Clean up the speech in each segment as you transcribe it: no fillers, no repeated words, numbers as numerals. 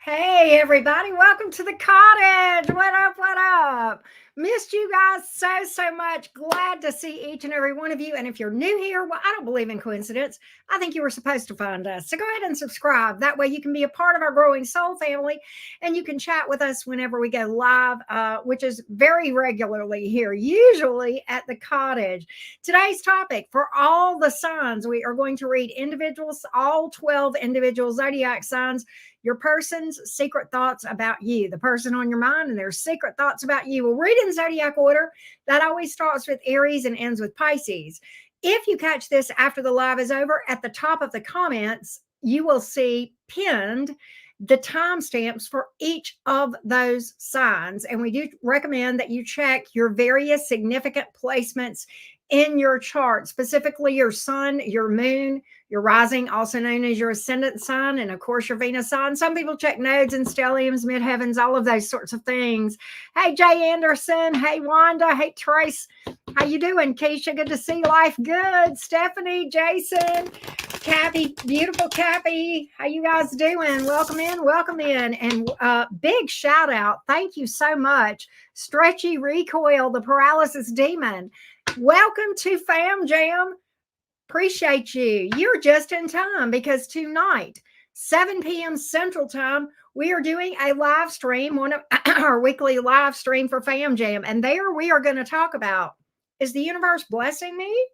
Hey, everybody, welcome to the cottage. What up? What up? Missed you guys so much. Glad to see each and every one of you. And if you're new here, well, I don't believe in coincidence. I think you were supposed to find us. So go ahead and subscribe. That way you can be a part of our growing soul family and you can chat with us whenever we go live, which is very regularly here, usually at the cottage. Today's topic for all the signs, we are going to read individuals, all 12 individual zodiac signs, your person's secret thoughts about you, the person on your mind and their secret thoughts about you. We'll read in zodiac order. That always starts with Aries and ends with Pisces. If you catch this after the live is over, at the top of the comments, you will see pinned the timestamps for each of those signs. And we do recommend that you check your various significant placements in your chart, specifically your sun, your moon, your rising, also known as your ascendant sign, and of course your Venus sign. Some people check nodes and stelliums, midheavens, all of those sorts of things. Hey, Jay Anderson. Hey, Wanda. Hey, Trace. How you doing? Keisha, good to see you. Life good. Stephanie, Jason, Cappy, beautiful Cappy. How you guys doing? Welcome in, welcome in. And big shout out. Thank you so much. Stretchy Recoil, the paralysis demon. Welcome to Fam Jam. Appreciate you. You're just in time because tonight, 7 p.m. Central Time, we are doing a live stream, one of our weekly live stream for Fam Jam. And there we are going to talk about, is the universe blessing me?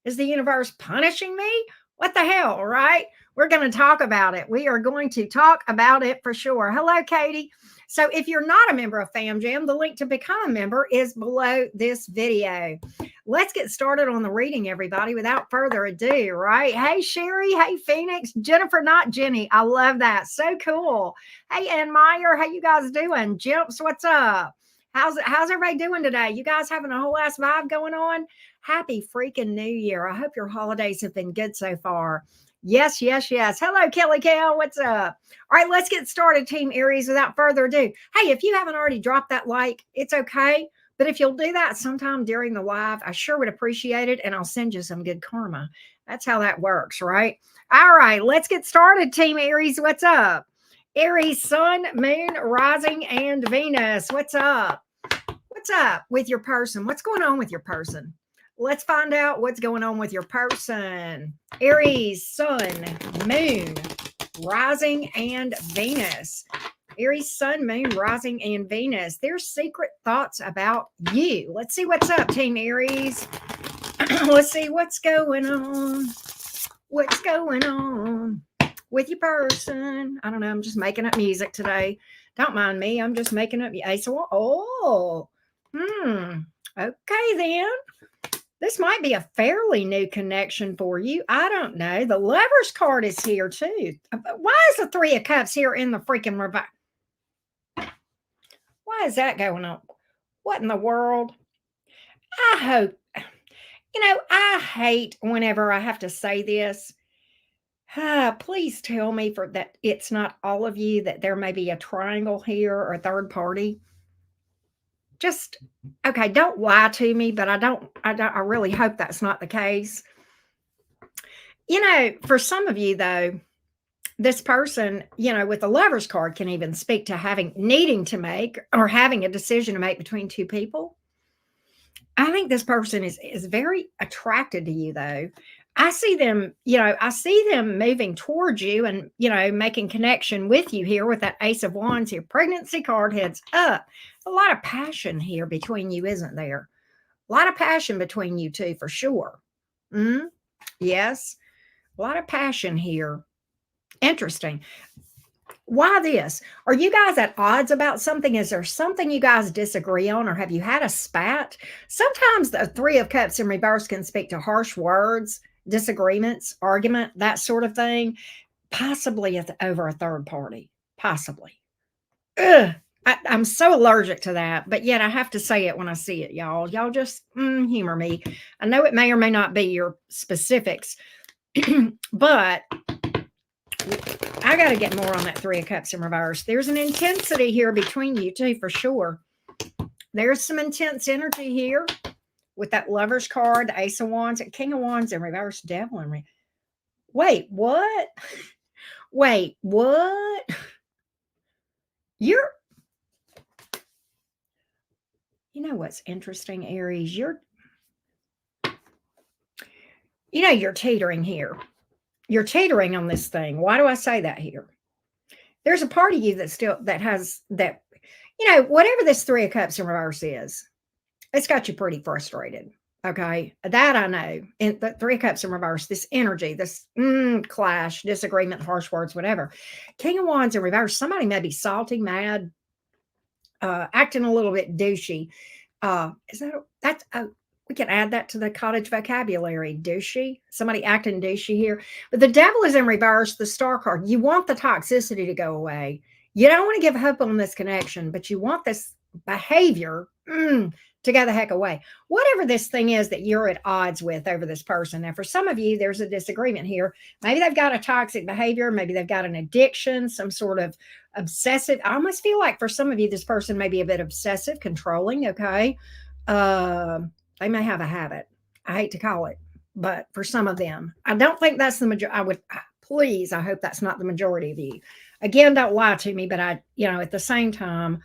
Is the universe punishing me? What the hell, right? We're going to talk about it. We are going to talk about it for sure. Hello, Katie. So if you're not a member of Fam Jam, the link to become a member is below this video. Let's get started on the reading, everybody, without further ado, right? Hey, Sherry. Hey, Phoenix. Jennifer, not Jenny. I love that. So cool. Hey, Ann Meyer. How you guys doing? Jimps, what's up? How's everybody doing today? You guys having a whole ass vibe going on? Happy freaking New Year. I hope your holidays have been good so far. Yes. Hello, Kelly Cal. What's up? All right, let's get started, Team Aries, without further ado. Hey, if you haven't already dropped that like, it's okay. But if you'll do that sometime during the live, I sure would appreciate it. And I'll send you some good karma. That's how that works, right? All right, let's get started, Team Aries. What's up? Aries, Sun, Moon, Rising, and Venus. What's up? What's up with your person? What's going on with your person? Let's find out what's going on with your person. Aries, Sun, Moon, Rising, and Venus. Aries, Sun, Moon, Rising, and Venus. Their secret thoughts about you. Let's see what's up, Team Aries. Let's see what's going on. What's going on with your person? I don't know. I'm just making up music today. Don't mind me. I'm just making up. Okay, then. This might be a fairly new connection for you. I don't know. The Lovers card is here too. Why is the Three of Cups here in the freaking reverse? Why is that going on? What in the world? I hope, I hate whenever I have to say this. Please tell me for that it's not all of you, that there may be a triangle here or a third party. Just okay, don't lie to me, but I really hope that's not the case. For some of you though, this person, with the Lovers card can even speak to needing to make or having a decision to make between two people. I think this person is very attracted to you though. I see them moving towards you and, making connection with you here with that Ace of Wands here. Pregnancy card heads up. A lot of passion here between you, isn't there? A lot of passion between you two for sure. Yes. A lot of passion here. Interesting. Why this? Are you guys at odds about something? Is there something you guys disagree on, or have you had a spat? Sometimes the Three of Cups in reverse can speak to harsh words, disagreements, argument, that sort of thing, possibly over a third party, possibly. Ugh, I'm so allergic to that, but yet I have to say it when I see it, y'all. Y'all just humor me. I know it may or may not be your specifics, but I got to get more on that Three of Cups in reverse. There's an intensity here between you two for sure. There's some intense energy here with that Lovers card, the Ace of Wands, King of Wands in reverse, Devil in reverse. Wait, what? Wait, what? You're, you know what's interesting, Aries? You're teetering here. You're teetering on this thing. Why do I say that here? There's a part of you that has that, whatever this Three of Cups in reverse is, it's got you pretty frustrated. Okay. That I know. And the Three of Cups in reverse, this energy, this clash, disagreement, harsh words, whatever. King of Wands in reverse, somebody may be salty, mad, acting a little bit douchey. Is that that's we can add that to the cottage vocabulary. Douchey, somebody acting douchey here. But the devil is in reverse, the star card. You want the toxicity to go away. You don't want to give up on this connection, but you want this behavior to go the heck away. Whatever this thing is that you're at odds with over this person. Now, for some of you, there's a disagreement here. Maybe they've got a toxic behavior. Maybe they've got an addiction, some sort of obsessive. I almost feel like for some of you, this person may be a bit obsessive, controlling. Okay. They may have a habit. I hate to call it, but for some of them, I don't think that's the majority. I hope that's not the majority of you. Again, don't lie to me, but at the same time,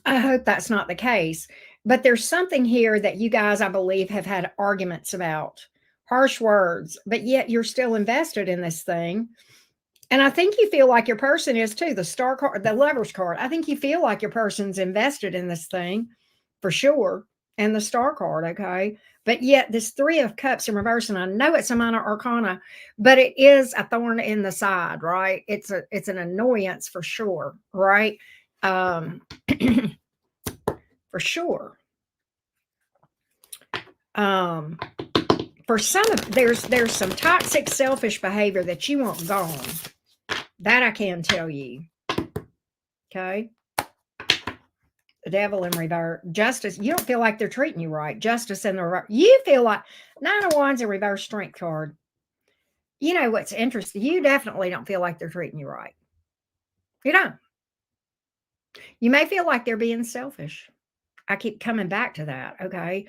I hope that's not the case. But there's something here that you guys, I believe, have had arguments about, harsh words, but yet you're still invested in this thing. And I think you feel like your person is too. The star card, the Lovers card. I think you feel like your person's invested in this thing for sure. And the star card, okay? But yet this Three of Cups in reverse, and I know it's a minor arcana, but it is a thorn in the side, right? It's an annoyance for sure, right? For sure. For some of there's some toxic, selfish behavior that you want gone. That I can tell you. Okay. The devil in reverse. Justice. You don't feel like they're treating you right. Justice in the reverse. You feel like Nine of Wands in reverse, Strength card. You know what's interesting? You definitely don't feel like they're treating you right. You don't. You may feel like they're being selfish. I keep coming back to that. Okay.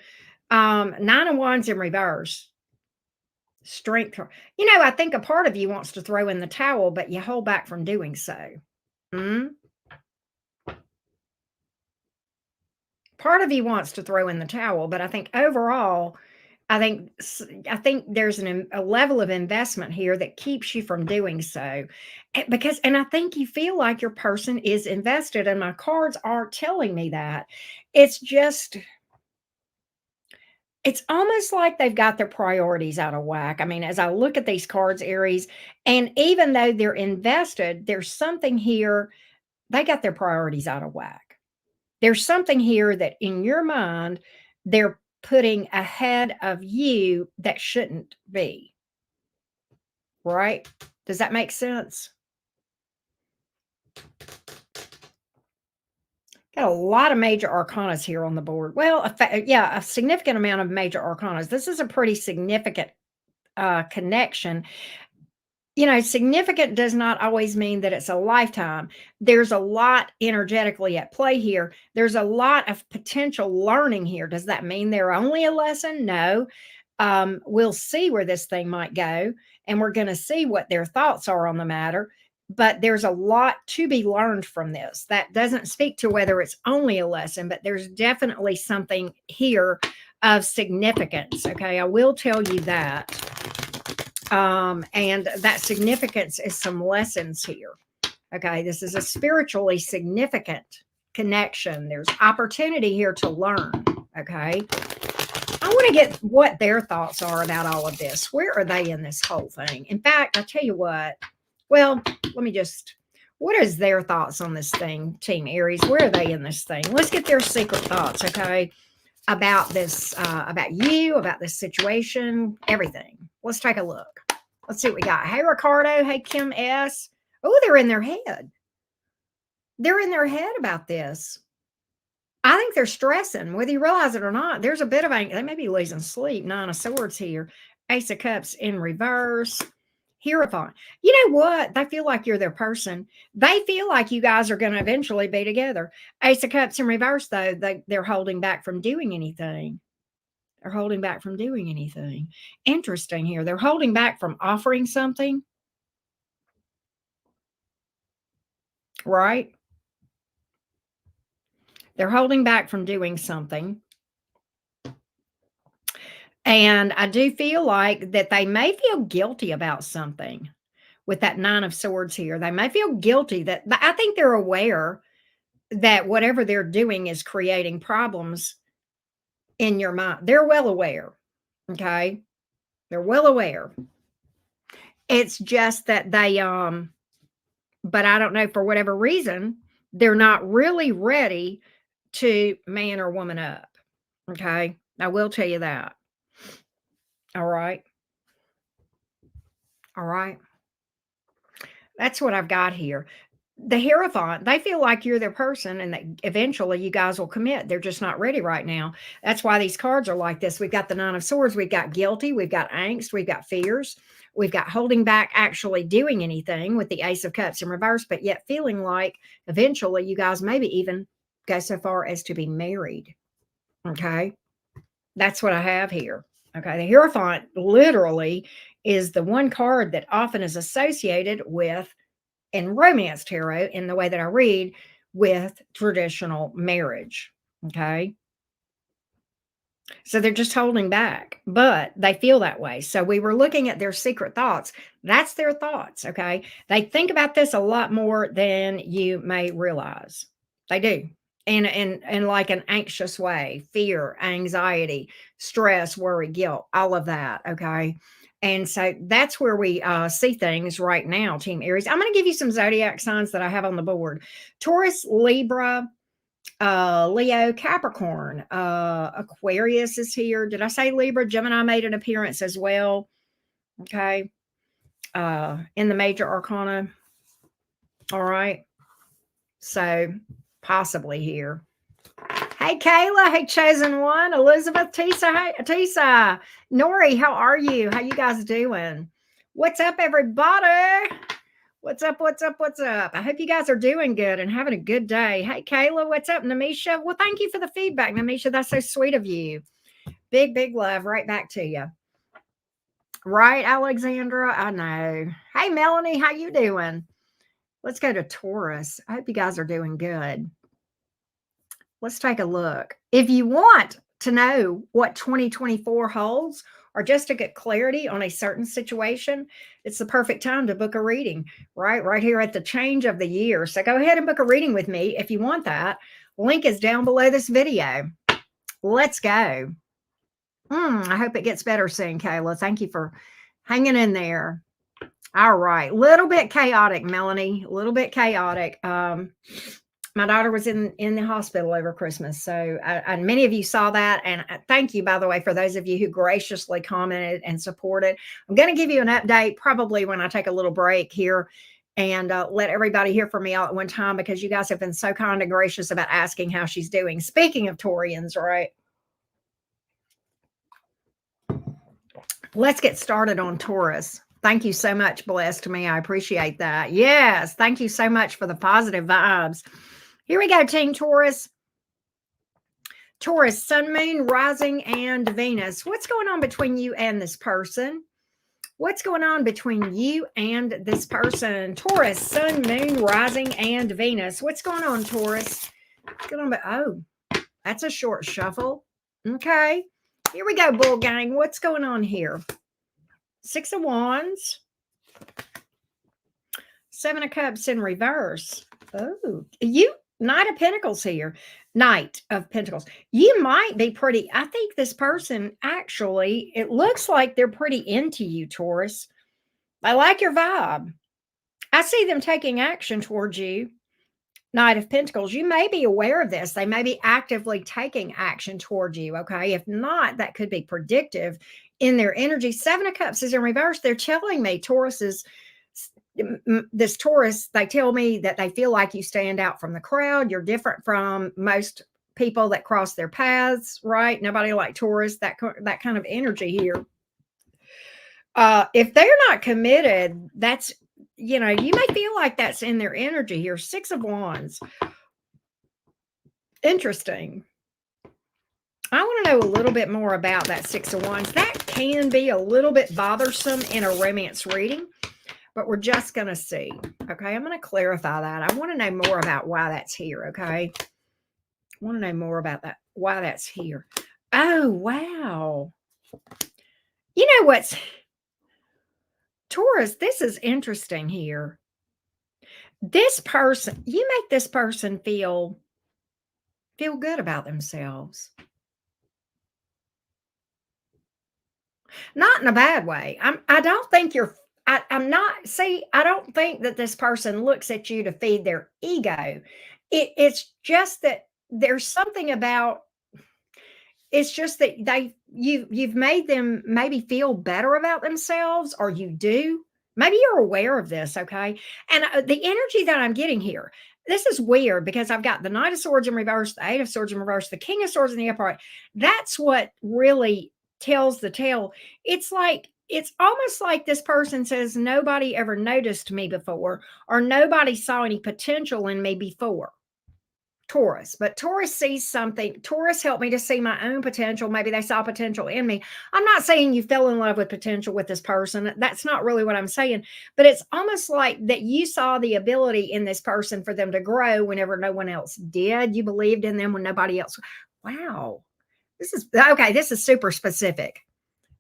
Nine of Wands in reverse. Strength. I think a part of you wants to throw in the towel, but you hold back from doing so. Part of you wants to throw in the towel, but I think overall, I think there's a level of investment here that keeps you from doing so. And I think you feel like your person is invested, and my cards aren't telling me that. It's almost like they've got their priorities out of whack. I mean, as I look at these cards, Aries, and even though they're invested, there's something here, they got their priorities out of whack. There's something here that in your mind, they're putting ahead of you that shouldn't be. Right? Does that make sense? Got a lot of major arcanas here on the board. Well, a significant amount of major arcanas. This is a pretty significant connection. Significant does not always mean that it's a lifetime. There's a lot energetically at play here. There's a lot of potential learning here. Does that mean they're only a lesson? No. We'll see where this thing might go, and we're going to see what their thoughts are on the matter. But there's a lot to be learned from this. That doesn't speak to whether it's only a lesson, but there's definitely something here of significance. Okay, I will tell you that. And that significance is some lessons here. Okay, this is a spiritually significant connection. There's opportunity here to learn. Okay, I want to get what their thoughts are about all of this. Where are they in this whole thing? In fact, I tell you what. Well, what is their thoughts on this thing, Team Aries? Where are they in this thing? Let's get their secret thoughts, okay, about this, about you, about this situation, everything. Let's take a look. Let's see what we got. Hey, Ricardo. Hey, Kim S. Oh, they're in their head. They're in their head about this. I think they're stressing, whether you realize it or not. There's a bit of they may be losing sleep. Nine of Swords here. Ace of Cups in reverse. Hierophant. You know what? They feel like you're their person. They feel like you guys are going to eventually be together. Ace of Cups in reverse, though, they're holding back from doing anything. They're holding back from doing anything. Interesting here. They're holding back from offering something. Right? They're holding back from doing something. And I do feel like that they may feel guilty about something with that Nine of Swords here. They may feel guilty that I think they're aware that whatever they're doing is creating problems in your mind. They're well aware. Okay. They're well aware. It's just that they, but I don't know, for whatever reason, they're not really ready to man or woman up. Okay. I will tell you that. All right. All right. That's what I've got here. The Hierophant, they feel like you're their person and that eventually you guys will commit. They're just not ready right now. That's why these cards are like this. We've got the Nine of Swords. We've got guilty. We've got angst. We've got fears. We've got holding back actually doing anything with the Ace of Cups in reverse, but yet feeling like eventually you guys maybe even go so far as to be married. Okay. That's what I have here. Okay. The Hierophant literally is the one card that often is associated with, in romance tarot, in the way that I read, with traditional marriage. Okay. So they're just holding back, but they feel that way. So we were looking at their secret thoughts. That's their thoughts. Okay. They think about this a lot more than you may realize. They do. In like an anxious way, fear, anxiety, stress, worry, guilt, all of that. Okay. And so that's where we see things right now, Team Aries. I'm going to give you some zodiac signs that I have on the board. Taurus, Libra, Leo, Capricorn, Aquarius is here. Did I say Libra? Gemini made an appearance as well. Okay. In the major arcana. All right. So possibly here. Hey, Kayla. Hey, Chosen One. Elizabeth, Tisa. Hey, Tisa. Nori, how are you? How you guys doing? What's up, everybody? What's up? What's up? What's up? I hope you guys are doing good and having a good day. Hey, Kayla, what's up? Namisha, well, thank you for the feedback, Namisha. That's so sweet of you. Big, big love right back to you. Right, Alexandra? I know. Hey, Melanie, how you doing? Let's go to Taurus. I hope you guys are doing good. Let's take a look. If you want to know what 2024 holds, or just to get clarity on a certain situation, it's the perfect time to book a reading, right here at the change of the year. So go ahead and book a reading with me if you want that. Link is down below this video. Let's go. I hope it gets better soon, Kayla. Thank you for hanging in there. All right. Little bit chaotic, Melanie. A little bit chaotic. My daughter was in the hospital over Christmas. So and many of you saw that. And thank you, by the way, for those of you who graciously commented and supported. I'm going to give you an update probably when I take a little break here and let everybody hear from me all at one time, because you guys have been so kind and gracious about asking how she's doing. Speaking of Taurians, right? Let's get started on Taurus. Thank you so much, Blessed Me. I appreciate that. Yes. Thank you so much for the positive vibes. Here we go, Team Taurus. Taurus, Sun, Moon, Rising, and Venus. What's going on between you and this person? What's going on between you and this person? Taurus, Sun, Moon, Rising, and Venus. What's going on, Taurus? What's going on? Oh, that's a short shuffle. Okay. Here we go, Bull Gang. What's going on here? Six of Wands. Seven of Cups in reverse. Oh, Knight of Pentacles here. Knight of Pentacles. You might be pretty, I think this person actually, it looks like they're pretty into you, Taurus. I like your vibe. I see them taking action towards you. Knight of Pentacles. You may be aware of this. They may be actively taking action towards you. Okay. If not, that could be predictive in their energy. Seven of Cups is in reverse. They're telling me this Taurus, they tell me that they feel like you stand out from the crowd. You're different from most people that cross their paths, right? Nobody like Taurus, that kind of energy here. If they're not committed, that's, you may feel like that's in their energy here. Six of Wands. Interesting. I want to know a little bit more about that Six of Wands. That can be a little bit bothersome in a romance reading, but we're just going to see. Okay. I'm going to clarify that. I want to know more about why that's here. Okay. Want to know more about that, why that's here. Oh, wow. You know what's Taurus, this is interesting here. This person, you make this person feel good about themselves. Not in a bad way. I don't think you're I'm not see, I don't think that this person looks at you to feed their ego. It's just that there's something about it's just that you've made them maybe feel better about themselves, or you do. Maybe you're aware of this, okay? And the energy that I'm getting here, this is weird because I've got the Knight of Swords in reverse, the Eight of Swords in reverse, the King of Swords in the upright. That's what really tells the tale. It's almost like this person says nobody ever noticed me before, or nobody saw any potential in me before. Taurus, but Taurus sees something. Taurus helped me to see my own potential. Maybe they saw potential in me. I'm not saying you fell in love with potential with this person. That's not really what I'm saying. But it's almost like that you saw the ability in this person for them to grow whenever no one else did. You believed in them when nobody else. Wow. This is okay. This is super specific.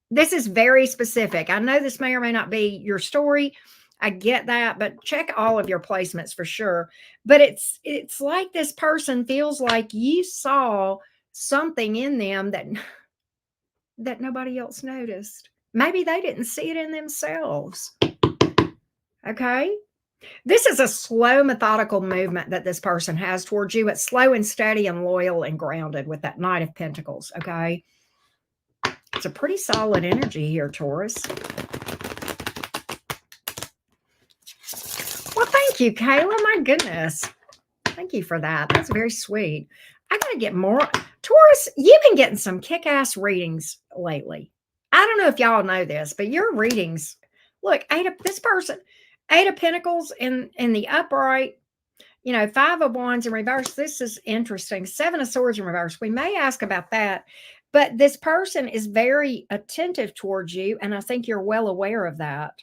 This is very specific. I know this may or may not be your story. I get that, but check all of your placements for sure. But it's like this person feels like you saw something in them that nobody else noticed. Maybe they didn't see it in themselves. Okay? This is a slow, methodical movement that this person has towards you. It's slow and steady and loyal and grounded with that Knight of Pentacles. Okay? It's a pretty solid energy here, Taurus. Well, thank you, Kayla. My goodness. Thank you for that. That's very sweet. I got to get more. Taurus, you've been getting some kick-ass readings lately. I don't know if y'all know this, but your readings, look, this person, Eight of Pentacles in the upright, Five of Wands in reverse. This is interesting. Seven of Swords in reverse. We may ask about that, but this person is very attentive towards you, and I think you're well aware of that.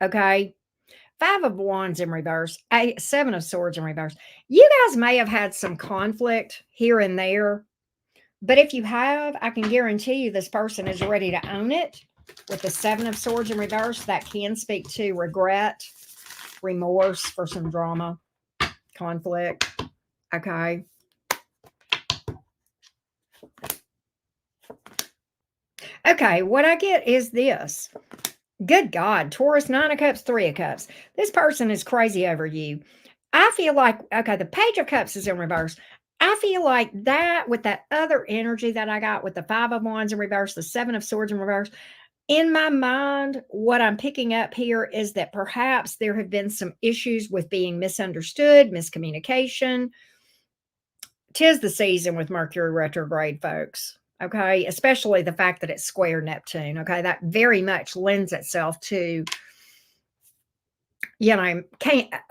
Okay? Five of Wands in reverse, Seven of Swords in reverse. You guys may have had some conflict here and there, but if you have, I can guarantee you this person is ready to own it. With the Seven of Swords in reverse, that can speak to regret, remorse for some drama, conflict. Okay. Okay, what I get is this. Good God, Taurus, Nine of Cups, Three of Cups. This person is crazy over you. I feel like, okay, the Page of Cups is in reverse. I feel like that with that other energy that I got with the Five of Wands in reverse, the Seven of Swords in reverse, in my mind, what I'm picking up here is that perhaps there have been some issues with being misunderstood, miscommunication. 'Tis the season with Mercury retrograde, folks. Okay, especially the fact that it's square Neptune. Okay, that very much lends itself to,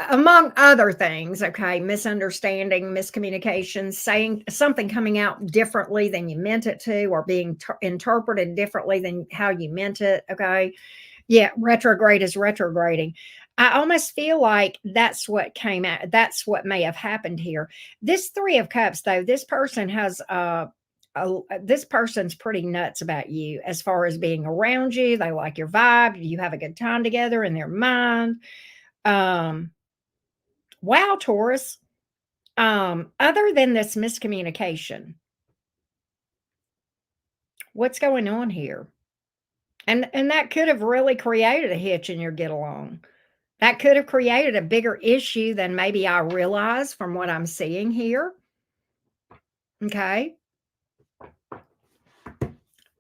among other things, okay, misunderstanding, miscommunication, saying something coming out differently than you meant it to, or being interpreted differently than how you meant it. Okay, yeah, retrograde is retrograding. I almost feel like that's what came out. That's what may have happened here. This Three of Cups, though, this person has this person's pretty nuts about you as far as being around you. They like your vibe. You have a good time together in their mind. Wow, Taurus. Other than this miscommunication, what's going on here? And that could have really created a hitch in your get along. That could have created a bigger issue than maybe I realize from what I'm seeing here. Okay.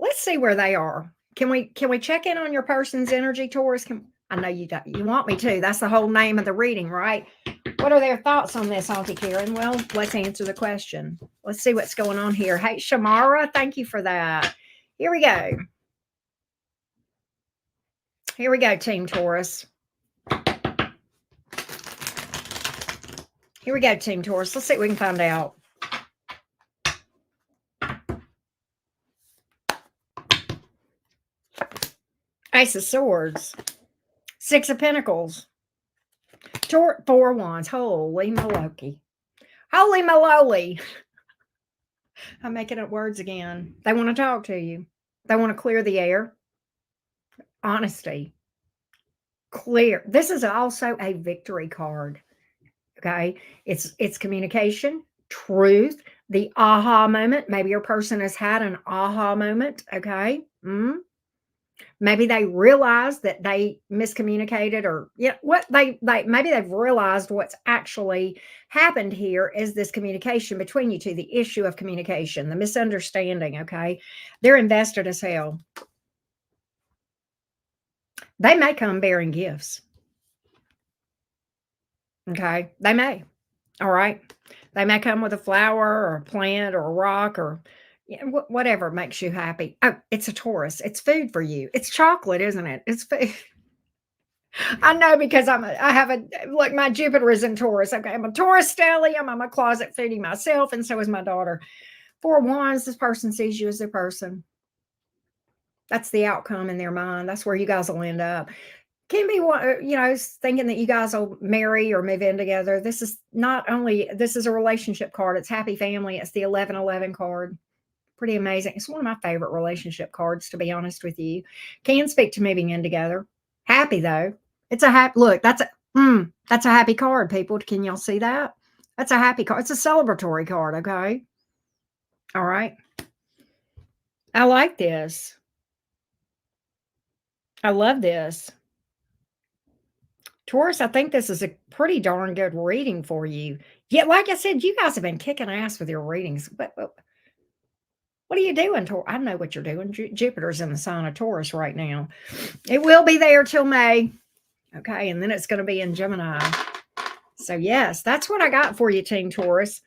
Let's see where they are. Can we check in on your person's energy, Taurus? I know you want me to. That's the whole name of the reading, right? What are their thoughts on this, Auntie Karen? Well, let's answer the question. Let's see what's going on here. Hey, Shamara, thank you for that. Here we go. Here we go, Team Taurus. Here we go, Team Taurus. Let's see what we can find out. Ace of Swords. Six of Pentacles. Four Wands. Holy Malokey. Holy Maloli. I'm making up words again. They want to talk to you. They want to clear the air. Honesty. Clear. This is also a victory card. Okay. It's communication, truth, the aha moment. Maybe your person has had an aha moment. Okay. Maybe they realize that they miscommunicated, or what they maybe they've realized what's actually happened here is this communication between you two, the issue of communication, the misunderstanding. Okay. They're invested as hell. They may come bearing gifts. Okay. They may. All right. They may come with a flower or a plant or a rock or whatever makes you happy. Oh, it's a Taurus. It's food for you. It's chocolate, isn't it? It's food. I know, because I have a look. My Jupiter is in Taurus. Okay, I'm a Taurus stellium. I'm a closet foodie myself, and so is my daughter. Four of Wands. This person sees you as their person. That's the outcome in their mind. That's where you guys will end up. Can be one, thinking that you guys will marry or move in together. This is this is a relationship card. It's happy family. It's the 1111 card. Pretty amazing. It's one of my favorite relationship cards, to be honest with you. Can speak to moving in together. Happy though. It's a happy look. That's a happy card, people. Can y'all see that? That's a happy card. It's a celebratory card. Okay. All right. I like this. I love this. Taurus, I think this is a pretty darn good reading for you. Yeah, like I said, you guys have been kicking ass with your readings. What are you doing, Taurus? I know what you're doing. Jupiter's in the sign of Taurus right now. It will be there till May. Okay, and then it's going to be in Gemini. So yes, that's what I got for you, Team Taurus.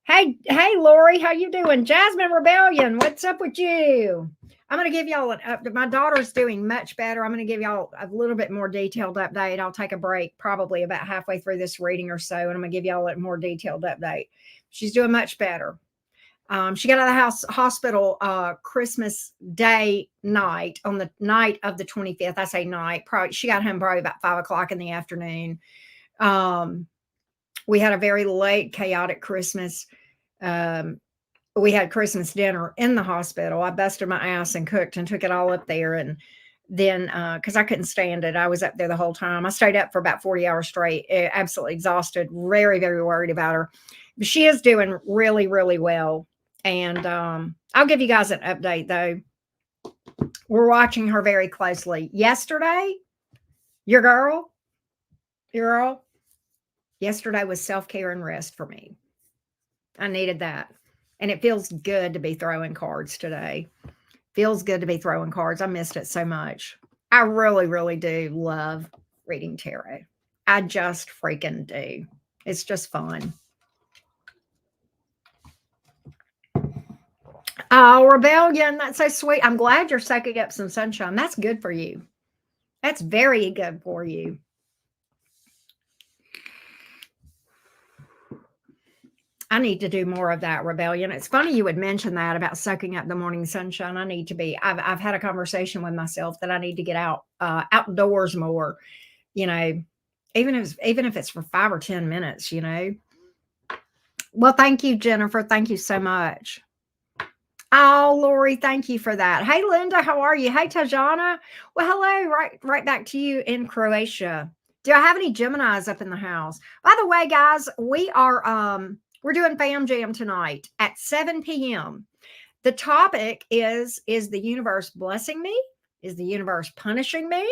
Hey, Lori, how you doing? Jasmine Rebellion, what's up with you? I'm going to give y'all my daughter's doing much better. I'm going to give y'all a little bit more detailed update. I'll take a break probably about halfway through this reading or so, and I'm going to give y'all a more detailed update. She's doing much better. She got out of the hospital Christmas Day night, on the night of the 25th. I say night. Probably she got home probably about 5 o'clock in the afternoon. We had a very late, chaotic Christmas. We had Christmas dinner in the hospital. I busted my ass and cooked and took it all up there. And then, because I couldn't stand it, I was up there the whole time. I stayed up for about 40 hours straight, absolutely exhausted, very, very worried about her. But she is doing really, really well. And I'll give you guys an update, though. We're watching her very closely. Yesterday, your girl, yesterday was self-care and rest for me. I needed that. And it feels good to be throwing cards today. Feels good to be throwing cards. I missed it so much. I really, really do love reading tarot. I just freaking do. It's just fun. Oh, Rebellion, that's so sweet. I'm glad you're soaking up some sunshine. That's good for you. That's very good for you. I need to do more of that, Rebellion. It's funny you would mention that about soaking up the morning sunshine. I need to be. I've had a conversation with myself that I need to get out outdoors more. Even if it's for 5 or 10 minutes. Well, thank you, Jennifer. Thank you so much. Oh, Lori, thank you for that. Hey, Linda, how are you? Hey, Tajana. Well, hello. Right back to you in Croatia. Do I have any Geminis up in the house? By the way, guys, we're doing Fam Jam tonight at 7 p.m. The topic is the universe blessing me? Is the universe punishing me?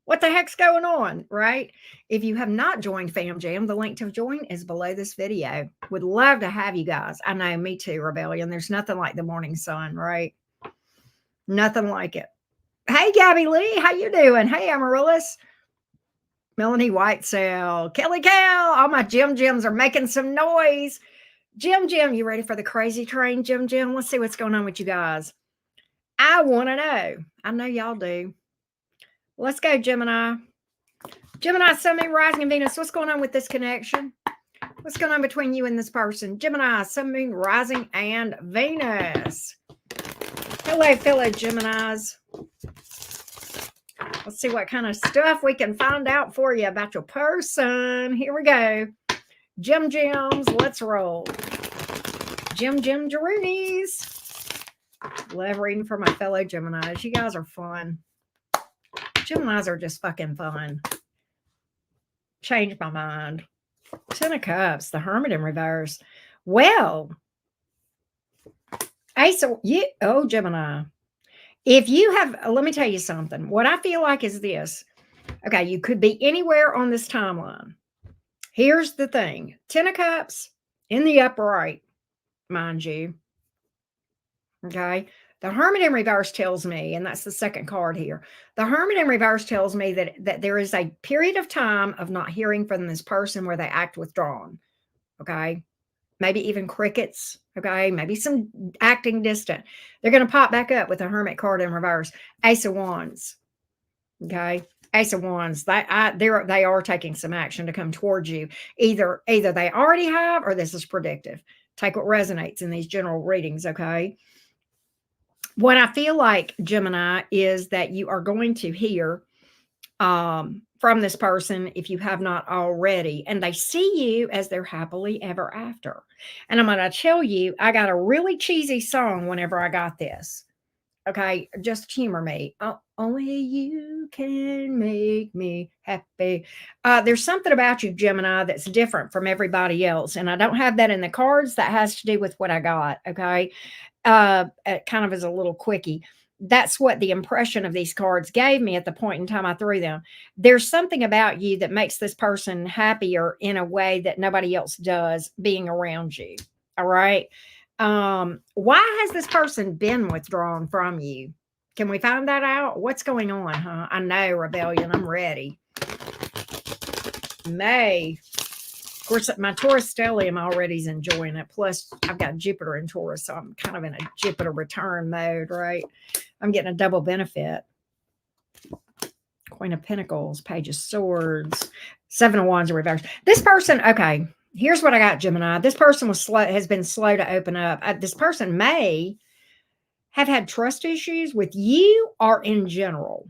What the heck's going on, right? If you have not joined Fam Jam, the link to join is below this video. Would love to have you guys. I know, me too, Rebellion. There's nothing like the morning sun, right? Nothing like it. Hey, Gabby Lee, how you doing? Hey, Amaryllis. Melanie Whitesell. Kelly Cal. All my Gems are making some noise. Jim, you ready for the crazy train, Jim? Let's see what's going on with you guys. I want to know. I know y'all do. Let's go, Gemini. Gemini, Sun, Moon, Rising, and Venus. What's going on with this connection? What's going on between you and this person? Gemini, Sun, Moon, Rising, and Venus. Hello, fellow Geminis. Let's see what kind of stuff we can find out for you about your person. Here we go. Gems, let's roll. Jim Jeroonies. Love reading for my fellow Geminis. You guys are fun. Geminis are just fucking fun. Changed my mind. 10 of Cups, the Hermit in reverse. Well, Gemini. If you have, let me tell you something. What I feel like is this. Okay, you could be anywhere on this timeline. Here's the thing. 10 of Cups in the upright, mind you. Okay. The Hermit in reverse tells me, and that's the second card here. The Hermit in reverse tells me that there is a period of time of not hearing from this person where they act withdrawn. Okay. Maybe even crickets. Okay. Maybe some acting distant. They're going to pop back up with the Hermit card in reverse. Ace of Wands. Okay. Ace of Wands. They are taking some action to come towards you. Either they already have, or this is predictive. Take what resonates in these general readings. Okay. What I feel like, Gemini, is that you are going to hear from this person if you have not already, and they see you as their happily ever after. And I'm going to tell you, I got a really cheesy song whenever I got this. Okay, just humor me. Oh, only you can make me happy. There's something about you, Gemini, that's different from everybody else. And I don't have that in the cards. That has to do with what I got. Okay. Kind of as a little quickie. That's what the impression of these cards gave me at the point in time I threw them. There's something about you that makes this person happier in a way that nobody else does being around you. All right. Why has this person been withdrawn from you? Can we find that out? What's going on, huh? I know, Rebellion. I'm ready. May. Of course, my Taurus stellium already is enjoying it. Plus, I've got Jupiter in Taurus, so I'm kind of in a Jupiter return mode, right? I'm getting a double benefit. Queen of Pentacles, Page of Swords, Seven of Wands in reverse. This person, okay, here's what I got, Gemini. This person has been slow to open up. This person may have had trust issues with you or in general.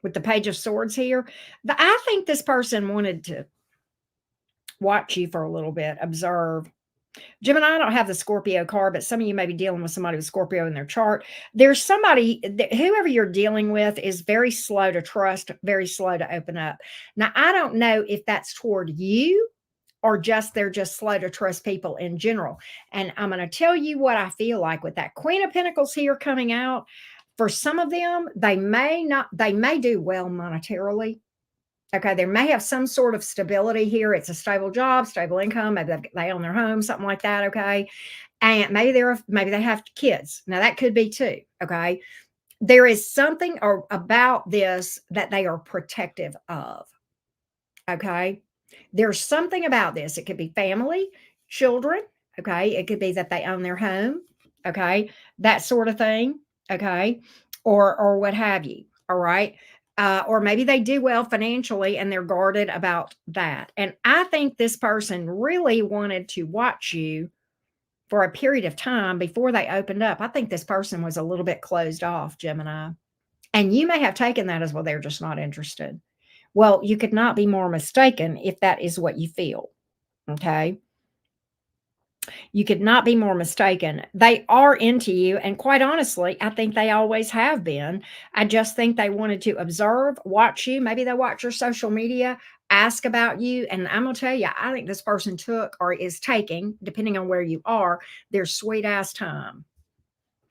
With the Page of Swords here, I think this person wanted to watch you for a little bit, observe. Gemini, I don't have the Scorpio card, but some of you may be dealing with somebody with Scorpio in their chart. There's somebody, whoever you're dealing with is very slow to trust, very slow to open up. Now, I don't know if that's toward you or just they're just slow to trust people in general. And I'm going to tell you what I feel like with that Queen of Pentacles here coming out. For some of them, they may do well monetarily. Okay, they may have some sort of stability here. It's a stable job, stable income. Maybe they own their home, something like that. Okay, and maybe they have kids. Now that could be too. Okay, there is something about this that they are protective of. Okay, there's something about this. It could be family, children. Okay, it could be that they own their home. Okay, that sort of thing. Okay, or what have you. All right. Or maybe they do well financially and they're guarded about that. And I think this person really wanted to watch you for a period of time before they opened up. I think this person was a little bit closed off, Gemini. And you may have taken that as, well, they're just not interested. Well, you could not be more mistaken if that is what you feel. Okay. You could not be more mistaken. They are into you. And quite honestly, I think they always have been. I just think they wanted to observe, watch you. Maybe they watch your social media, ask about you. And I'm going to tell you, I think this person took or is taking, depending on where you are, their sweet ass time.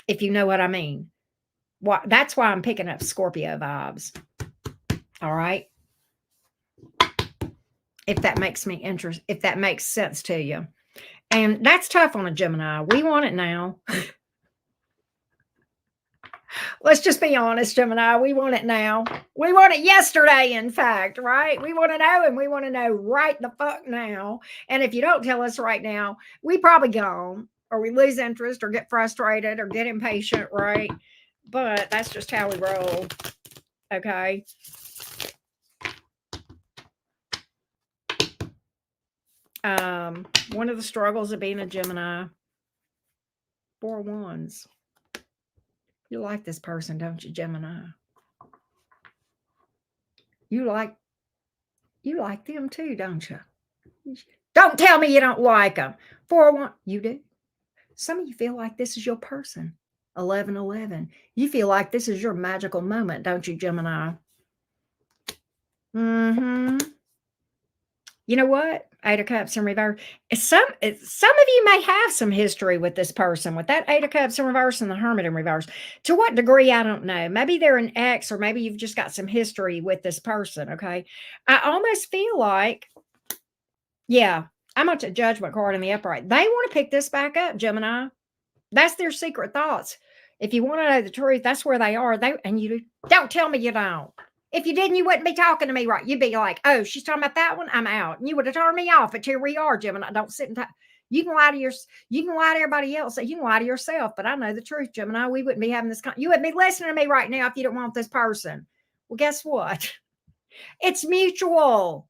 If you know what I mean. That's why I'm picking up Scorpio vibes. All right. If that makes if that makes sense to you. And that's tough on a Gemini. We want it now. Let's just be honest, Gemini. We want it now. We want it yesterday, in fact, right? We want to know, and we want to know right the fuck now. And if you don't tell us right now, we probably gone, or we lose interest, or get frustrated, or get impatient, right? But that's just how we roll. Okay. One of the struggles of being a Gemini, 4 Wands. You like this person, don't you, Gemini? You like them too, don't you? Don't tell me you don't like them. 4 1, you do. Some of you feel like this is your person. 1111. You feel like this is your magical moment, don't you, Gemini? Mm-hmm. You know what? Eight of Cups in reverse. Some of you may have some history with this person, with that Eight of Cups in reverse and the Hermit in reverse. To what degree, I don't know. Maybe they're an ex, or maybe you've just got some history with this person, okay? I almost feel like, yeah, I'm at the Judgment card in the upright. They want to pick this back up, Gemini. That's their secret thoughts. If you want to know the truth, that's where they are. And you don't tell me you don't. If you didn't, you wouldn't be talking to me, right? You'd be like, "Oh, she's talking about that one. I'm out." And you would have turned me off. But here we are, Gemini. Don't sit and talk. You can lie to everybody else. You can lie to yourself. But I know the truth, Gemini. We wouldn't be having this. You wouldn't be listening to me right now if you didn't want this person. Well, guess what? It's mutual.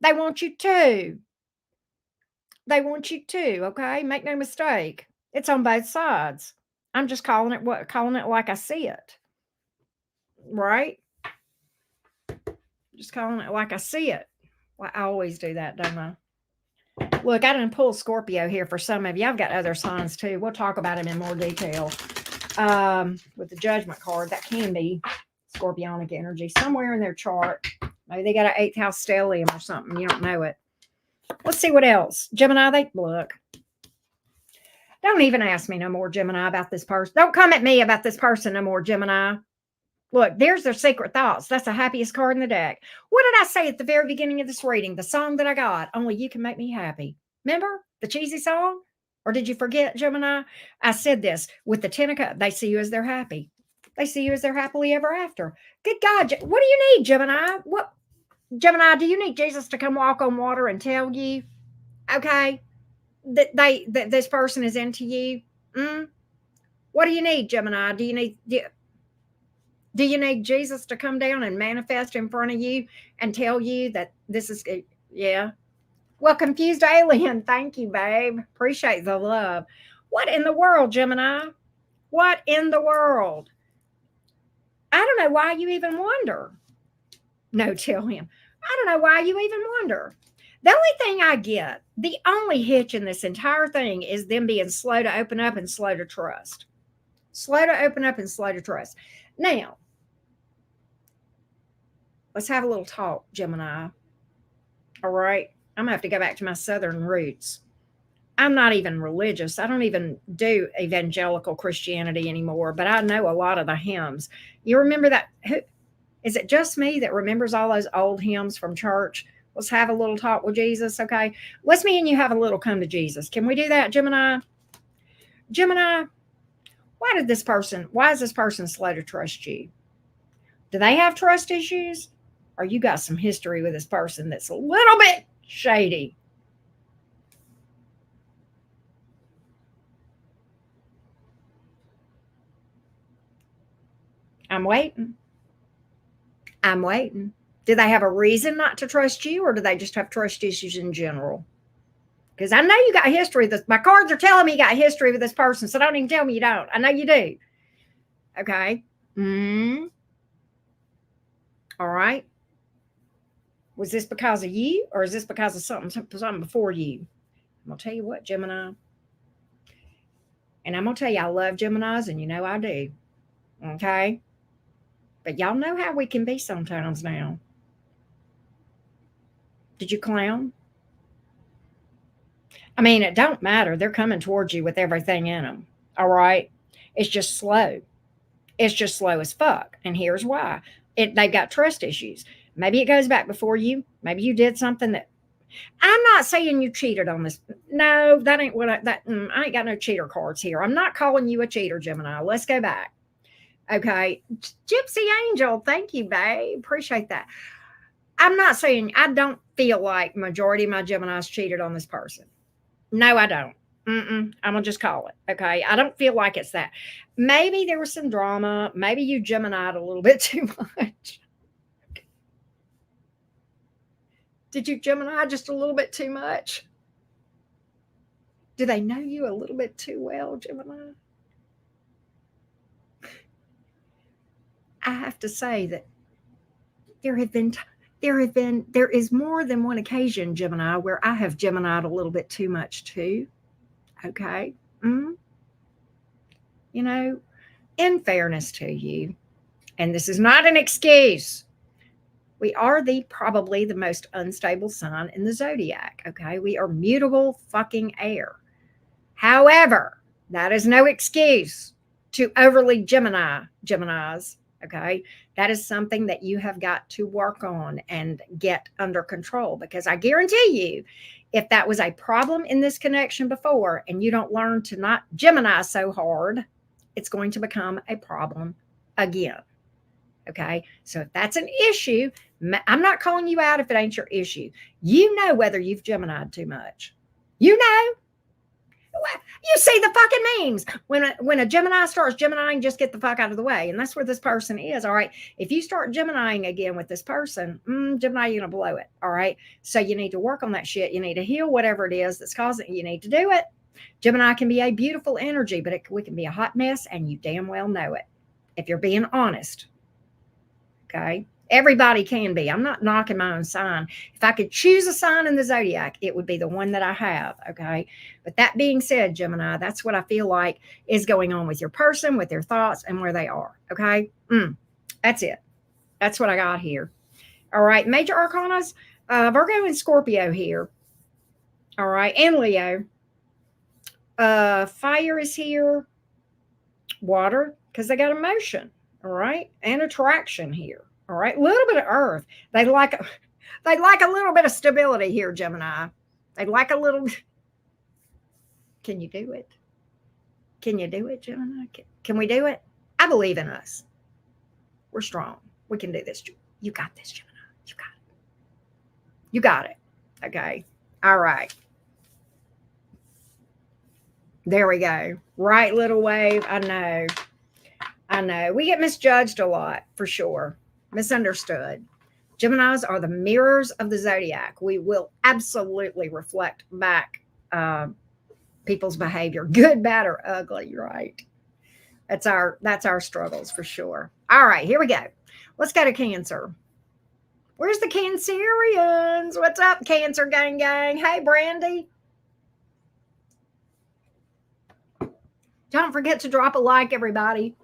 They want you to. They want you to. Okay, make no mistake. It's on both sides. I'm just calling it like I see it. Right? Just calling it like I see it. Well, I always do that, don't I? Look, I didn't pull Scorpio here for some of you. I've got other signs too. We'll talk about them in more detail. With the Judgment card, that can be Scorpionic energy somewhere in their chart. Maybe they got an 8th house stellium or something. You don't know it. Let's see what else. Gemini, look. Don't even ask me no more, Gemini, about this person. Don't come at me about this person no more, Gemini. Look, there's their secret thoughts. That's the happiest card in the deck. What did I say at the very beginning of this reading? The song that I got, Only You Can Make Me Happy. Remember the cheesy song? Or did you forget, Gemini? I said this with the 10 of Cups. They see you as they're happy. They see you as they're happily ever after. Good God. What do you need, Gemini? What, Gemini, do you need Jesus to come walk on water and tell you, okay, that this person is into you? What do you need, Gemini? Do you need Jesus to come down and manifest in front of you and tell you that this is, yeah? Well, confused alien, thank you, babe. Appreciate the love. What in the world, Gemini? What in the world? I don't know why you even wonder. No, tell him. I don't know why you even wonder. The only thing I get, the only hitch in this entire thing is them being slow to open up and slow to trust. Slow to open up and slow to trust. Now, let's have a little talk, Gemini. All right. I'm going to have to go back to my Southern roots. I'm not even religious. I don't even do evangelical Christianity anymore, but I know a lot of the hymns. You remember that? Is it just me that remembers all those old hymns from church? Let's have a little talk with Jesus, okay? Let's me and you have a little come to Jesus. Can we do that, Gemini? Gemini, why is this person slow to trust you? Do they have trust issues? Or you got some history with this person that's a little bit shady? I'm waiting. Do they have a reason not to trust you, or do they just have trust issues in general? Because I know you got history with this. My cards are telling me you got history with this person, so don't even tell me you don't. I know you do. Okay. All right. Was this because of you, or is this because of something before you? I'm going to tell you what, Gemini. And I'm going to tell you, I love Geminis, and you know I do. Okay? But y'all know how we can be sometimes now. Did you clown? I mean, it don't matter. They're coming towards you with everything in them. All right? It's just slow. It's just slow as fuck. And here's why. They've got trust issues. Maybe it goes back before you. Maybe you did something that, I'm not saying you cheated on this. No, that ain't what I ain't got no cheater cards here. I'm not calling you a cheater, Gemini. Let's go back. Okay. Gypsy Angel, thank you, babe. Appreciate that. I'm not saying, I don't feel like majority of my Geminis cheated on this person. No, I don't. I'm going to just call it. Okay. I don't feel like it's that. Maybe there was some drama. Maybe you Gemini'd a little bit too much. Did you Gemini just a little bit too much? Do they know you a little bit too well, Gemini? I have to say that there is more than one occasion, Gemini, where I have Gemini'd a little bit too much too. Okay. Mm? You know, in fairness to you, and this is not an excuse, we are probably the most unstable sign in the zodiac. Okay. We are mutable fucking air. However, that is no excuse to overly Geminis. Okay. That is something that you have got to work on and get under control, because I guarantee you, if that was a problem in this connection before and you don't learn to not Gemini so hard, it's going to become a problem again. Okay. So if that's an issue, I'm not calling you out if it ain't your issue. You know whether you've Gemini'd too much. You know. You see the fucking memes. When a Gemini starts Geminiing, just get the fuck out of the way. And that's where this person is. All right. If you start Geminiing again with this person, Gemini, you're going to blow it. All right. So you need to work on that shit. You need to heal whatever it is that's causing it. You need to do it. Gemini can be a beautiful energy, but we can be a hot mess, and you damn well know it if you're being honest. Okay. Everybody can be. I'm not knocking my own sign. If I could choose a sign in the zodiac, it would be the one that I have. Okay. But that being said, Gemini, that's what I feel like is going on with your person, with their thoughts, and where they are. Okay. That's it. That's what I got here. All right. Major arcanas, Virgo and Scorpio here. All right. And Leo. Fire is here. Water, because they got emotion. All right. And attraction here. All right. A little bit of earth. They like a little bit of stability here, Gemini. They'd like a little. Can you do it? Can you do it, Gemini? Can we do it? I believe in us. We're strong. We can do this. You got this, Gemini. You got it. You got it. Okay. All right. There we go. Right little wave. I know. I know. We get misjudged a lot, for sure. Misunderstood. Geminis are the mirrors of the zodiac. We will absolutely reflect back people's behavior, good, bad, or ugly, right? That's our struggles, for sure. All right, here we go. Let's go to Cancer. Where's the Cancerians? What's up, Cancer gang? Hey, Brandy. Don't forget to drop a like, everybody.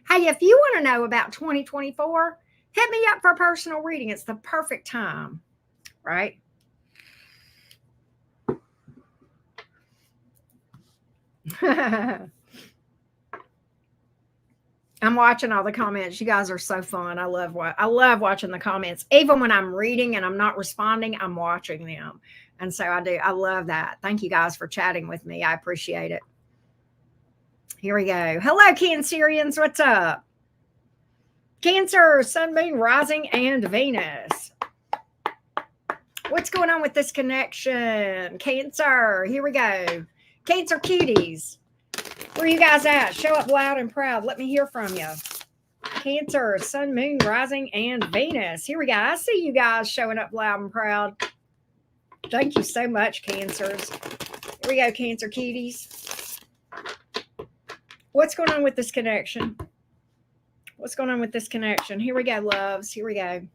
Hey, if you want to know about 2024, hit me up for a personal reading. It's the perfect time, right? I'm watching all the comments. You guys are so fun. I love watching the comments. Even when I'm reading and I'm not responding, I'm watching them. And so I do. I love that. Thank you guys for chatting with me. I appreciate it. Here we go. Hello, Cancerians. What's up? Cancer, Sun, Moon, Rising, and Venus. What's going on with this connection? Cancer. Here we go. Cancer cuties. Where you guys at? Show up loud and proud. Let me hear from you. Cancer, Sun, Moon, Rising, and Venus. Here we go. I see you guys showing up loud and proud. Thank you so much, Cancers. Here we go, Cancer cuties. What's going on with this connection? What's going on with this connection? Here we go, loves. Here we go.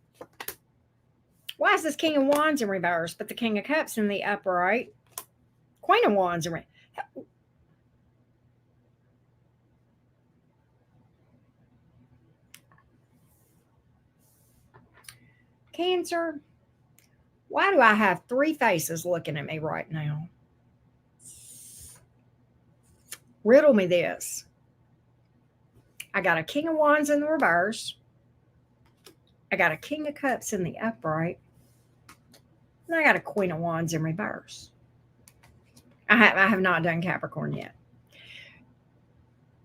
Why is this King of Wands in reverse, but the King of Cups in the upright? Queen of Wands in reverse. Cancer, why do I have three faces looking at me right now? Riddle me this. I got a King of Wands in the reverse. I got a King of Cups in the upright. And I got a Queen of Wands in reverse. I have not done Capricorn yet.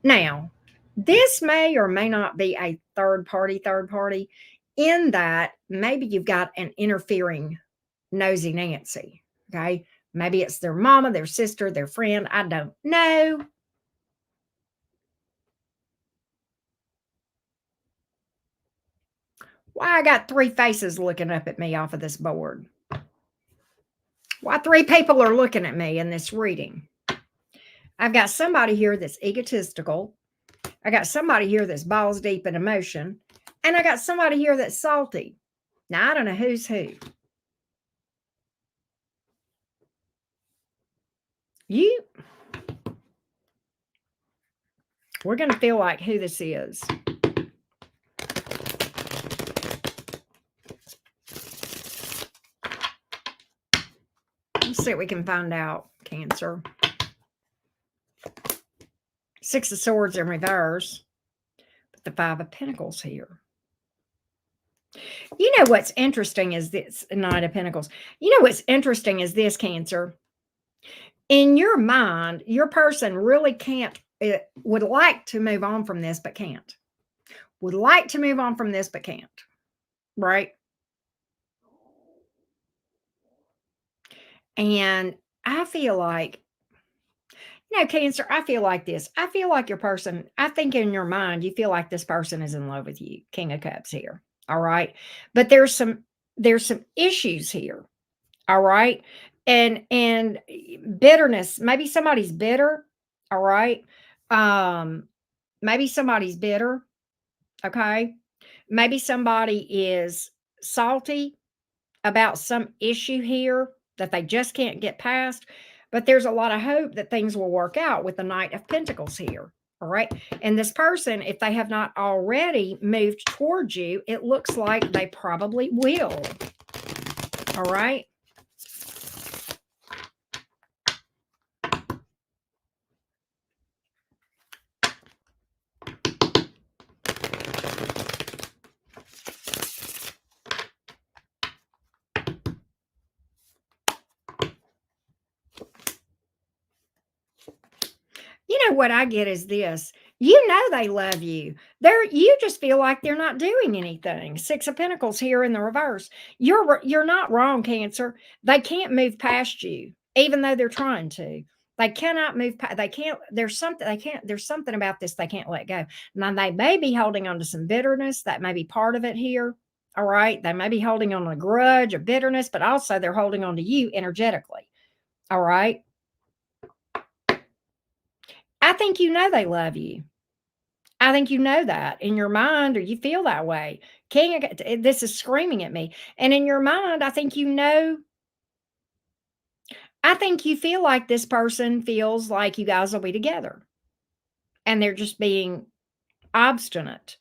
Now, this may or may not be a third party, in that maybe you've got an interfering nosy Nancy. Okay. Maybe it's their mama, their sister, their friend. I don't know. Why I got three faces looking up at me off of this board? Why three people are looking at me in this reading? I've got somebody here that's egotistical. I got somebody here that's balls deep in emotion. And I got somebody here that's salty. Now, I don't know who's who. We're going to feel like who this is. Let's see what we can find out, Cancer. Six of Swords in reverse, but the Five of Pentacles here. You know what's interesting is this, Knight of Pentacles. You know what's interesting is this, Cancer. In your mind, your person really can't, would like to move on from this, but can't. Would like to move on from this, but can't. Right? And I feel like, Cancer, I feel like this. I feel like your person, I think in your mind, you feel like this person is in love with you. King of Cups here. All right. But there's some issues here. All right. And bitterness. Maybe somebody's bitter. All right. Maybe somebody's bitter. Okay. Maybe somebody is salty about some issue here that they just can't get past. But there's a lot of hope that things will work out with the Knight of Pentacles here. All right. And this person, if they have not already moved towards you, it looks like they probably will. All right. You know what I get is this. You know they love you. You just feel like they're not doing anything. Six of Pentacles here in the reverse. You're not wrong, Cancer. They can't move past you, even though they're trying to. They cannot move past. They can't. There's something they can't. There's something about this they can't let go. Now they may be holding on to some bitterness. That may be part of it here. All right. They may be holding on to a grudge, a bitterness, but also they're holding on to you energetically. All right. I think you know they love you. I think you know that in your mind, or you feel that way. This is screaming at me. And in your mind, I think I think you feel like this person feels like you guys will be together. And they're just being obstinate.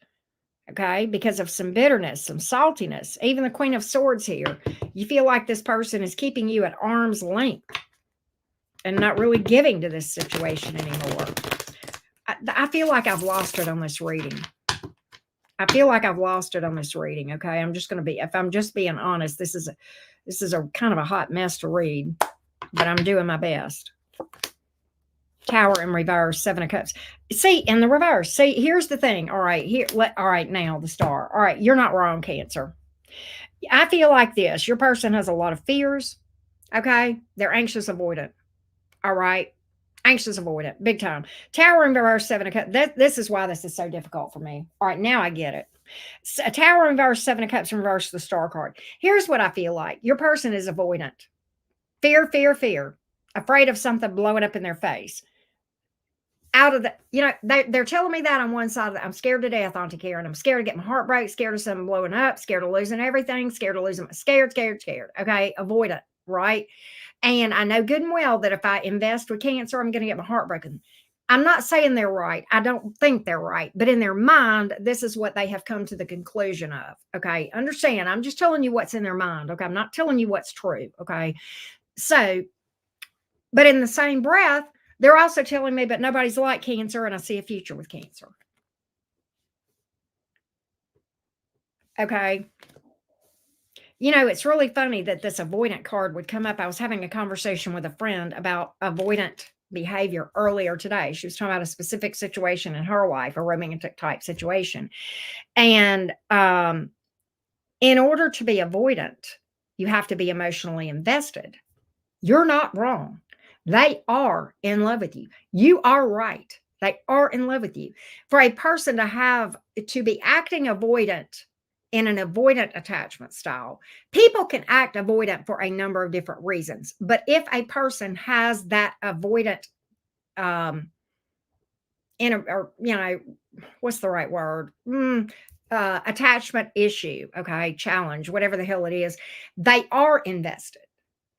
Okay. Because of some bitterness, some saltiness. Even the Queen of Swords here. You feel like this person is keeping you at arm's length and not really giving to this situation anymore. I feel like I've lost it on this reading. I feel like I've lost it on this reading. Okay. I'm just going to be, if I'm just being honest, this is a kind of a hot mess to read, but I'm doing my best. Tower in reverse, Seven of Cups. See, in the reverse. See, here's the thing. All right. All right. Now the Star. All right. You're not wrong, Cancer. I feel like this. Your person has a lot of fears. Okay. They're anxious avoidant. All right. Anxious avoidant, big time. Tower in reverse, Seven of Cups. This is why this is so difficult for me. All right, now I get it. A Tower in reverse, Seven of Cups in reverse, the Star card. Here's what I feel like. Your person is avoidant. Fear, fear, fear. Afraid of something blowing up in their face. Out of the, they're telling me that on one side. I'm scared to death, Auntie Karen. I'm scared to get my heart break, scared of something blowing up, scared of losing everything, scared of losing scared. Okay, avoidant, right? And I know good and well that if I invest with Cancer, I'm going to get my heart broken. I'm not saying they're right. I don't think they're right. But in their mind, this is what they have come to the conclusion of. Okay. Understand? I'm just telling you what's in their mind. Okay. I'm not telling you what's true. Okay. So, but in the same breath, they're also telling me, but nobody's like Cancer, and I see a future with Cancer. Okay. It's really funny that this avoidant card would come up. I was having a conversation with a friend about avoidant behavior earlier today. She was talking about a specific situation in her life, a romantic type situation. And in order to be avoidant, you have to be emotionally invested. You're not wrong. They are in love with you. You are right. They are in love with you. For a person to be acting avoidant in an avoidant attachment style, people can act avoidant for a number of different reasons. But if a person has that avoidant, what's the right word? Attachment issue, okay, challenge, whatever the hell it is, they are invested.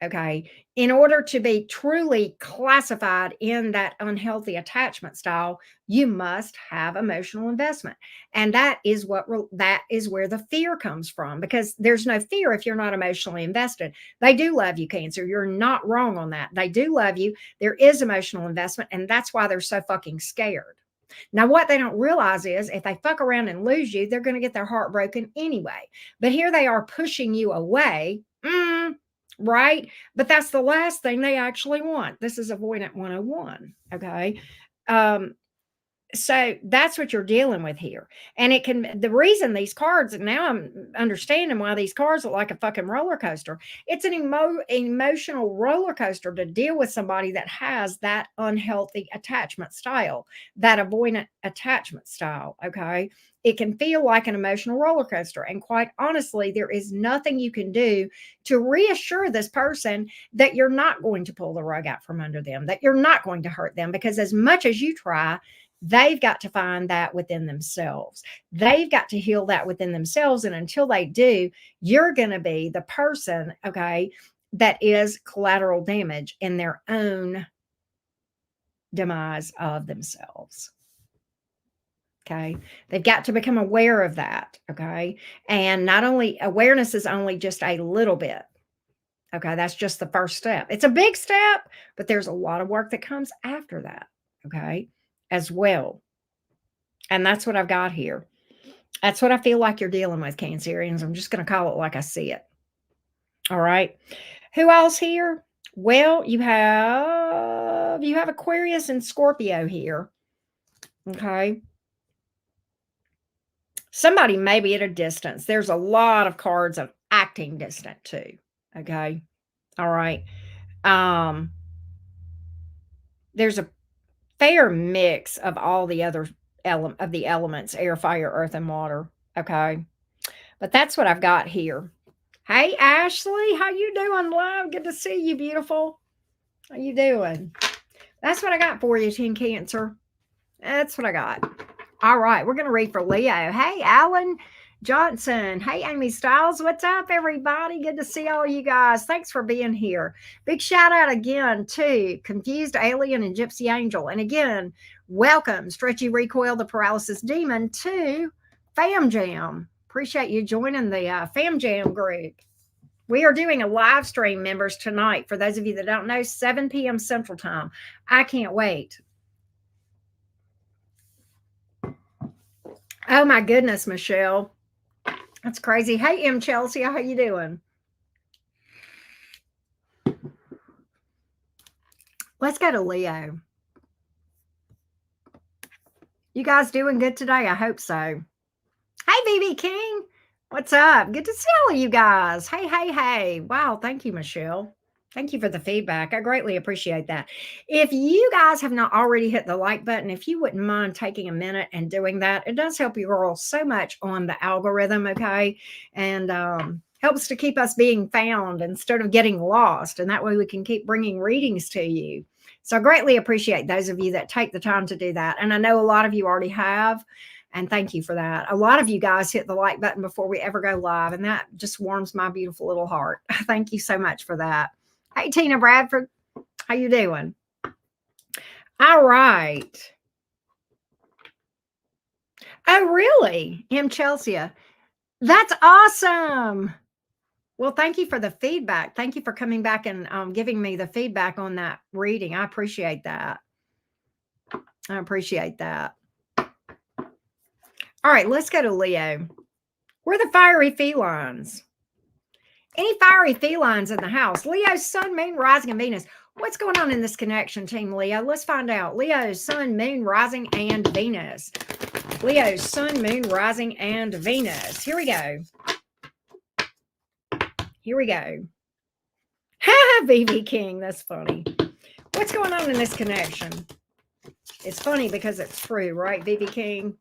Okay. In order to be truly classified in that unhealthy attachment style, you must have emotional investment. And that is that is where the fear comes from, because there's no fear if you're not emotionally invested. They do love you, Cancer. You're not wrong on that. They do love you. There is emotional investment, and that's why they're so fucking scared. Now, what they don't realize is if they fuck around and lose you, they're going to get their heart broken anyway. But here they are pushing you away. Right? But that's the last thing they actually want. This is Avoidant 101. Okay. Um, so that's what you're dealing with here. And the reason these cards, and now I'm understanding why these cards are like a fucking roller coaster. It's an emotional roller coaster to deal with somebody that has that unhealthy attachment style, that avoidant attachment style. Okay. It can feel like an emotional roller coaster. And quite honestly, there is nothing you can do to reassure this person that you're not going to pull the rug out from under them, that you're not going to hurt them, because as much as you try, they've got to find that within themselves. They've got to heal that within themselves. And until they do, you're going to be the person, okay, that is collateral damage in their own demise of themselves. Okay. They've got to become aware of that. Okay. And not only awareness is only just a little bit. Okay. That's just the first step. It's a big step, but there's a lot of work that comes after that. Okay. As well. And that's what I've got here. That's what I feel like you're dealing with, Cancerians. I'm just going to call it like I see it. All right. Who else here? Well, you have Aquarius and Scorpio here. Okay. Somebody may be at a distance. There's a lot of cards of acting distant too. Okay. All right. There's a fair mix of all the other elements: air, fire, earth, and water. Okay. But that's what I've got here. Hey, Ashley, how you doing, love? Good to see you, beautiful. How you doing? That's what I got for you, Teen Cancer. That's what I got. All right, we're going to read for Leo. Hey, Alan Johnson. Hey, Amy Styles. What's up, everybody? Good to see all you guys. Thanks for being here. Big shout out again to Confused Alien and Gypsy Angel. And again, welcome, Stretchy Recoil, the Paralysis Demon, to Fam Jam. Appreciate you joining the Fam Jam group. We are doing a live stream, members, tonight. For those of you that don't know, 7 p.m. Central Time. I can't wait. Oh my goodness, Michelle. That's crazy. Hey, M. Chelsea, how you doing? Let's go to Leo. You guys doing good today? I hope so. Hey, BB King. What's up? Good to see all of you guys. Hey, hey, hey. Wow, thank you, Michelle. Thank you for the feedback. I greatly appreciate that. If you guys have not already hit the like button, if you wouldn't mind taking a minute and doing that, it does help you girl so much on the algorithm, okay? And helps to keep us being found instead of getting lost. And that way we can keep bringing readings to you. So I greatly appreciate those of you that take the time to do that. And I know a lot of you already have. And thank you for that. A lot of you guys hit the like button before we ever go live. And that just warms my beautiful little heart. Thank you so much for that. Hey, Tina Bradford, how you doing? All right. Oh, really? M. Chelsea. That's awesome. Well, thank you for the feedback. Thank you for coming back and giving me the feedback on that reading. I appreciate that. I appreciate that. All right, let's go to Leo. We're the fiery felines. Any fiery felines in the house? Leo's sun, moon, rising, and Venus. What's going on in this connection, Team Leo? Let's find out. Leo's sun, moon, rising, and Venus. Leo's sun, moon, rising, and Venus. Here we go. Here we go. Ha, BB King. That's funny. What's going on in this connection? It's funny because it's true, right, BB King?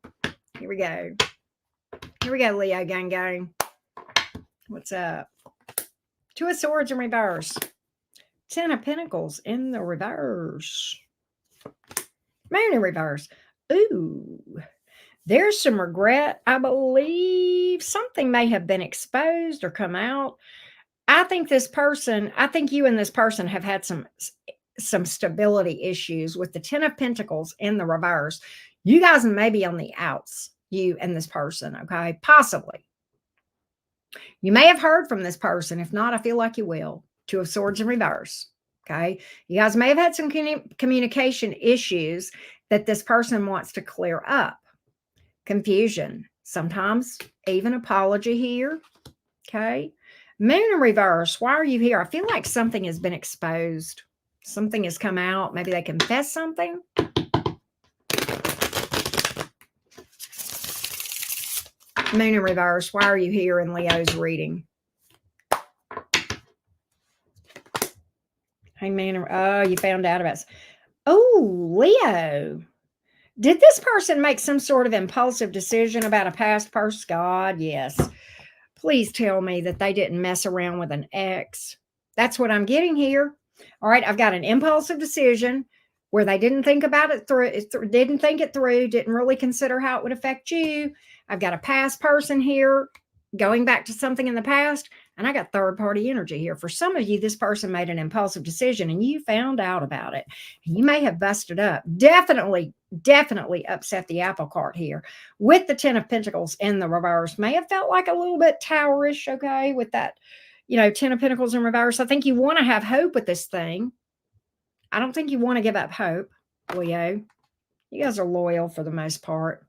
Here we go. Here we go, Leo gang gang. What's up? Two of Swords in reverse. 10 of Pentacles in the reverse. Moon in reverse. Ooh. There's some regret. I believe something may have been exposed or come out. I think you and this person have had some stability issues with the 10 of Pentacles in the reverse. You guys may be on the outs, you and this person, okay? Possibly. You may have heard from this person. If not, I feel like you will. Two of Swords in reverse, okay? You guys may have had some communication issues that this person wants to clear up. Confusion, sometimes even apology here, okay? Moon in reverse, why are you here? I feel like something has been exposed. Something has come out. Maybe they confess something. Moon in reverse, why are you here in Leo's reading? Hey, man. Oh, you found out about it. Oh, Leo. Did this person make some sort of impulsive decision about a past person? God, yes. Please tell me that they didn't mess around with an ex. That's what I'm getting here. All right, I've got an impulsive decision where they didn't think about it through, didn't think it through, didn't really consider how it would affect you. I've got a past person here going back to something in the past, and I got third party energy here. For some of you, this person made an impulsive decision and you found out about it. You may have busted up. Definitely upset the apple cart here with the 10 of Pentacles in the reverse. May have felt like a little bit Taurish, okay, with that, 10 of Pentacles in reverse. I think you want to have hope with this thing. I don't think you want to give up hope, Leo. You guys are loyal for the most part.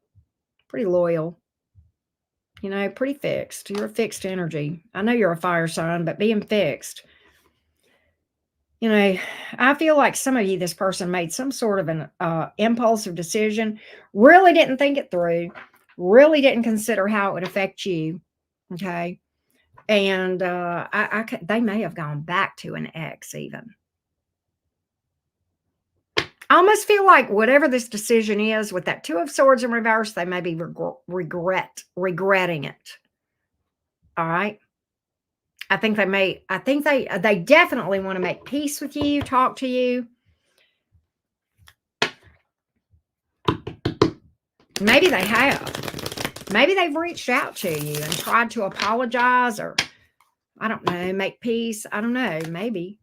Pretty loyal. Pretty fixed. You're a fixed energy. I know you're a fire sign, but being fixed. I feel like some of you, this person made some sort of an impulsive decision, really didn't think it through, really didn't consider how it would affect you, okay? And they may have gone back to an ex even. I almost feel like whatever this decision is with that 2 of Swords in reverse, they may be regretting it. All right. I think they definitely want to make peace with you, talk to you. Maybe they have. Maybe they've reached out to you and tried to apologize, or I don't know, make peace. I don't know, maybe.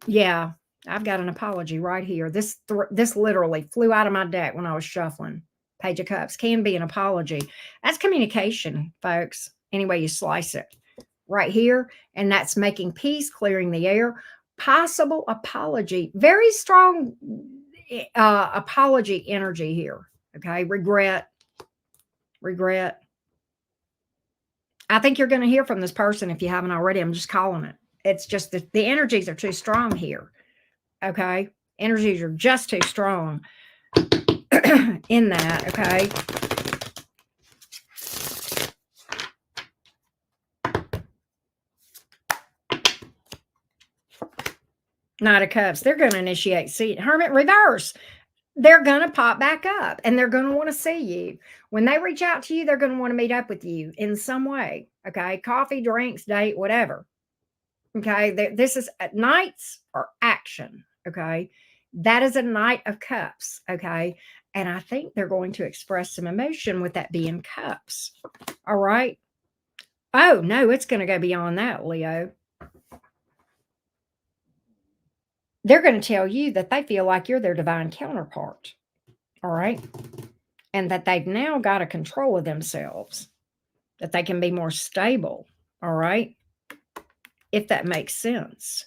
Yeah, I've got an apology right here. This literally flew out of my deck when I was shuffling. Page of Cups can be an apology. That's communication, folks. Any way you slice it. Right here, and that's making peace, clearing the air. Possible apology. Very strong apology energy here. Okay, regret. I think you're going to hear from this person if you haven't already. I'm just calling it. It's just that the energies are too strong here. Okay, energies are just too strong in that. Okay. Knight of Cups. They're going to initiate. See, Hermit reverse. They're going to pop back up and they're going to want to see you. When they reach out to you, they're going to want to meet up with you in some way. Okay. Coffee, drinks, date, whatever. Okay. This is Knights or action. Okay. That is a Knight of Cups. Okay. And I think they're going to express some emotion with that being cups. All right. Oh, no, it's going to go beyond that, Leo. They're going to tell you that they feel like you're their divine counterpart. All right. And that they've now got a control of themselves, that they can be more stable. All right. If that makes sense.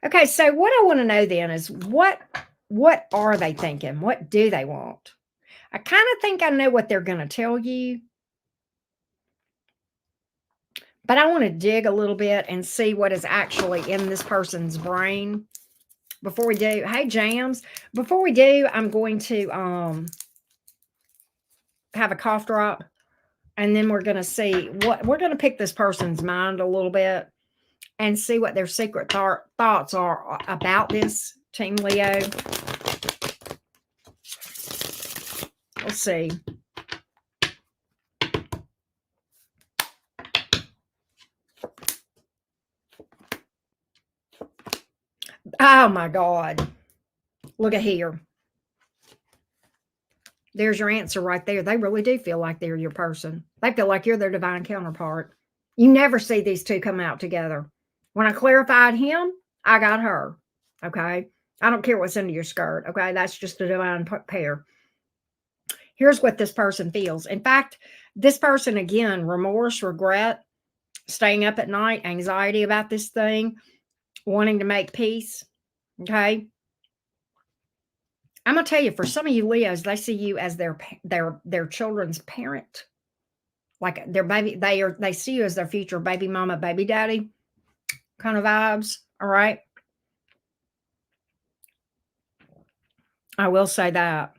Okay. So what I want to know then is what are they thinking? What do they want? I kind of think I know what they're going to tell you. But I want to dig a little bit and see what is actually in this person's brain before we do. Hey, Jams. Before we do, I'm going to have a cough drop. And then we're going to see what we're going to pick this person's mind a little bit and see what their secret thoughts are about this, Team Leo. We'll see. Oh my God. Look at here. There's your answer right there. They really do feel like they're your person. They feel like you're their divine counterpart. You never see these two come out together. When I clarified him, I got her. Okay. I don't care what's under your skirt. Okay. That's just a divine pair. Here's what this person feels. In fact, this person, again, remorse, regret, staying up at night, anxiety about this thing, wanting to make peace. Okay. I'm gonna tell you, for some of you Leos, they see you as their children's parent, like their baby. They see you as their future baby mama, baby daddy kind of vibes. All right. I will say that.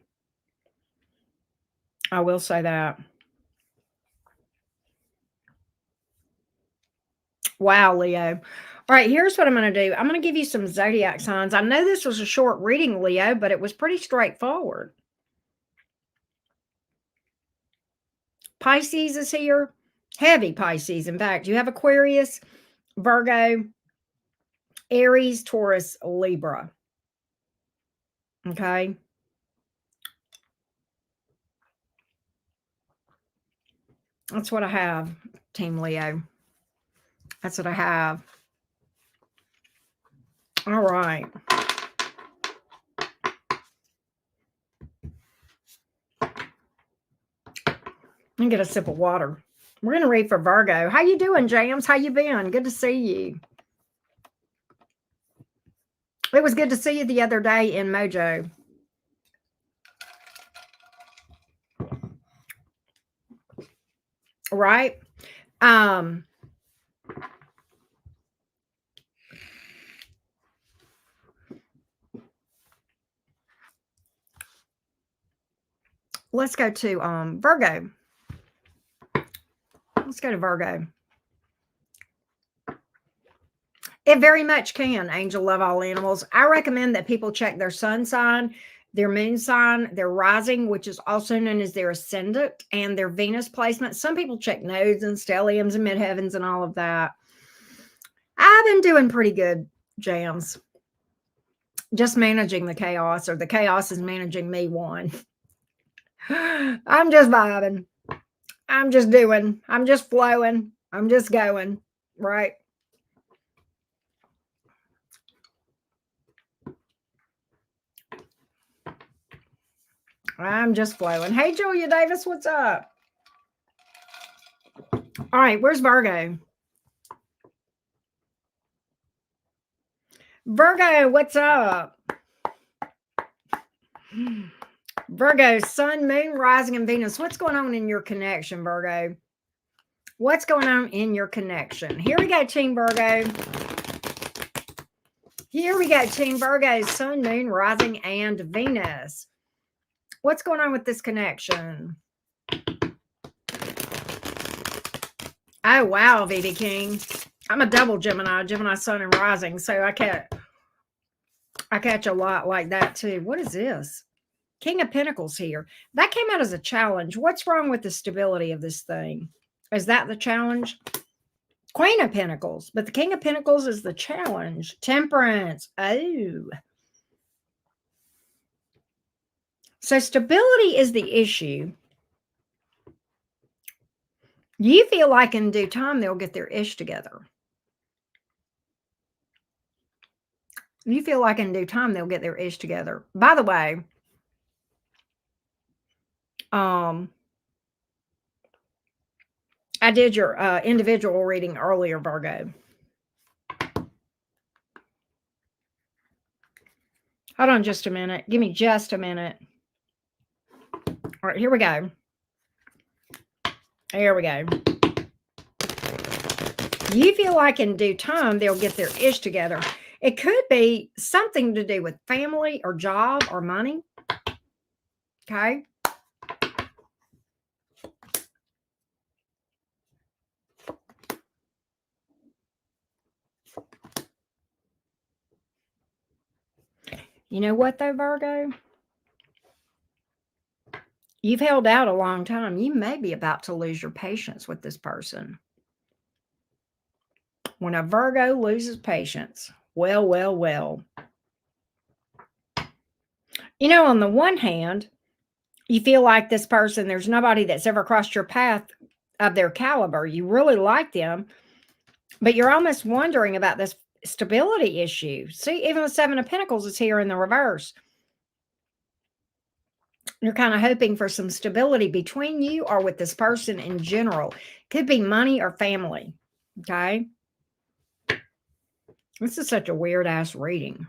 I will say that. Wow, Leo. All right, here's what I'm going to do. I'm going to give you some zodiac signs. I know this was a short reading, Leo, but it was pretty straightforward. Pisces is here. Heavy Pisces. In fact, you have Aquarius, Virgo, Aries, Taurus, Libra. Okay. That's what I have, Team Leo. That's what I have. All right. And get a sip of water. We're going to read for Virgo. How you doing, James? How you been? Good to see you. It was good to see you the other day in Mojo. Right? Let's go to Virgo. Let's go to Virgo. It very much can, angel love all animals. I recommend that people check their sun sign, their moon sign, their rising, which is also known as their ascendant, and their Venus placement. Some people check nodes and stelliums and midheavens and all of that. I've been doing pretty good, Jams. Just managing the chaos, or the chaos is managing me one. I'm just vibing. I'm just doing. I'm just flowing. I'm just going, right? I'm just flowing. Hey, Julia Davis, what's up? All right, where's Virgo? Virgo, what's up? Virgo, sun, moon, rising, and Venus. What's going on in your connection, Virgo? What's going on in your connection? Here we go, Team Virgo. Here we go, Team Virgo, sun, moon, rising, and Venus. What's going on with this connection? Oh, wow, VB King. I'm a double Gemini, sun, and rising, so I catch a lot like that too. What is this? King of Pentacles here. That came out as a challenge. What's wrong with the stability of this thing? Is that the challenge? Queen of Pentacles, but the King of Pentacles is the challenge. Temperance. Oh. So stability is the issue. You feel like in due time they'll get their ish together. You feel like in due time they'll get their ish together. By the way, I did your individual reading earlier, Virgo. Hold on just a minute. Give me just a minute. All right, here we go. Here we go. You feel like in due time they'll get their ish together. It could be something to do with family or job or money. Okay. You know what though, Virgo? You've held out a long time. You may be about to lose your patience with this person. When a Virgo loses patience, well. You know, on the one hand, you feel like this person, there's nobody that's ever crossed your path of their caliber. You really like them, but you're almost wondering about this stability issue. See, even the Seven of Pentacles is here in the reverse. You're kind of hoping for some stability between you or with this person in general. Could be money or family. Okay. This is such a weird ass reading.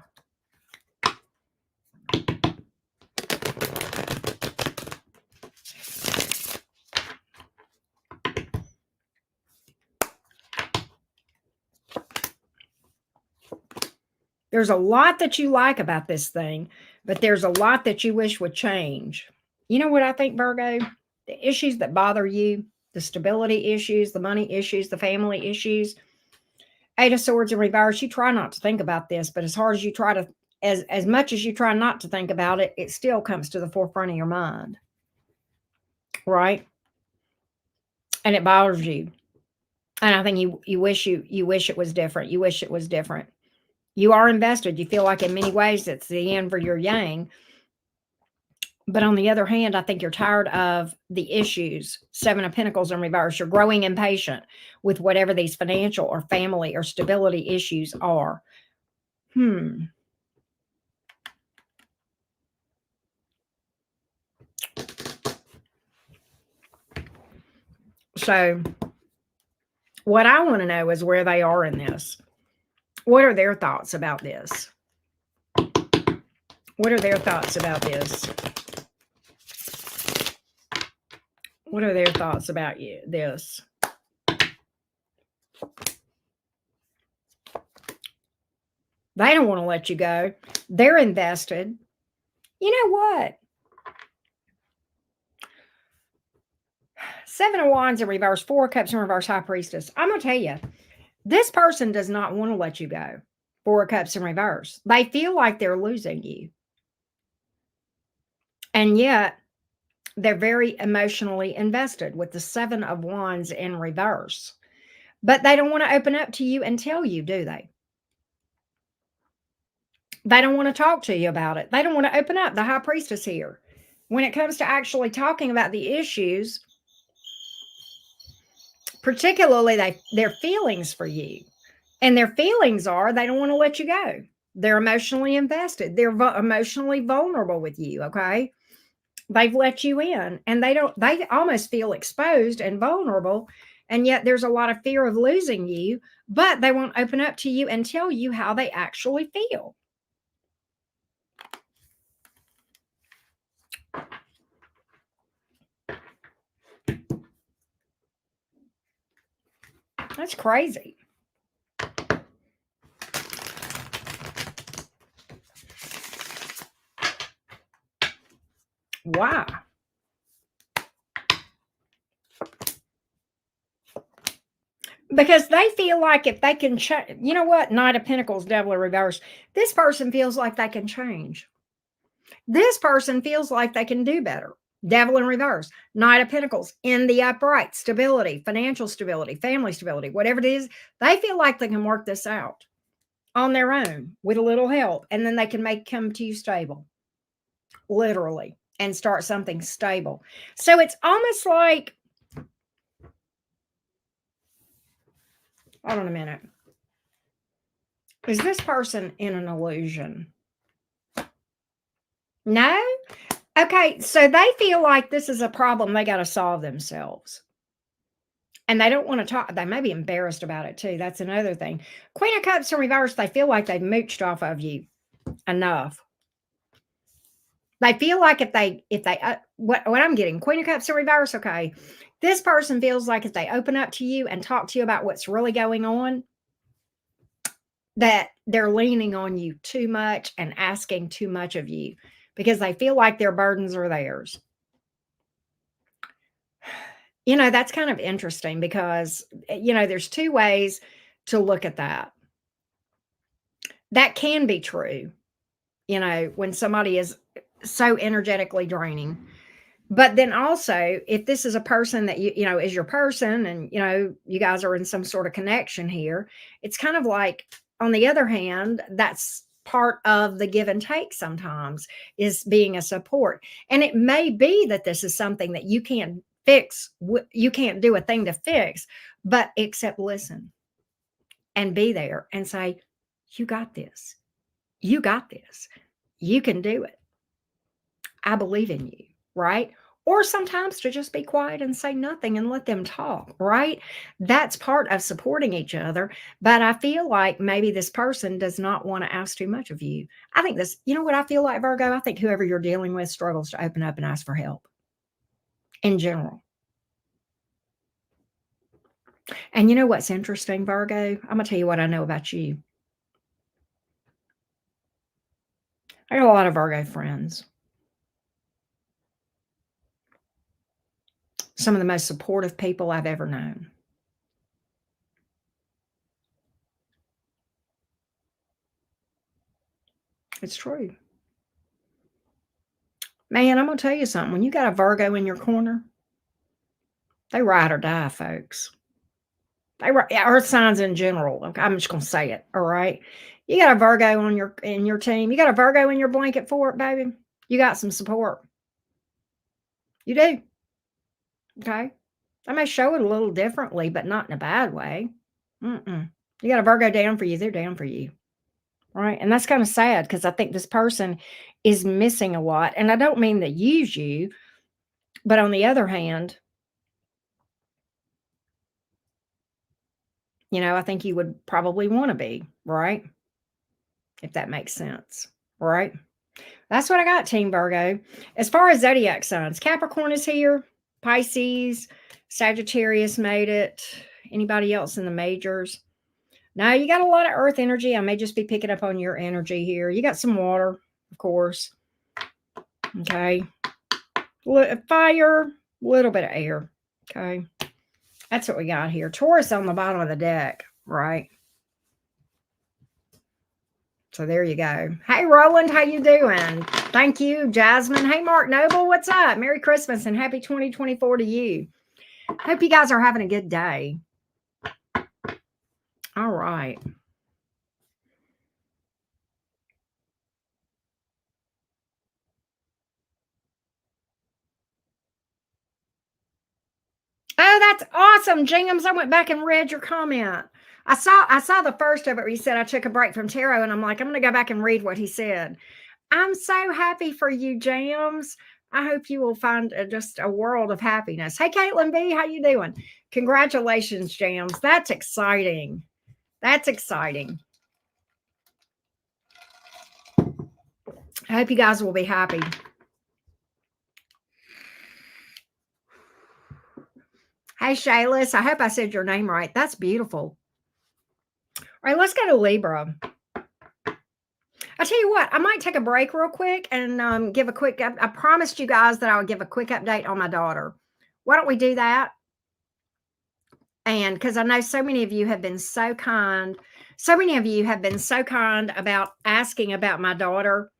There's a lot that you like about this thing, but there's a lot that you wish would change. You know what I think, Virgo? The issues that bother you, the stability issues, the money issues, the family issues. Eight of Swords in reverse, you try not to think about this, but as hard as you try to, as much as you try not to think about it, it still comes to the forefront of your mind. Right? And it bothers you. And I think you wish it was different. You wish it was different. You are invested. You feel like in many ways it's the yin for your yang. But on the other hand, I think you're tired of the issues. Seven of Pentacles in reverse. You're growing impatient with whatever these financial or family or stability issues are. So what I want to know is where they are in this. What are their thoughts about this? What are their thoughts about this? What are their thoughts about this? They don't want to let you go. They're invested. You know what? Seven of Wands in reverse, Four of Cups in reverse, High Priestess. I'm going to tell you, this person does not want to let you go. Four of Cups in reverse. They feel like they're losing you. And yet, they're very emotionally invested with the Seven of Wands in reverse. But they don't want to open up to you and tell you, do they? They don't want to talk to you about it. They don't want to open up. The High Priestess here. When it comes to actually talking about the issues, particularly their feelings for you. And their feelings are they don't want to let you go. They're emotionally invested. They're emotionally vulnerable with you, okay? They've let you in and they almost feel exposed and vulnerable. And yet there's a lot of fear of losing you, but they won't open up to you and tell you how they actually feel. That's crazy. Wow. Because they feel like if they can change, you know what? Knight of Pentacles, Devil in reverse. This person feels like they can change. This person feels like they can do better. Devil in reverse, Knight of Pentacles in the upright, stability, financial stability, family stability, whatever it is. They feel like they can work this out on their own with a little help. And then they can come to you stable, literally, and start something stable. So it's almost like, hold on a minute. Is this person in an illusion? No? Okay, so they feel like this is a problem they got to solve themselves. And they don't want to talk. They may be embarrassed about it too. That's another thing. Queen of Cups in reverse, they feel like they've mooched off of you enough. They feel like what I'm getting, Queen of Cups in reverse, okay. This person feels like if they open up to you and talk to you about what's really going on, that they're leaning on you too much and asking too much of you because they feel like their burdens are theirs. You know, that's kind of interesting because, you know, there's two ways to look at that. That can be true, you know, when somebody is so energetically draining. But then also, if this is a person that, you know, is your person and, you know, you guys are in some sort of connection here, it's kind of like, on the other hand, that's part of the give and take sometimes is being a support. And it may be that this is something that you can't fix, you can't do a thing to fix, but except listen and be there and say, you got this. You got this. You can do it. I believe in you, right? Or sometimes to just be quiet and say nothing and let them talk, right? That's part of supporting each other. But I feel like maybe this person does not want to ask too much of you. I think this, you know what I feel like, Virgo? I think whoever you're dealing with struggles to open up and ask for help in general. And you know what's interesting, Virgo? I'm going to tell you what I know about you. I got a lot of Virgo friends. Some of the most supportive people I've ever known. It's true. Man, I'm going to tell you something. When you got a Virgo in your corner, they ride or die, folks. They earth signs in general. Okay, I'm just going to say it. All right. You got a Virgo on your team. You got a Virgo in your blanket fort, baby. You got some support. You do. Okay. I may show it a little differently, but not in a bad way. Mm-mm. You got a Virgo down for you. They're down for you. Right. And that's kind of sad because I think this person is missing a lot. And I don't mean to use you, but on the other hand, I think you would probably want to be, right? If that makes sense, right? That's what I got, Team Virgo. As far as zodiac signs, Capricorn is here, Pisces, Sagittarius made it. Anybody else in the majors? Now, you got a lot of earth energy. I may just be picking up on your energy here. You got some water, of course. Okay. Fire, little bit of air. Okay. That's what we got here. Taurus on the bottom of the deck, right? So there you go. Hey, Roland, how you doing? Thank you, Jasmine. Hey, Mark Noble, what's up? Merry Christmas and happy 2024 to you. Hope you guys are having a good day. All right. Oh, that's awesome, James. I went back and read your comment. I saw the first of it where he said I took a break from tarot, and I'm like, I'm going to go back and read what he said. I'm so happy for you, James. I hope you will find just a world of happiness. Hey, Caitlin B, how you doing? Congratulations, James. That's exciting. That's exciting. I hope you guys will be happy. Hey, Shaylis, I hope I said your name right. That's beautiful. All right, let's go to Libra. I tell you what, I might take a break real quick and give a quick. I promised you guys that I would give a quick update on my daughter. Why don't we do that? And because I know so many of you have been so kind, so many of you have been so kind about asking about my daughter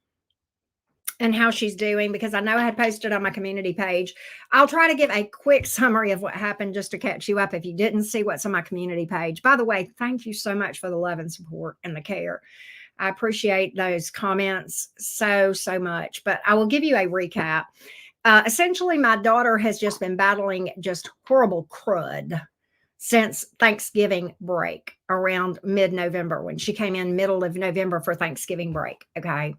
and how she's doing, because I know I had posted on my community page. I'll try to give a quick summary of what happened just to catch you up if you didn't see what's on my community page. By the way, thank you so much for the love and support and the care. I appreciate those comments so much, but I will give you a recap. Essentially, my daughter has just been battling just horrible crud since Thanksgiving break around mid-November, when she came in middle of November for Thanksgiving break. Okay.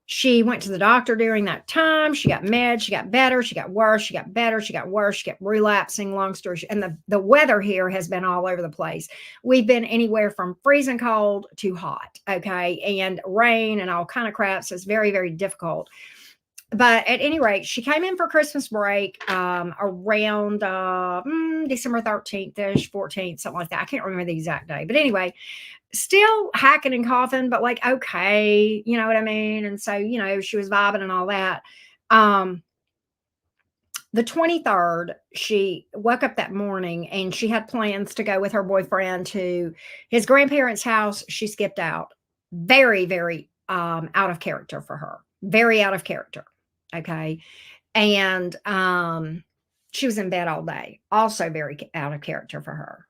She went to the doctor during that time. She got meds. She got better. She got worse. She got better. She got worse. She kept relapsing. Long story short. And the weather here has been all over the place. We've been anywhere from freezing cold to hot. Okay. And rain and all kind of crap. So it's very, very difficult. But at any rate, she came in for Christmas break around December 13th-ish, 14th, something like that. I can't remember the exact day. But anyway, still hacking and coughing, but like, okay, you know what I mean? And so, she was vibing and all that. The 23rd, she woke up that morning and she had plans to go with her boyfriend to his grandparents' house. She skipped out. Very, very out of character for her. Very out of character. Okay. And she was in bed all day. Also very out of character for her.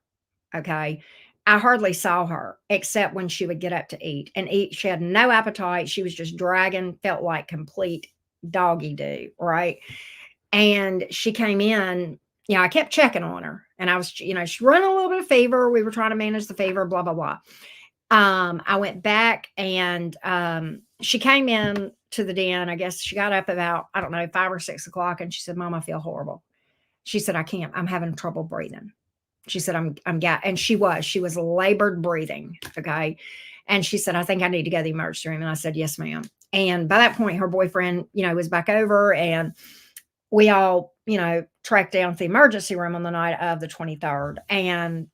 Okay. I hardly saw her except when she would get up to eat and eat. She had no appetite. She was just dragging, felt like complete doggy do, right? And she came in, I kept checking on her, and I was, she's running a little bit of fever. We were trying to manage the fever, blah, blah, blah. I went back, and she came in to the den. I guess she got up about, I don't know, 5 or 6 o'clock, and she said, "Mom, I feel horrible." She said, "I can't, I'm having trouble breathing." She said, and she was labored breathing. Okay. And she said, "I think I need to go to the emergency room." And I said, "Yes, ma'am." And by that point, her boyfriend, was back over, and we all, tracked down to the emergency room on the night of the 23rd. And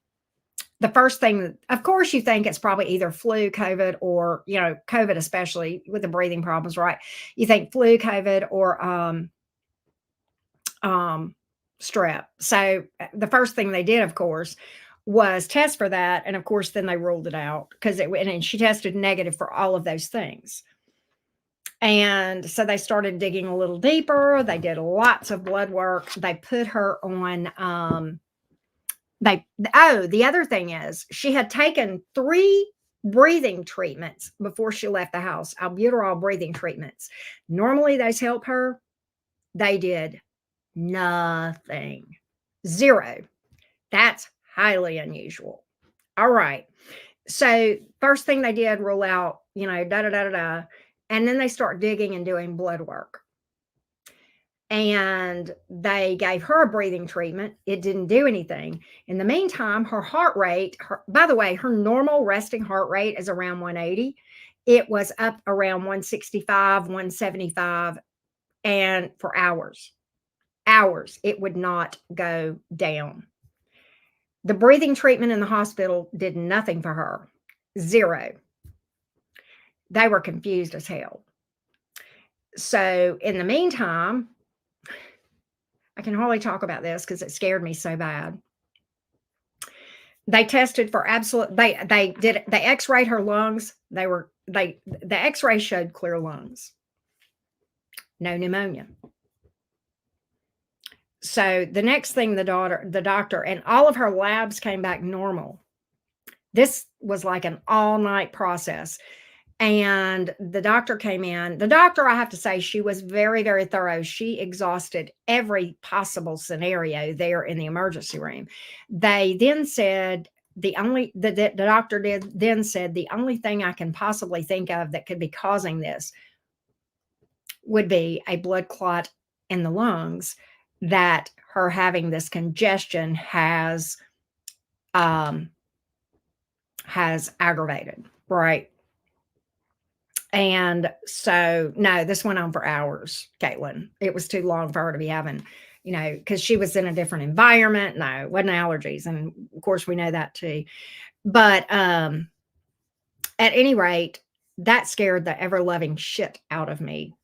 the first thing, of course, you think it's probably either flu, COVID, or, COVID, especially with the breathing problems, right? You think flu, COVID, or strep. So the first thing they did, of course, was test for that. And of course, then they ruled it out because and she tested negative for all of those things. And so they started digging a little deeper. They did lots of blood work. They put her on, the other thing is she had taken 3 breathing treatments before she left the house, albuterol breathing treatments. Normally those help her. They did nothing. 0. That's highly unusual. All right. So first thing they did, rule out, da da da da da. And then they start digging and doing blood work. And they gave her a breathing treatment. It didn't do anything. In the meantime, her heart rate, by the way, her normal resting heart rate is around 180. It was up around 165, 175, and for hours. It would not go down. The breathing treatment in the hospital did nothing for her. 0. They were confused as hell. So in the meantime, I can hardly talk about this because it scared me so bad. They tested for they x-rayed her lungs. The x-ray showed clear lungs. No pneumonia. So the next thing, the doctor, and all of her labs came back normal. This was like an all-night process. And the doctor came in. The doctor, I have to say, she was very, very thorough. She exhausted every possible scenario there in the emergency room. They then said, the doctor then said, the only thing I can possibly think of that could be causing this would be a blood clot in the lungs that her having this congestion has aggravated, right? And so, no, this went on for hours, Caitlin. It was too long for her to be having, because she was in a different environment. No, it wasn't allergies. And of course, we know that too. But at any rate, that scared the ever-loving shit out of me.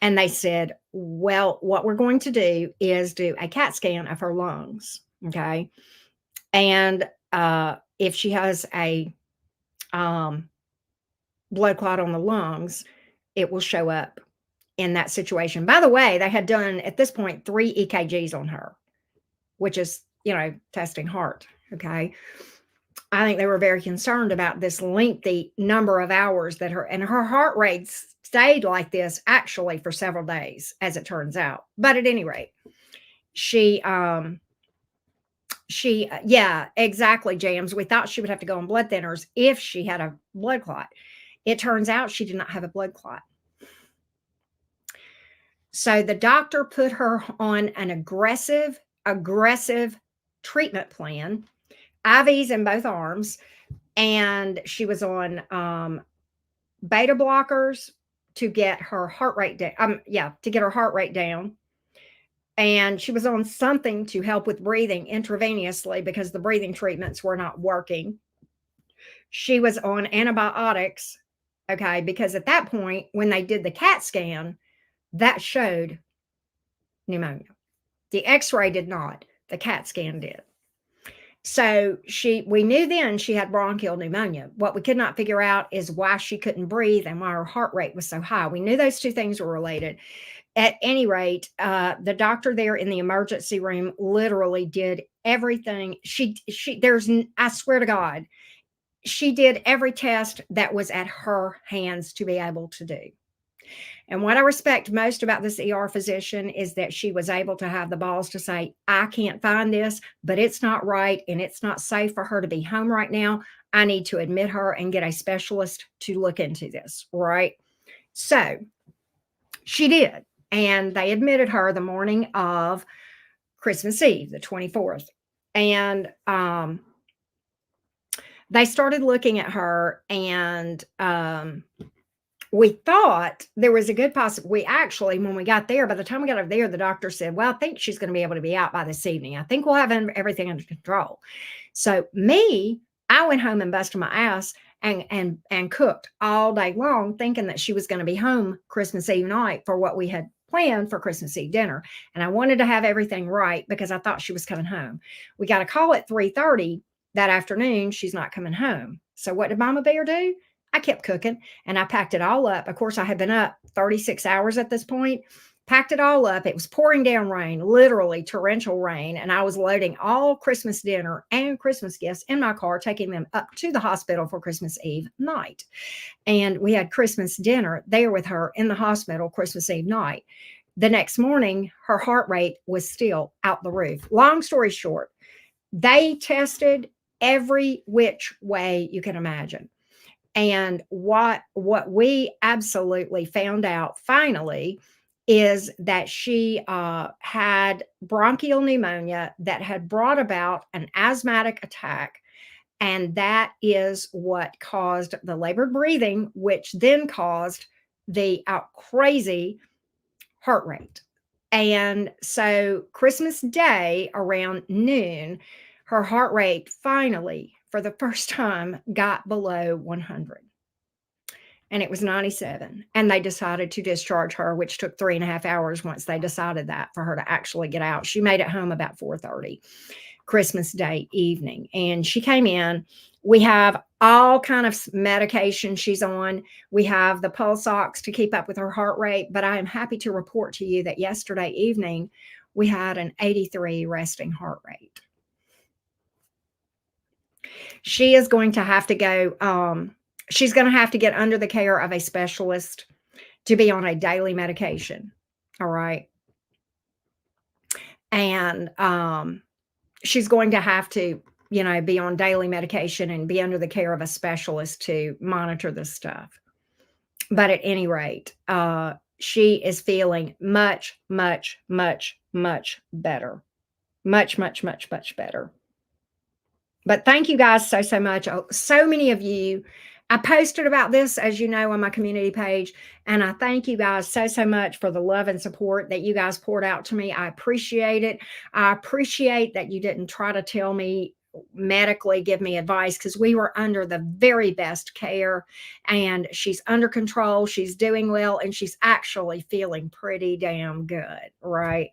And they said, well, what we're going to do is do a CAT scan of her lungs. Okay. And if she has a blood clot on the lungs, it will show up in that situation. By the way, they had done at this point 3 EKGs on her, which is, testing heart. Okay. I think they were very concerned about this lengthy number of hours that her heart rate stayed like this actually for several days, as it turns out. But at any rate, yeah, exactly, Jams. We thought she would have to go on blood thinners if she had a blood clot. It turns out she did not have a blood clot. So the doctor put her on an aggressive treatment plan, IVs in both arms, and she was on beta blockers to get her heart rate down. To get her heart rate down. And she was on something to help with breathing intravenously because the breathing treatments were not working. She was on antibiotics, okay, because at that point, when they did the CAT scan, that showed pneumonia. The x-ray did not. The CAT scan did. So we knew then she had bronchial pneumonia. What we could not figure out is why she couldn't breathe and why her heart rate was so high. We knew those two things were related. At any rate, the doctor there in the emergency room literally did everything. I swear to God, she did every test that was at her hands to be able to do. And what I respect most about this ER physician is that she was able to have the balls to say, I can't find this, but it's not right and it's not safe for her to be home right now. I need to admit her and get a specialist to look into this, right? So she did. And they admitted her the morning of Christmas Eve, the 24th. And they started looking at her, and we thought there was a good possibility. We actually, when we got there, by the time we got over there, the doctor said, well, I think she's going to be able to be out by this evening. I think we'll have everything under control. So I went home and busted my ass and cooked all day long, thinking that she was going to be home Christmas Eve night for what we had planned for Christmas Eve dinner. And I wanted to have everything right because I thought she was coming home. We got a call at 3:30 that afternoon. She's not coming home. So what did Mama Bear do? I kept cooking and I packed it all up. Of course, I had been up 36 hours at this point, packed it all up. It was pouring down rain, literally torrential rain. And I was loading all Christmas dinner and Christmas gifts in my car, taking them up to the hospital for Christmas Eve night. And we had Christmas dinner there with her in the hospital Christmas Eve night. The next morning, her heart rate was still out the roof. Long story short, they tested every which way you can imagine. And what we absolutely found out finally is that she had bronchial pneumonia that had brought about an asthmatic attack. And that is what caused the labored breathing, which then caused the crazy heart rate. And so Christmas Day around noon, her heart rate finally, for the first time, got below 100. And it was 97. And they decided to discharge her, which took 3.5 hours once they decided that for her to actually get out. She made it home about 4:30 Christmas Day evening. And she came in. We have all kind of medication she's on. We have the pulse ox to keep up with her heart rate. But I am happy to report to you that yesterday evening, we had an 83 resting heart rate. She is going to have to go, she's going to have to get under the care of a specialist to be on a daily medication. All right. And she's going to have to, be on daily medication and be under the care of a specialist to monitor this stuff. But at any rate, she is feeling much, much, much, much better. Much, much, much, much better. But thank you guys so, so much. So many of you, I posted about this, as you know, on my community page. And I thank you guys so, so much for the love and support that you guys poured out to me. I appreciate it. I appreciate that you didn't try to tell me medically, give me advice, because we were under the very best care, and she's under control. She's doing well, and she's actually feeling pretty damn good, right?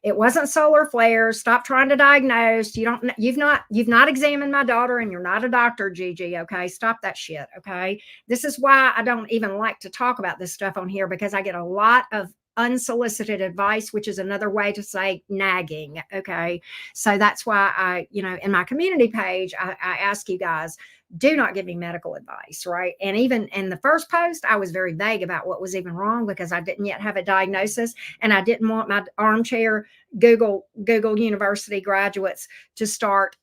It wasn't solar flares. Stop trying to diagnose. You've not examined my daughter, and you're not a doctor, Gigi. Okay. Stop that shit. Okay. This is why I don't even like to talk about this stuff on here, because I get a lot of unsolicited advice, which is another way to say nagging. Okay. So that's why I, in my community page, I ask you guys, do not give me medical advice, right? And even in the first post, I was very vague about what was even wrong, because I didn't yet have a diagnosis, and I didn't want my armchair Google University graduates to start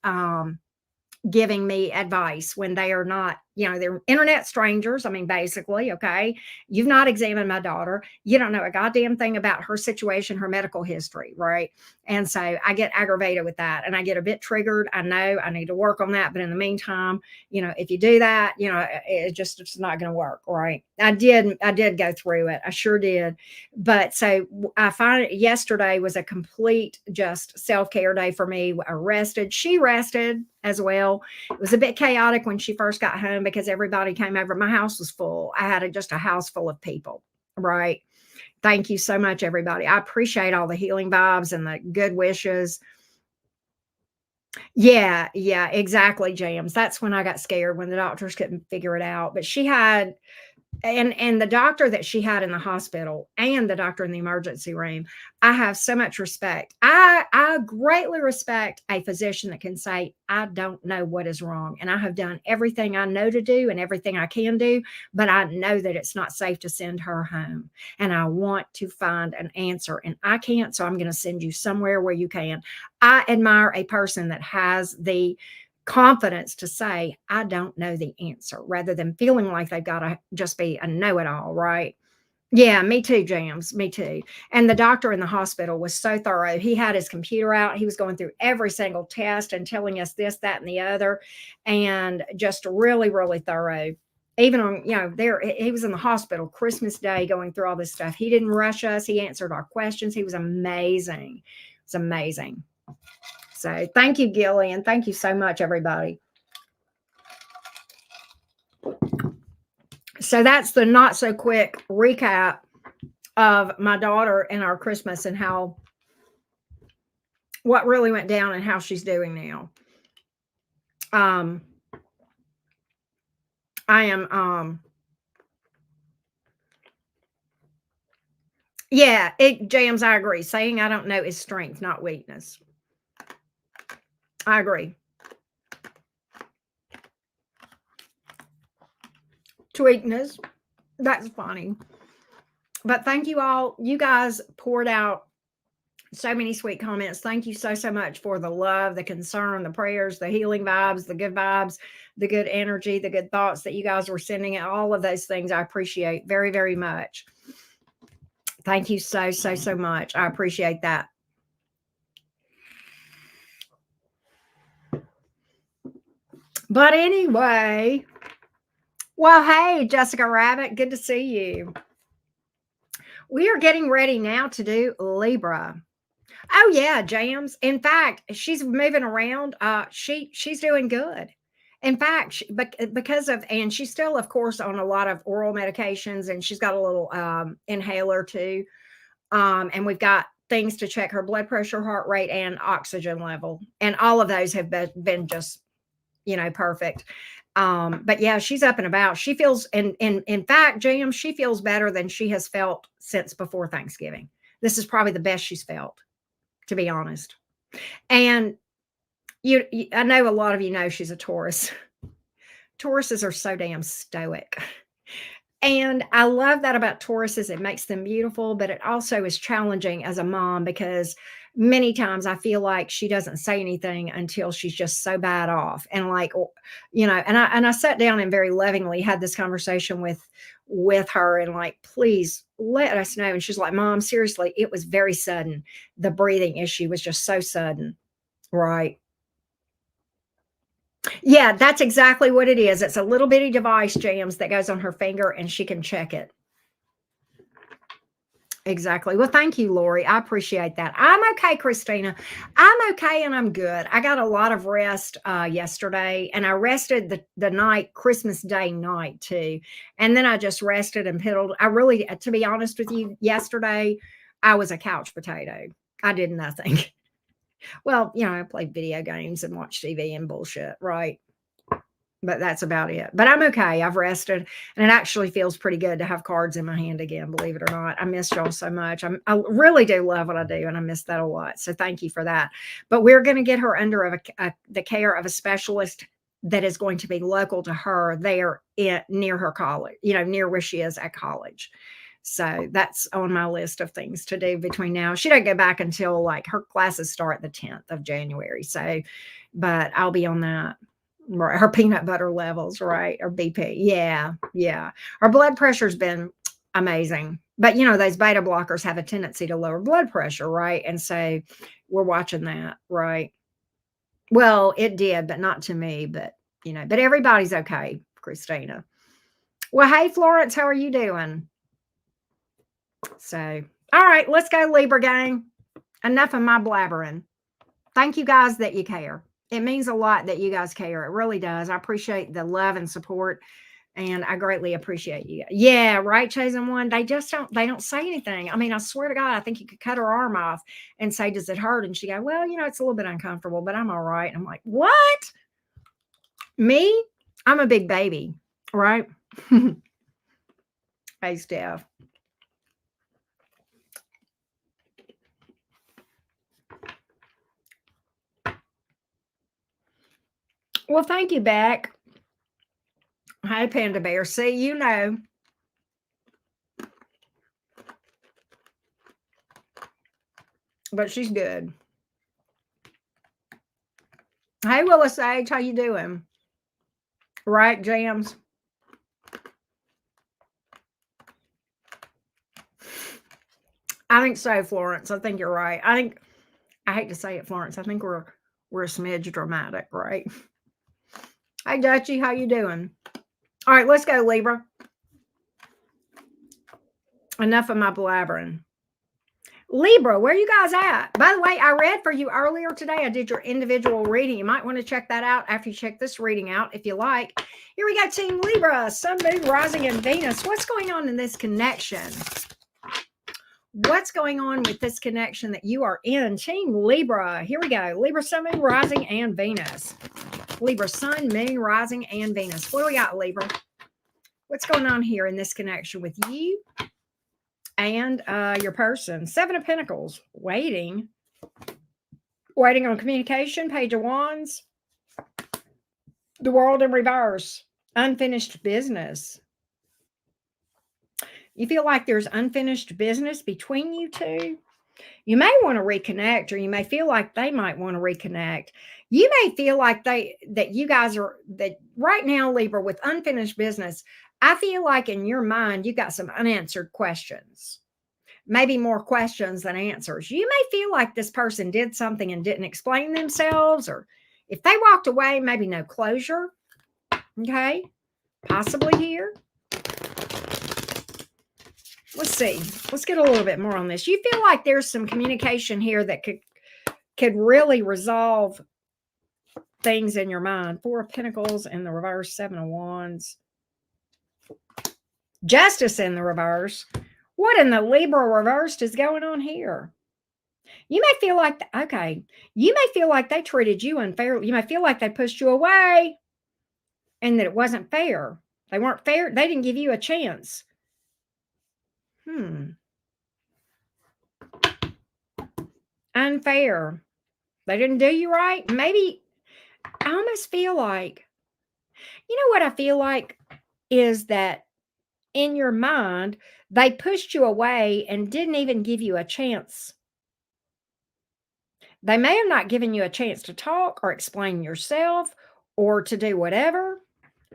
giving me advice when they are not, they're internet strangers. I mean, basically, okay, you've not examined my daughter. You don't know a goddamn thing about her situation, her medical history, right? And so I get aggravated with that, and I get a bit triggered. I know I need to work on that. But in the meantime, if you do that, it's not going to work, right? I did go through it. I sure did. But so I find yesterday was a complete just self-care day for me. I rested. She rested as well. It was a bit chaotic when she first got home, because everybody came over. My house was full. I had just a house full of people, right? Thank you so much, everybody. I appreciate all the healing vibes and the good wishes. Yeah, exactly, James. That's when I got scared, when the doctors couldn't figure it out. But she had and the doctor that she had in the hospital and the doctor in the emergency room, I have so much respect. I greatly respect a physician that can say, I don't know what is wrong, and I have done everything I know to do and everything I can do, but I know that it's not safe to send her home, and I want to find an answer, and I can't, so I'm going to send you somewhere where you can. I admire a person that has the confidence to say, I don't know the answer, rather than feeling like they've got to just be a know-it-all, right? Yeah, me too, Jams. Me too. And the doctor in the hospital was so thorough. He had his computer out. He was going through every single test and telling us this, that, and the other, and just really, really thorough. Even on, there, he was in the hospital Christmas Day going through all this stuff. He didn't rush us. He answered our questions. He was amazing. It's amazing. So thank you, Gillian. Thank you so much, everybody. So that's the not so quick recap of my daughter and our Christmas and what really went down and how she's doing now. I am yeah, James, I agree. Saying I don't know is strength, not weakness. I agree. Weakness. That's funny. But thank you all. You guys poured out so many sweet comments. Thank you so, so much for the love, the concern, the prayers, the healing vibes, the good energy, the good thoughts that you guys were sending. All of those things I appreciate very, very much. Thank you so, so, so much. I appreciate that. But anyway, well, hey, Jessica Rabbit, good to see you. We are getting ready now to do Libra. Oh yeah, Jams. In fact, she's moving around. She's doing good. In fact, because of, and she's still, of course, on a lot of oral medications, and she's got a little inhaler too. And we've got things to check her blood pressure, heart rate, and oxygen level, and all of those have been just, perfect. But yeah, she's up and about. She feels, and in fact, Jam, she feels better than she has felt since before Thanksgiving. This is probably the best she's felt, to be honest. And I know a lot of you know she's a Taurus. Tauruses are so damn stoic. And I love that about Tauruses. It makes them beautiful, but it also is challenging as a mom, because many times I feel like she doesn't say anything until she's just so bad off. And like, and I sat down and very lovingly had this conversation with her, and like, please let us know. And she's like, Mom, seriously, it was very sudden. The breathing issue was just so sudden. Right. Yeah, that's exactly what it is. It's a little bitty device, Jams, that goes on her finger, and she can check it. Exactly. Well, thank you, Lori. I appreciate that. I'm okay, Christina. I'm okay, and I'm good. I got a lot of rest yesterday, and I rested the night, Christmas Day night too. And then I just rested and piddled. I really, to be honest with you, yesterday I was a couch potato. I did nothing. Well, I played video games and watched TV and bullshit, right? But that's about it. But I'm okay. I've rested, and it actually feels pretty good to have cards in my hand again, believe it or not. I miss y'all so much. I really do love what I do, and I miss that a lot. So thank you for that. But we're going to get her under the care of a specialist that is going to be local to her there near her college, near where she is at college. So that's on my list of things to do between now. She doesn't go back until like her classes start the 10th of January. So, but I'll be on that. Her peanut butter levels, right? Or BP. Yeah. Yeah. Her blood pressure's been amazing. But those beta blockers have a tendency to lower blood pressure, right? And so we're watching that, right? Well, it did, but not to me. But but everybody's okay, Christina. Well, hey, Florence, how are you doing? So, all right, let's go, Libra gang. Enough of my blabbering. Thank you guys that you care. It means a lot that you guys care. It really does. I appreciate the love and support, and I greatly appreciate you. Yeah, right, Chosen One. They don't say anything. I mean, I swear to God, I think you could cut her arm off and say, does it hurt? And she go, well, it's a little bit uncomfortable, but I'm all right. And I'm like, what? Me? I'm a big baby, right? Hey, Steph. Well, thank you, Beck. Hey, Panda Bear. See, you know. But she's good. Hey, Willis H, how you doing? Right, Jams? I think so, Florence. I think you're right. I hate to say it, Florence. I think we're a smidge dramatic, right? Hey, Dutchie, how you doing? All right, let's go, Libra. Enough of my blabbering. Libra, where you guys at? By the way, I read for you earlier today. I did your individual reading. You might want to check that out after you check this reading out if you like. Here we go, Team Libra, Sun, Moon, Rising, and Venus. What's going on in this connection? What's going on with this connection that you are in? Team Libra, here we go. Libra, Sun, Moon, Rising, and Venus. Libra, Sun, Moon, Rising, and Venus. What do we got, Libra? What's going on here in this connection with you and your person? Seven of Pentacles, waiting on communication. Page of Wands, the World in reverse, unfinished business. You feel like there's unfinished business between you two. You may want to reconnect, or you may feel like they might want to reconnect. You may feel like that you guys are, that right now, Libra, with unfinished business, I feel like in your mind, you got some unanswered questions. Maybe more questions than answers. You may feel like this person did something and didn't explain themselves, or if they walked away, maybe no closure. Okay, possibly here. Let's see. Let's get a little bit more on this. You feel like there's some communication here that could really resolve things in your mind. Four of Pentacles in the reverse, Seven of Wands. Justice in the reverse. What in the Libra reversed is going on here? You may feel like, okay, you may feel like they treated you unfairly. You may feel like they pushed you away and that it wasn't fair. They weren't fair. They didn't give you a chance. Unfair. They didn't do you right. Maybe I almost feel like, you know what I feel like is that in your mind, they pushed you away and didn't even give you a chance. They may have not given you a chance to talk or explain yourself or to do whatever,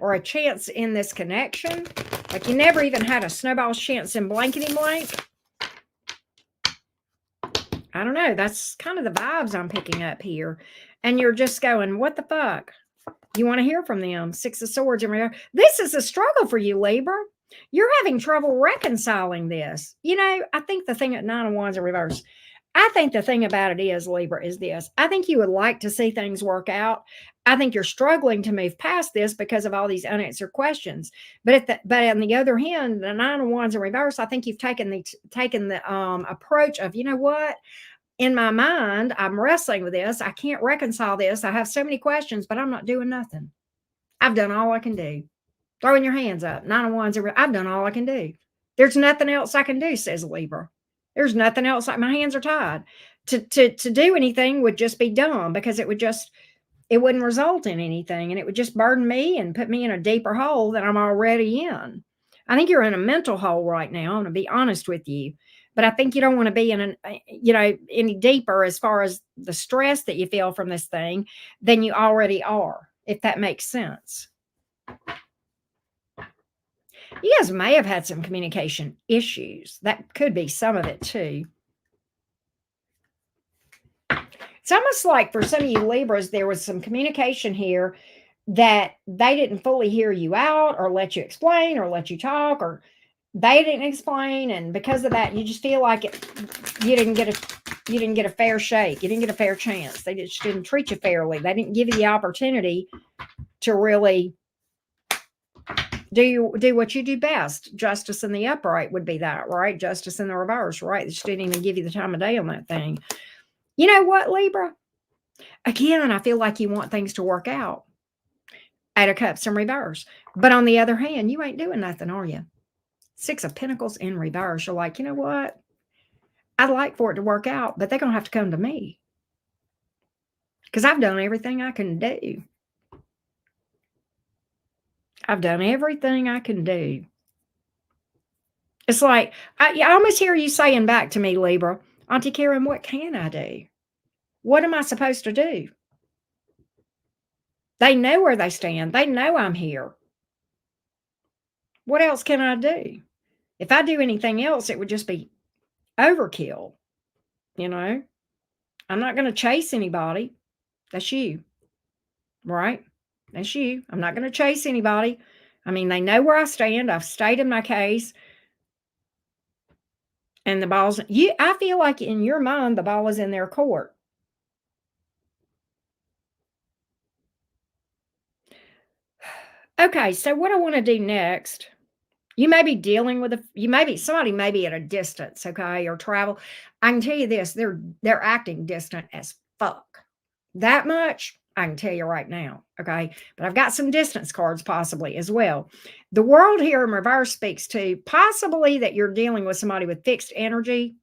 or a chance in this connection. Like you never even had a snowball's chance in blankety blank. I don't know. That's kind of the vibes I'm picking up here. And you're just going, what the fuck? You want to hear from them. Six of Swords. This is a struggle for you, Libra. You're having trouble reconciling this. You know, I think the thing at Nine of Wands in reverse, I think the thing about it is, Libra, is this. I think you would like to see things work out. I think you're struggling to move past this because of all these unanswered questions. But on the other hand, the Nine of Wands in reverse, I think you've taken the approach of, you know what? In my mind, I'm wrestling with this. I can't reconcile this. I have so many questions, but I'm not doing nothing. I've done all I can do. Throwing your hands up. Nine of Wands. I've done all I can do. There's nothing else I can do, says Libra. There's nothing else. Like my hands are tied. To do anything would just be dumb, because it wouldn't result in anything, and it would just burden me and put me in a deeper hole than I'm already in. I think you're in a mental hole right now. I'm going to be honest with you. But I think you don't want to be in any deeper as far as the stress that you feel from this thing than you already are, if that makes sense. You guys may have had some communication issues. That could be some of it too. It's almost like for some of you Libras, there was some communication here that they didn't fully hear you out or let you explain or let you talk, or they didn't explain, and because of that, you just feel like you didn't get a fair shake. You didn't get a fair chance. They just didn't treat you fairly. They didn't give you the opportunity to really do what you do best. Justice in the upright would be that, right? Justice in the reverse, right? They just didn't even give you the time of day on that thing. You know what, Libra? Again, I feel like you want things to work out. Eight of Cups in reverse. But on the other hand, you ain't doing nothing, are you? Six of Pentacles in reverse. You're like, you know what? I'd like for it to work out, but they're going to have to come to me. Because I've done everything I can do. I've done everything I can do. It's like, I almost hear you saying back to me, Libra, Auntie Karen, what can I do? What am I supposed to do? They know where they stand. They know I'm here. What else can I do? If I do anything else, it would just be overkill. You know, I'm not going to chase anybody. That's you, right? That's you. I'm not going to chase anybody. I mean, they know where I stand. I've stated my case. And the ball's, I feel like in your mind, the ball is in their court. Okay, so what I want to do next, you may be dealing with somebody may be at a distance, okay, or travel. I can tell you this, they're acting distant as fuck. That much I can tell you right now, okay? But I've got some distance cards possibly as well. The world here in reverse speaks to possibly that you're dealing with somebody with fixed energy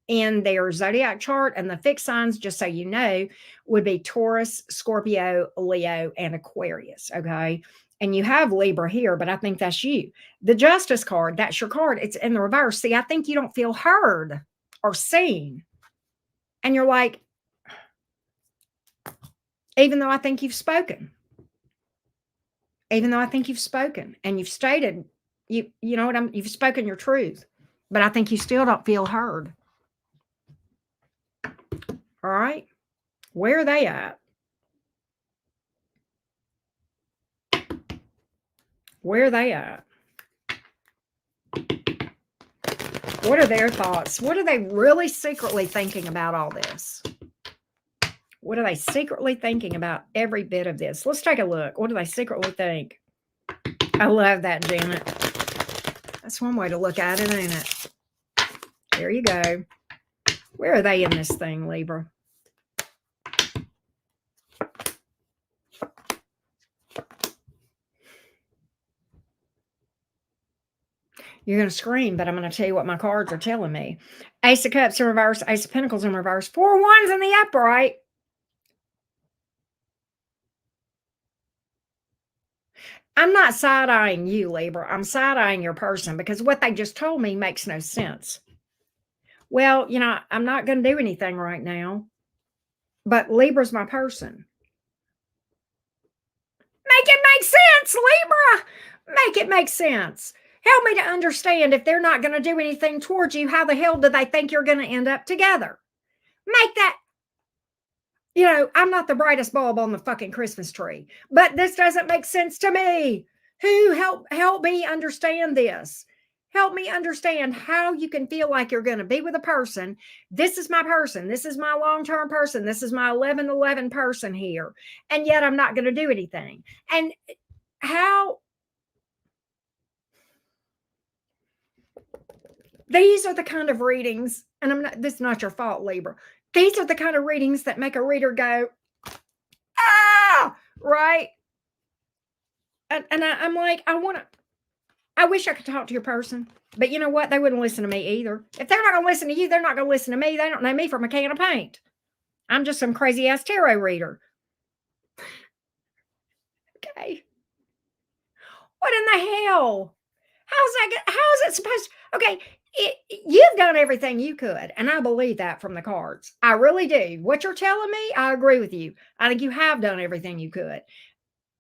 in their zodiac chart, and the fixed signs, just so you know, would be Taurus, Scorpio, Leo, and Aquarius, okay? And you have Libra here, but I think that's you. The Justice card, that's your card. It's in the reverse. See, I think you don't feel heard or seen. And you're like, even though I think you've spoken, and you've stated, you know what, you've spoken your truth, but I think you still don't feel heard. All right. Where are they at? Where are they at? What are their thoughts? What are they really secretly thinking about all this? What are they secretly thinking about every bit of this? Let's take a look. What do they secretly think? I love that, Janet. That's one way to look at it, ain't it? There you go. Where are they in this thing, Libra? You're going to scream, but I'm going to tell you what my cards are telling me. Ace of Cups in reverse, Ace of Pentacles in reverse, 4 wands in the upright. I'm not side-eyeing you, Libra. I'm side-eyeing your person because what they just told me makes no sense. Well, you know, I'm not going to do anything right now, but Libra's my person. Make it make sense, Libra. Make it make sense. Help me to understand if they're not going to do anything towards you, how the hell do they think you're going to end up together? Make that, you know, I'm not the brightest bulb on the fucking Christmas tree, but this doesn't make sense to me. Who help me understand this? Help me understand how you can feel like you're going to be with a person. This is my person. This is my long-term person. This is my 11/11 person here. And yet I'm not going to do anything. And how these are the kind of readings, and this is not your fault, Libra. These are the kind of readings that make a reader go, ah, right? And I'm like, I wish I could talk to your person, but you know what? They wouldn't listen to me either. If they're not going to listen to you, they're not going to listen to me. They don't know me from a can of paint. I'm just some crazy ass tarot reader. Okay. What in the hell? How is it supposed to? Okay, you've done everything you could, and I believe that from the cards. I really do. What you're telling me, I agree with you. I think you have done everything you could.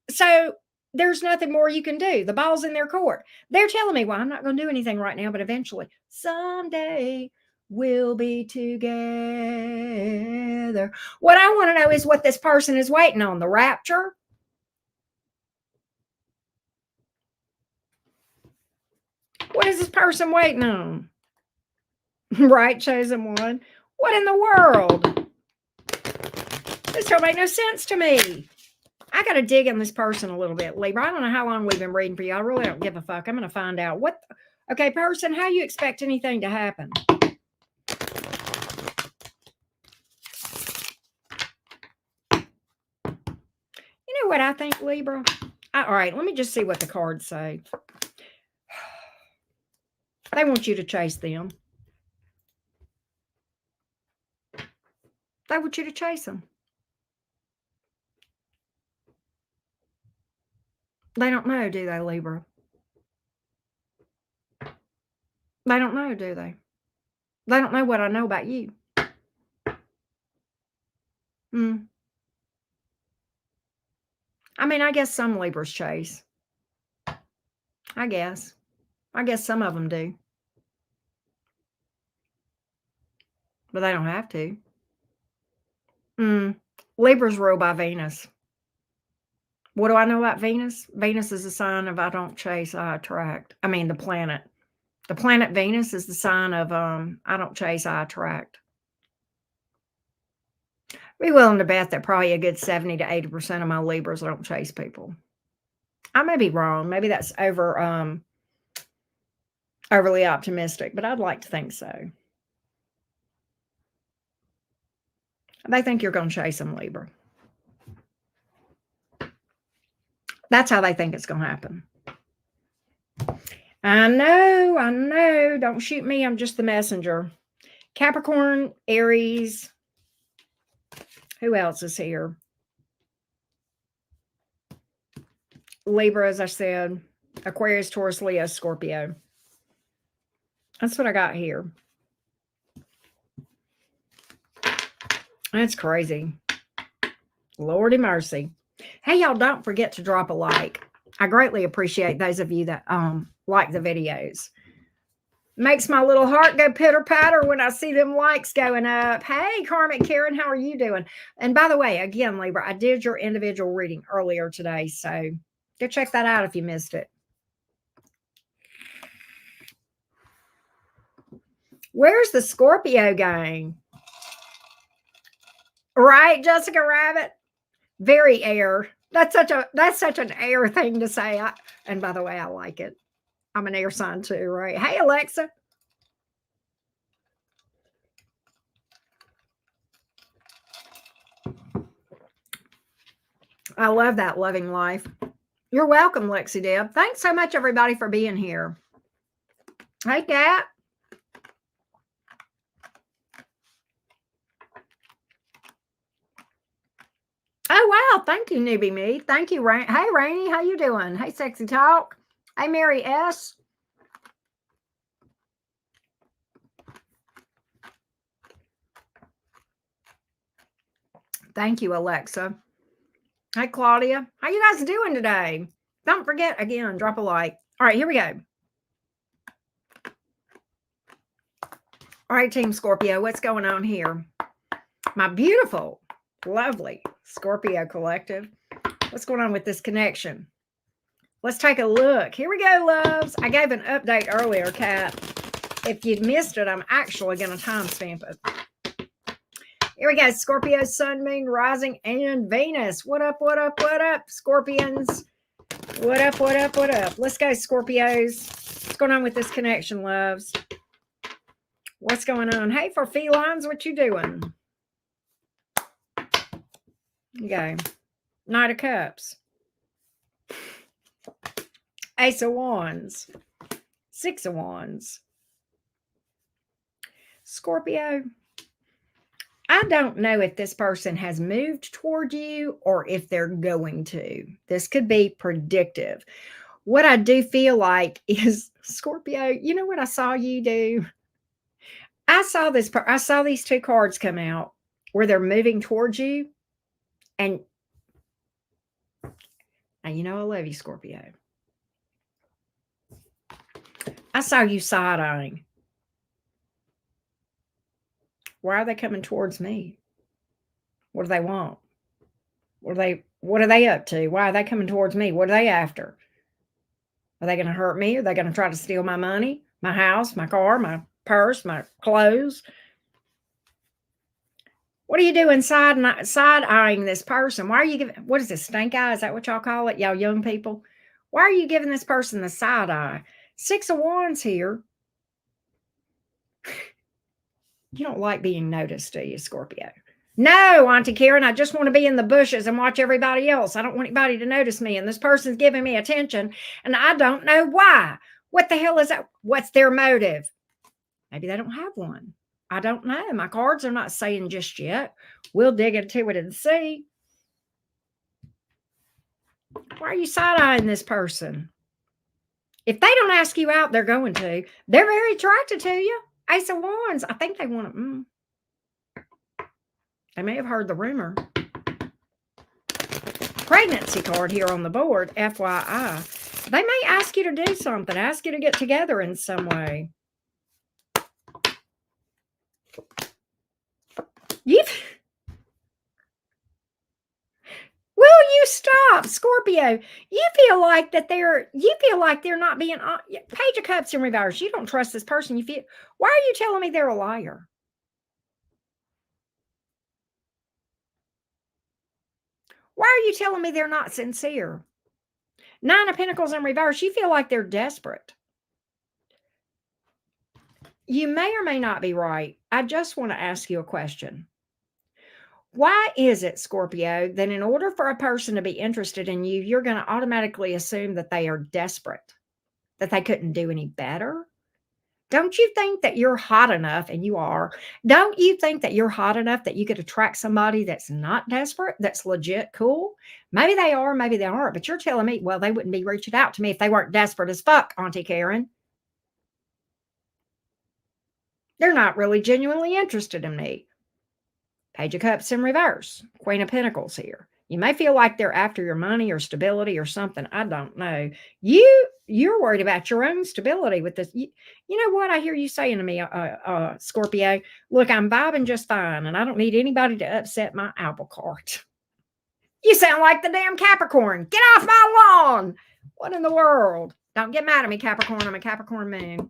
So there's nothing more you can do. The ball's in their court. They're telling me, well, I'm not going to do anything right now, but eventually, someday we'll be together. What I want to know is what this person is waiting on, the rapture. What is this person waiting on? Right, chosen one. What in the world? This don't make no sense to me. I got to dig in this person a little bit, Libra. I don't know how long we've been reading for you. I really don't give a fuck. I'm going to find out. Okay, person, how you expect anything to happen? You know what I think, Libra? All right, let me just see what the cards say. They want you to chase them. They want you to chase them. They don't know, do they, Libra? They don't know, do they? They don't know what I know about you. I mean, I guess some Libras chase. I guess some of them do. But they don't have to. Libras rule by Venus. What do I know about Venus? Venus is a sign of I don't chase, I attract. I mean, the planet. The planet Venus is the sign of I don't chase, I attract. Be willing to bet that probably a good 70 to 80% of my Libras don't chase people. I may be wrong. Maybe that's overly optimistic, but I'd like to think so. They think you're going to chase them, Libra. That's how they think it's going to happen. I know. Don't shoot me. I'm just the messenger. Capricorn, Aries. Who else is here? Libra, as I said. Aquarius, Taurus, Leo, Scorpio. That's what I got here. That's crazy. Lordy mercy. Hey, y'all, don't forget to drop a like. I greatly appreciate those of you that like the videos. Makes my little heart go pitter-patter when I see them likes going up. Hey, Karmic Karen, how are you doing? And by the way, again, Libra, I did your individual reading earlier today, so go check that out if you missed it. Where's the Scorpio going? Right, Jessica Rabbit? Very air. That's such an air thing to say. And by the way, I like it. I'm an air sign too, right? Hey, Alexa. I love that loving life. You're welcome, Lexi Deb. Thanks so much, everybody, for being here. Hey, Kat. Oh, wow. Thank you, Newbie Me. Thank you, Rain. Hey, Rainy. How you doing? Hey, Sexy Talk. Hey, Mary S. Thank you, Alexa. Hey, Claudia. How you guys doing today? Don't forget, again, drop a like. All right, here we go. All right, Team Scorpio, what's going on here? My beautiful, lovely Scorpio collective. What's going on with this connection? Let's take a look. Here we go, loves. I gave an update earlier, Kat. If you missed it, I'm actually going to timestamp it. Here we go. Scorpio, Sun, Moon, Rising, and Venus. What up, what up, what up, Scorpions? What up, what up, what up? Let's go, Scorpios. What's going on with this connection, loves? What's going on? Hey, for felines, what you doing? Okay. Knight of Cups. Ace of Wands. Six of Wands. Scorpio, I don't know if this person has moved toward you or if they're going to. This could be predictive. What I do feel like is, Scorpio, you know what I saw you do? I saw these two cards come out where they're moving towards you. And you know I love you, Scorpio. I saw you side-eyeing. Why are they coming towards me? What do they want? What are they up to? Why are they coming towards me? What are they after? Are they going to hurt me? Are they going to try to steal my money, my house, my car, my purse, my clothes? What are you doing side-eyeing this person? Why are you giving, what is this, stink eye? Is that what y'all call it, y'all young people? Why are you giving this person the side eye? Six of Wands here. You don't like being noticed, do you, Scorpio? No, Auntie Karen, I just want to be in the bushes and watch everybody else. I don't want anybody to notice me. And this person's giving me attention, and I don't know why. What the hell is that? What's their motive? Maybe they don't have one. I don't know. My cards are not saying just yet. We'll dig into it and see. Why are you side-eyeing this person? If they don't ask you out, they're going to. They're very attracted to you. Ace of Wands. I think they want to. They may have heard the rumor. Pregnancy card here on the board, FYI. They may ask you to do something, ask you to get together in some way. Will you stop, Scorpio? You feel like they're not being Page of Cups in reverse. You don't trust this person. Why are you telling me they're a liar? Why are you telling me they're not sincere? Nine of Pentacles in reverse. You feel like they're desperate. You may or may not be right. I just want to ask you a question. Why is it, Scorpio, that in order for a person to be interested in you, you're going to automatically assume that they are desperate, that they couldn't do any better? Don't you think that you're hot enough, and you are, don't you think that you're hot enough that you could attract somebody that's not desperate, that's legit cool? Maybe they are, maybe they aren't, but you're telling me, well, they wouldn't be reaching out to me if they weren't desperate as fuck, Auntie Karen. They're not really genuinely interested in me. Page of Cups in reverse, Queen of Pentacles here. You may feel like they're after your money or stability or something. I don't know. You're worried about your own stability with this. You know what I hear you saying to me, Scorpio? Look, I'm vibing just fine, and I don't need anybody to upset my apple cart. You sound like the damn Capricorn. Get off my lawn. What in the world? Don't get mad at me, Capricorn. I'm a Capricorn moon.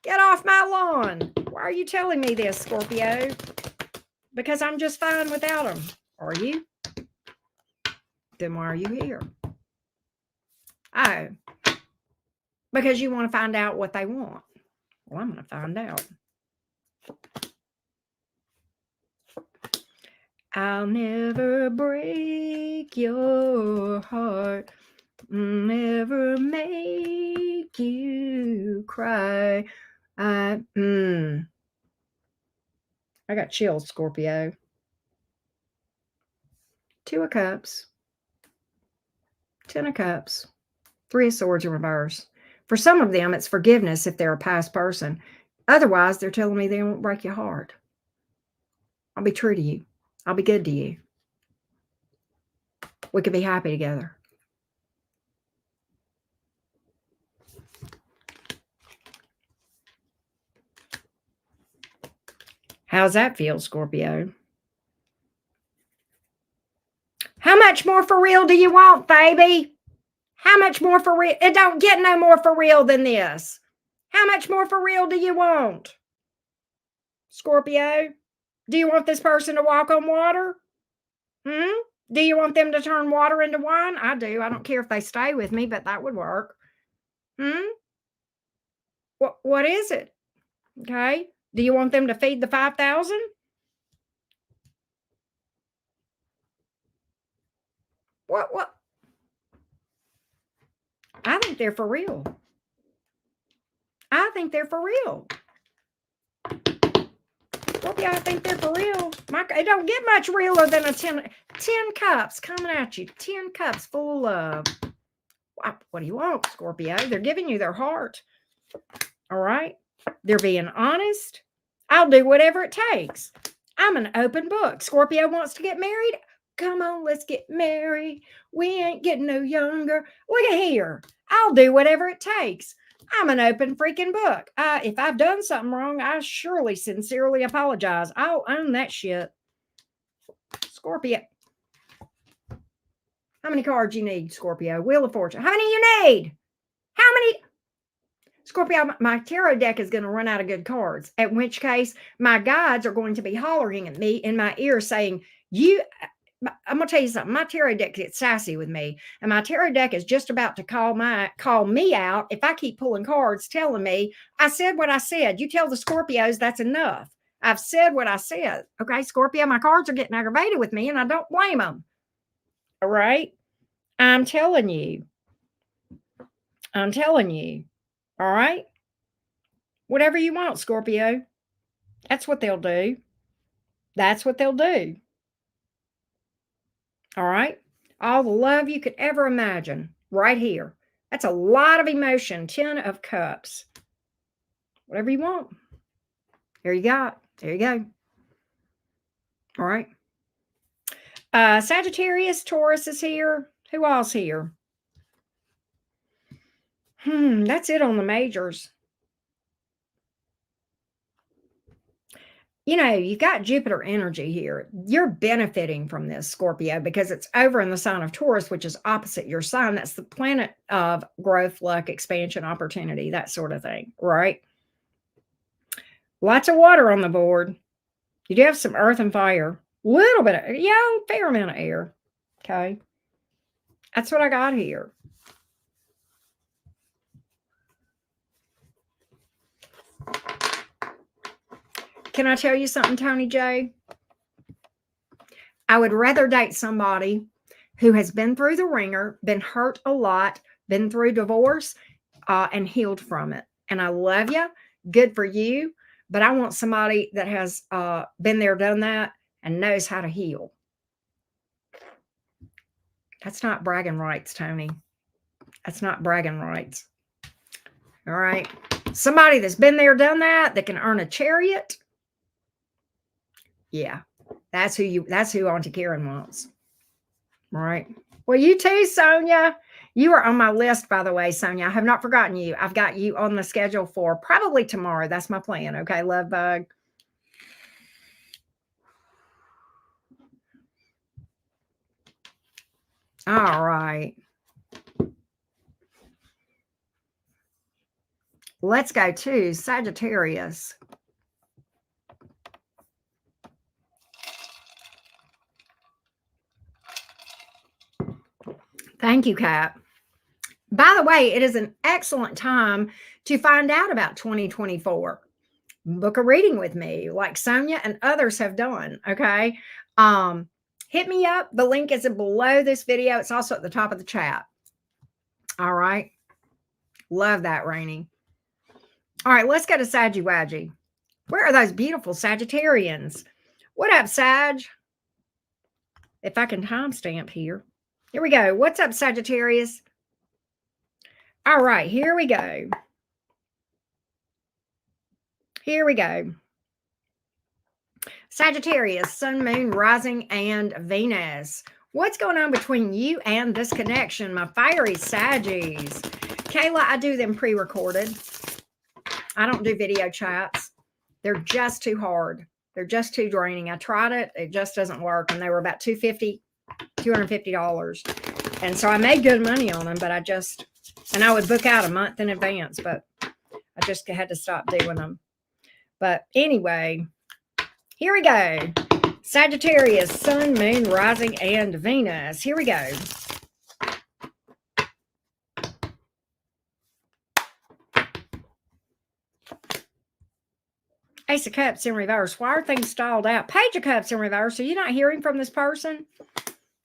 Get off my lawn. Why are you telling me this, Scorpio? Because I'm just fine without them. Are you? Then why are you here? Oh, because you want to find out what they want. Well, I'm going to find out. I'll never break your heart, never make you cry. I got chills, Scorpio. Two of Cups, Ten of Cups, Three of Swords in reverse. For some of them, it's forgiveness if they're a past person. Otherwise, they're telling me they won't break your heart. I'll be true to you. I'll be good to you. We could be happy together. How's that feel, Scorpio? How much more for real do you want, baby? How much more for real? It don't get no more for real than this. How much more for real do you want? Scorpio, do you want this person to walk on water? Do you want them to turn water into wine? I do. I don't care if they stay with me, but that would work. What is it? Okay. Do you want them to feed the 5,000? What? I think they're for real. I think they're for real. Scorpio, I think they're for real. It don't get much realer than a 10 cups coming at you. 10 cups full of love. What do you want, Scorpio? They're giving you their heart. All right? They're being honest. I'll do whatever it takes. I'm an open book. Scorpio wants to get married. Come on, let's get married. We ain't getting no younger. Look at here. I'll do whatever it takes. I'm an open freaking book. If I've done something wrong, I surely sincerely apologize. I'll own that shit. Scorpio. How many cards you need, Scorpio? Wheel of Fortune. How many you need? How many? Scorpio, my tarot deck is going to run out of good cards, at which case my guides are going to be hollering at me in my ear saying, I'm going to tell you something. My tarot deck gets sassy with me, and my tarot deck is just about to call me out if I keep pulling cards telling me I said what I said. You tell the Scorpios that's enough. I've said what I said. Okay, Scorpio, my cards are getting aggravated with me, and I don't blame them. All right? I'm telling you. I'm telling you. All right? Whatever you want, Scorpio. That's what they'll do. That's what they'll do. All right? All the love you could ever imagine right here. That's a lot of emotion. 10 of Cups. Whatever you want. There you go. There you go. All right. Sagittarius, Taurus is here. Who else here? That's it on the majors. You know, you've got Jupiter energy here. You're benefiting from this, Scorpio, because it's over in the sign of Taurus, which is opposite your sign. That's the planet of growth, luck, expansion, opportunity, that sort of thing, right? Lots of water on the board. You do have some earth and fire. Little bit of, yeah, fair amount of air. Okay. That's what I got here. Can I tell you something, Tony J? I would rather date somebody who has been through the ringer, been hurt a lot, been through divorce, and healed from it. And I love you. Good for you. But I want somebody that has been there, done that, and knows how to heal. That's not bragging rights, Tony. That's not bragging rights. All right. Somebody that's been there, done that can earn a chariot. Yeah. That's who Auntie Karen wants. All right. Well, you too, Sonia. You are on my list, by the way, Sonia. I have not forgotten you. I've got you on the schedule for probably tomorrow. That's my plan. Okay, love bug. All right. Let's go to Sagittarius. Thank you, Cap. By the way, it is an excellent time to find out about 2024. Book a reading with me, like Sonia and others have done. Okay. Hit me up. The link is below this video. It's also at the top of the chat. All right. Love that, Rainy. All right, let's go to Saggy Waggy. Where are those beautiful Sagittarians? What up, Sag? If I can timestamp here. Here we go. What's up, Sagittarius? All right, here we go. Here we go. Sagittarius, Sun, Moon, Rising, and Venus. What's going on between you and this connection, my fiery Saggies? Kayla, I do them pre-recorded. I don't do video chats. They're just too hard. They're just too draining. I tried it. It just doesn't work. And they were about $250. And so I made good money on them, but I would book out a month in advance, but I just had to stop doing them. But anyway, here we go. Sagittarius, Sun, Moon, Rising, and Venus. Here we go. Ace of Cups in reverse. Why are things stalled out? Page of Cups in reverse. Are you not hearing from this person?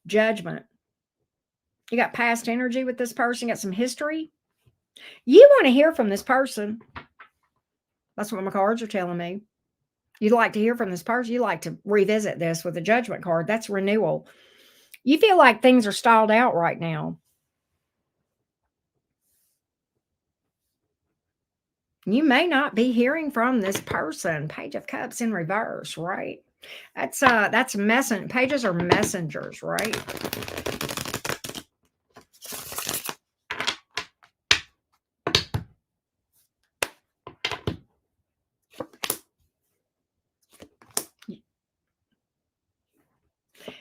Judgment. You got past energy with this person. You got some history. You want to hear from this person. That's what my cards are telling me. You'd like to hear from this person. You like to revisit this with a Judgment card. That's renewal. You feel like things are stalled out right now. You may not be hearing from this person. Page of Cups in reverse, right? That's message. Pages are messengers, right?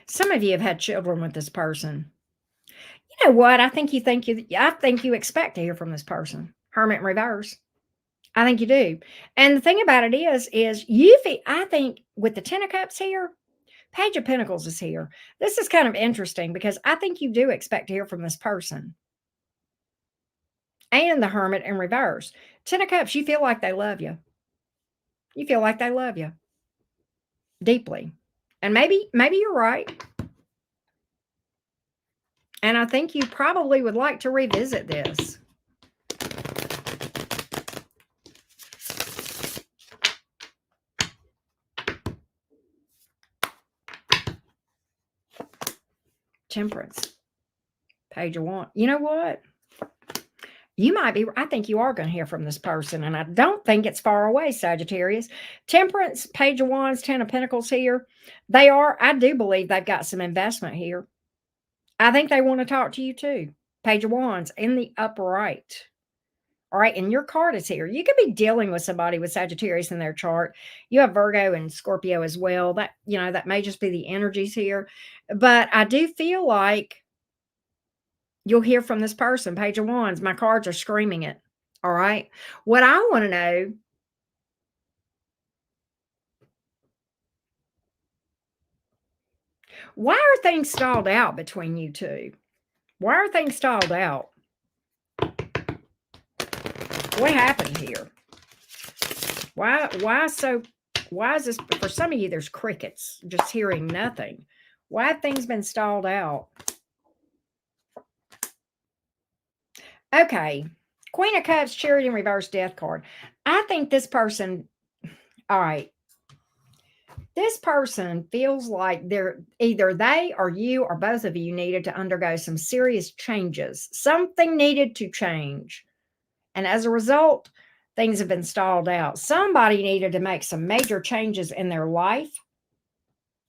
Some of you have had children with this person. You know what? I think you expect to hear from this person. Hermit in reverse. I think you do. And the thing about it is I think with the 10 of Cups here, Page of Pentacles is here. This is kind of interesting because I think you do expect to hear from this person. And the Hermit in reverse. 10 of Cups, you feel like they love you. You feel like they love you deeply. And maybe you're right. And I think you probably would like to revisit this. Temperance. Page of Wands. You know what? You might be, I think you are going to hear from this person, and I don't think it's far away, Sagittarius. Temperance, Page of Wands, Ten of Pentacles here. I do believe they've got some investment here. I think they want to talk to you too. Page of Wands in the upper right. All right, and your card is here. You could be dealing with somebody with Sagittarius in their chart. You have Virgo and Scorpio as well. That may just be the energies here. But I do feel like you'll hear from this person. Page of Wands. My cards are screaming it. All right. What I want to know, why are things stalled out between you two? Why are things stalled out? What happened here? Why is this, for some of you, there's crickets, just hearing nothing. Why have things been stalled out? Okay. Queen of Cups, Chariot in reverse, Death card. I think this person, all right, this person feels like either they or you or both of you needed to undergo some serious changes. Something needed to change. And as a result, things have been stalled out. Somebody needed to make some major changes in their life.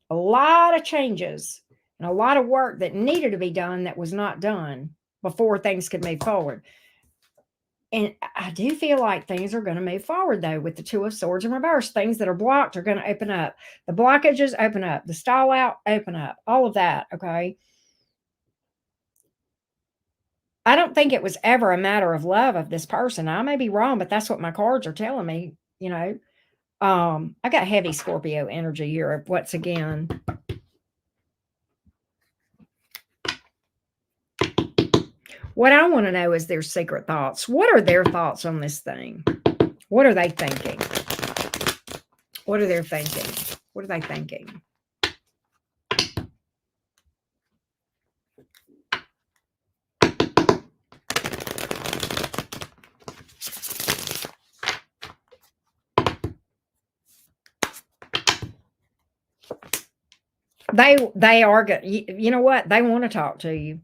A lot of changes and a lot of work that needed to be done that was not done before things could move forward. And I do feel like things are going to move forward, though, with the Two of Swords in reverse. Things that are blocked are going to open up. The blockages open up. The stall out open up. All of that, okay? I don't think it was ever a matter of love of this person. I may be wrong, but that's what my cards are telling me, I got heavy Scorpio energy here once again. What I want to know is their secret thoughts. What are their thoughts on this thing? What are they thinking? What are they thinking? What are they thinking? They are good. You know what? They want to talk to you.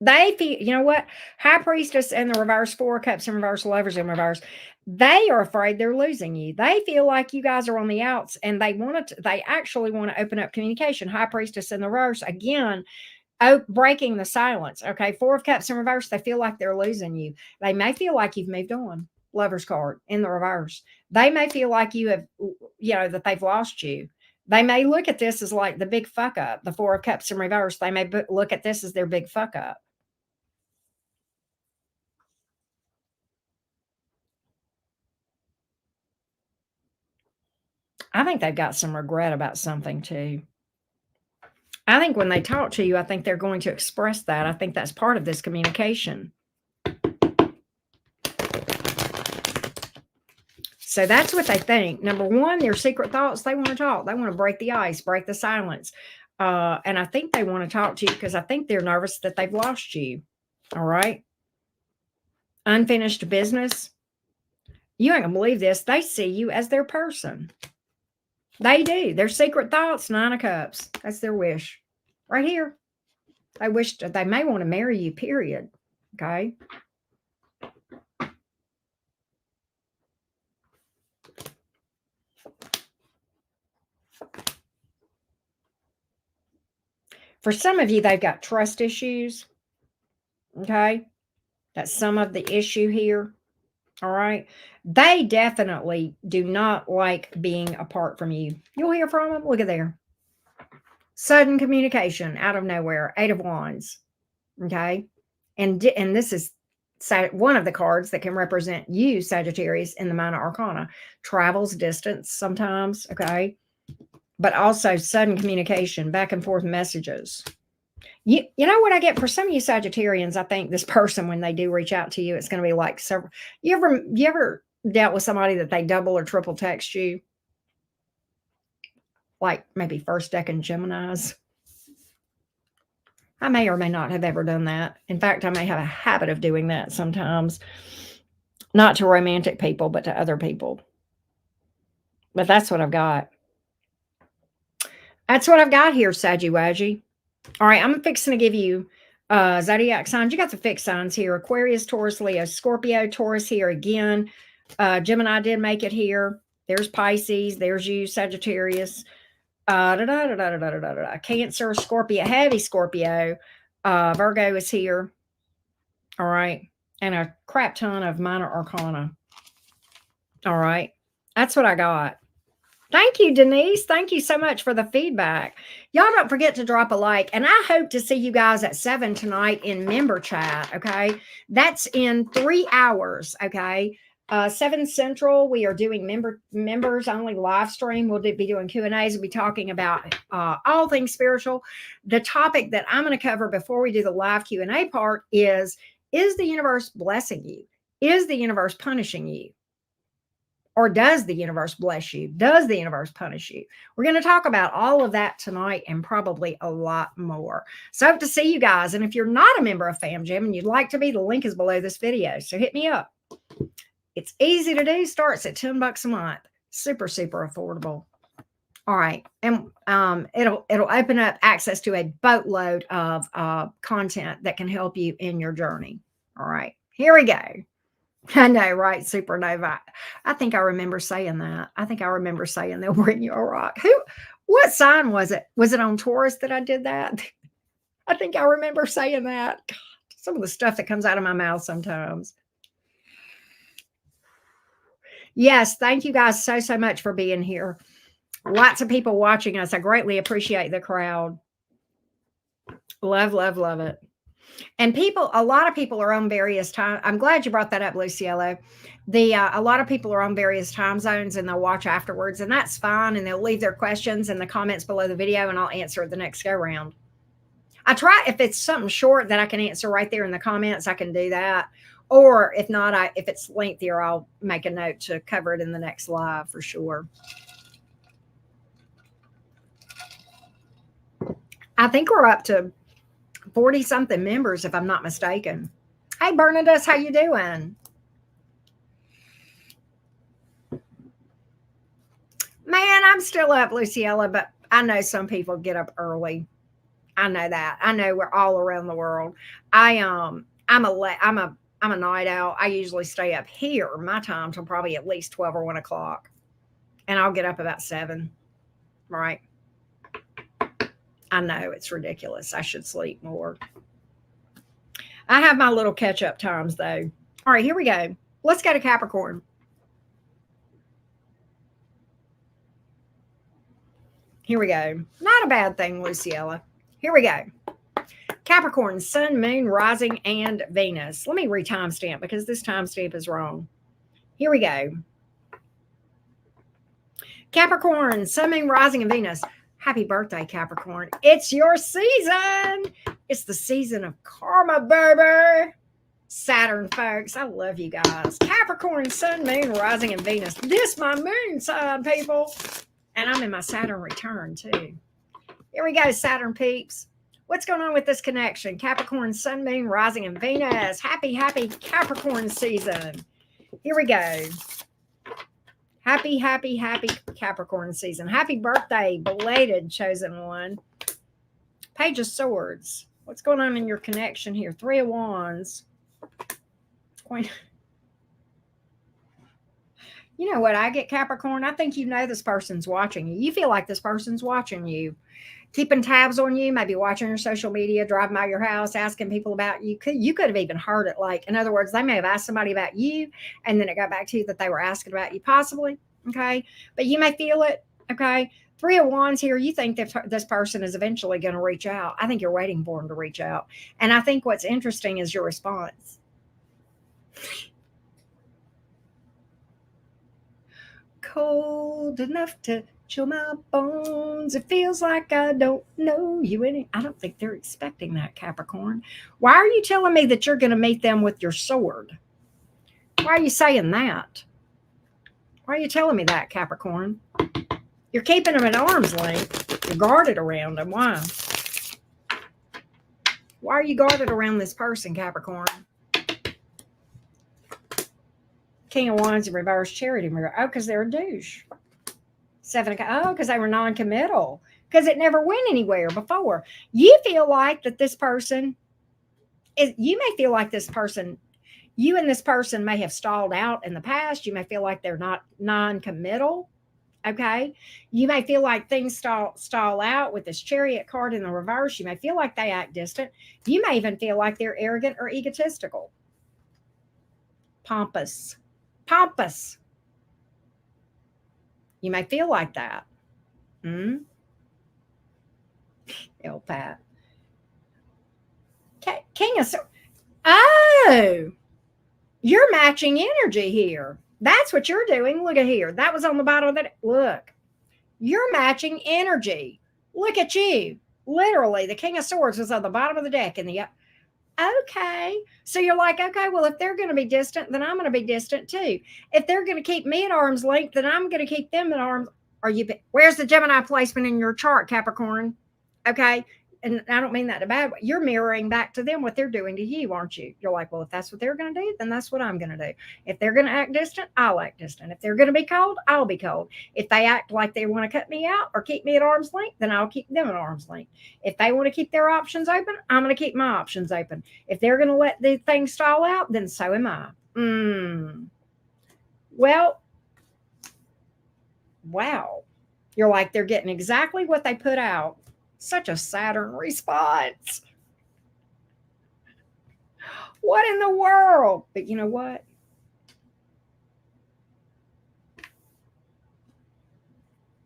They feel, you know what? High Priestess in the reverse, Four of Cups in reverse, Lovers in reverse. They are afraid they're losing you. They feel like you guys are on the outs, and they actually want to open up communication. High Priestess in the reverse again. Breaking the silence. Okay. Four of Cups in reverse. They feel like they're losing you. They may feel like you've moved on. Lover's card in the reverse. They may feel like you have, that they've lost you. They may look at this as like the big fuck up. The Four of Cups in reverse. They may look at this as their big fuck up. I think they've got some regret about something too. I think when they talk to you, I think they're going to express that. I think that's part of this communication. So that's what they think. Number one, their secret thoughts, they want to talk. They want to break the ice, break the silence. And I think they want to talk to you because I think they're nervous that they've lost you. All right. Unfinished business. You ain't gonna believe this. They see you as their person. They do. Their secret thoughts, Nine of Cups. That's their wish. Right here. They may want to marry you, period. Okay. For some of you, they've got trust issues. Okay. That's some of the issue here. All right. They definitely do not like being apart from you. You'll hear from them. Look at there. Sudden communication out of nowhere. Eight of Wands. Okay. And this is one of the cards that can represent you, Sagittarius, in the Minor Arcana. Travels, distance sometimes. Okay. But also sudden communication, back and forth messages. You know what I get for some of you Sagittarians? I think this person, when they do reach out to you, it's going to be like several. You ever dealt with somebody that they double or triple text you? Like maybe first deck and Geminis. I may or may not have ever done that. In fact, I may have a habit of doing that sometimes. Not to romantic people, but to other people. But that's what I've got. That's what I've got here, Saggy Waggy. All right, I'm fixing to give you zodiac signs. You got the fixed signs here: Aquarius, Taurus, Leo, Scorpio, Taurus here again. Gemini did make it here. There's Pisces. There's you, Sagittarius. Cancer, Scorpio, heavy Scorpio. Virgo is here. All right, and a crap ton of minor arcana. All right, that's what I got. Thank you, Denise. Thank you so much for the feedback. Y'all don't forget to drop a like. And I hope to see you guys at 7 tonight in member chat. Okay. That's in 3 hours. Okay. 7 Central, we are doing members only live stream. We'll be doing Q&As. We'll be talking about all things spiritual. The topic that I'm going to cover before we do the live Q&A part is the universe blessing you? Is the universe punishing you? Or does the universe bless you? Does the universe punish you? We're going to talk about all of that tonight and probably a lot more. So I hope to see you guys. And if you're not a member of FamGym and you'd like to be, the link is below this video. So hit me up. It's easy to do. Starts at $10 a month. Super, super affordable. All right. And it'll open up access to a boatload of content that can help you in your journey. All right. Here we go. I know, right? Supernova. I think I remember saying that. I think I remember saying they'll bring you a rock. What sign was it? Was it on Taurus that I did that? I think I remember saying that. God, some of the stuff that comes out of my mouth sometimes. Yes, thank you guys so, so much for being here. Lots of people watching us. I greatly appreciate the crowd. Love, love, love it. And a lot of people are on various time. I'm glad you brought that up, Luciello. A lot of people are on various time zones and they'll watch afterwards, and that's fine. And they'll leave their questions in the comments below the video and I'll answer it the next go round. I try, if it's something short that I can answer right there in the comments, I can do that. Or if not, if it's lengthier, I'll make a note to cover it in the next live for sure. I think we're up to 40 something members, if I'm not mistaken. Hey, Bernadette, how you doing? Man, I'm still up, Luciella, but I know some people get up early. I know that. I know we're all around the world. I'm a night owl. I usually stay up here my time till probably at least 12 or 1 o'clock, and I'll get up about 7. Right? I know it's ridiculous. I should sleep more. I have my little catch-up times, though. All right, here we go. Let's go to Capricorn. Here we go. Not a bad thing, Luciella. Here we go. Capricorn, Sun, Moon, Rising, and Venus. Let me re-timestamp because this timestamp is wrong. Here we go. Capricorn, Sun, Moon, Rising, and Venus. Happy birthday, Capricorn. It's your season. It's the season of karma, baby. Saturn, folks. I love you guys. Capricorn, Sun, Moon, Rising, and Venus. This my moon sign, people. And I'm in my Saturn return, too. Here we go, Saturn peeps. What's going on with this connection? Capricorn, Sun, Moon, Rising, and Venus. Happy, happy Capricorn season. Here we go. Happy, happy, happy Capricorn season. Happy birthday, belated chosen one. Page of Swords. What's going on in your connection here? 3 of Wands. Queen. You know what I get, Capricorn? I think you know this person's watching you. You feel like this person's watching you. Keeping tabs on you, maybe watching your social media, driving by your house, asking people about you. You could have even heard it. Like, in other words, they may have asked somebody about you, and then it got back to you that they were asking about you, possibly. Okay. But you may feel it. Okay. 3 of Wands here. You think that this person is eventually going to reach out. I think you're waiting for them to reach out. And I think what's interesting is your response. Cold enough to chill my bones. It feels like I don't know you. I don't think they're expecting that, Capricorn. Why are you telling me that you're going to meet them with your sword? Why are you saying that? Why are you telling me that, Capricorn? You're keeping them at arm's length. You're guarded around them. Why? Why are you guarded around this person, Capricorn? King of Wands in reverse, Charity mirror. Oh, because they're a douche. 7 of, oh, because they were non-committal. because it never went anywhere before. You feel like that this person is, you may feel like this person, you and this person may have stalled out in the past. You may feel like they're not non-committal. Okay. You may feel like things stall out with this Chariot card in the reverse. You may feel like they act distant. You may even feel like they're arrogant or egotistical. Pompous. Pompous. You may feel like that. El Pat. King of Swords. Oh, you're matching energy here. That's what you're doing. Look at here. That was on the bottom of that. Look, you're matching energy. Look at you. Literally, the King of Swords was on the bottom of the deck in the. Okay. So you're like, okay, well, if they're going to be distant, then I'm going to be distant too. If they're going to keep me at arm's length, then I'm going to keep them at arm's. Where's the Gemini placement in your chart, Capricorn? Okay. And I don't mean that in a bad way. You're mirroring back to them what they're doing to you, aren't you? You're like, well, if that's what they're going to do, then that's what I'm going to do. If they're going to act distant, I'll act distant. If they're going to be cold, I'll be cold. If they act like they want to cut me out or keep me at arm's length, then I'll keep them at arm's length. If they want to keep their options open, I'm going to keep my options open. If they're going to let the thing stall out, then so am I. Well, wow. You're like, they're getting exactly what they put out. Such a Saturn response. What in the world? But you know what?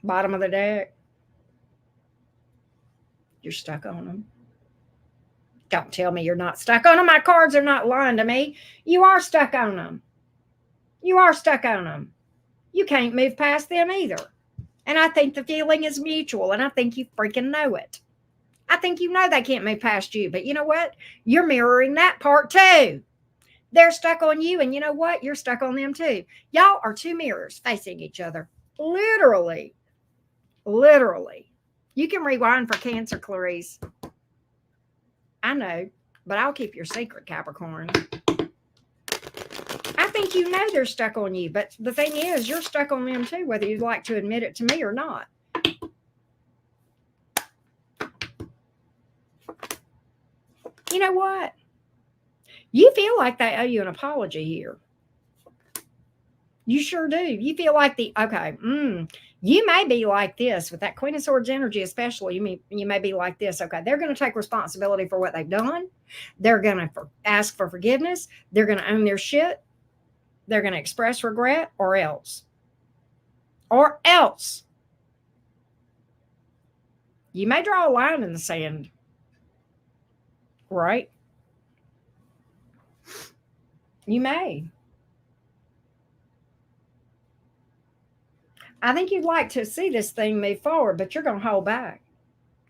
Bottom of the deck. You're stuck on them. Don't tell me you're not stuck on them. My cards are not lying to me. You are stuck on them. You are stuck on them. You can't move past them either. And I think the feeling is mutual, and I think you freaking know it. I think you know they can't move past you, but you know what? You're mirroring that part too. They're stuck on you, and you know what? You're stuck on them too. Y'all are two mirrors facing each other. Literally. Literally. You can rewind for Cancer, Clarice. I know, but I'll keep your secret, Capricorn. I think you know they're stuck on you, but the thing is, you're stuck on them too, whether you'd like to admit it to me or not. You know what? You feel like they owe you an apology here. You sure do. You feel like you may be like this with that Queen of Swords energy, especially. You may be like this. Okay, they're going to take responsibility for what they've done. They're going to ask for forgiveness. They're going to own their shit. They're going to express regret, or else. Or else. You may draw a line in the sand. Right? You may. I think you'd like to see this thing move forward, but you're going to hold back.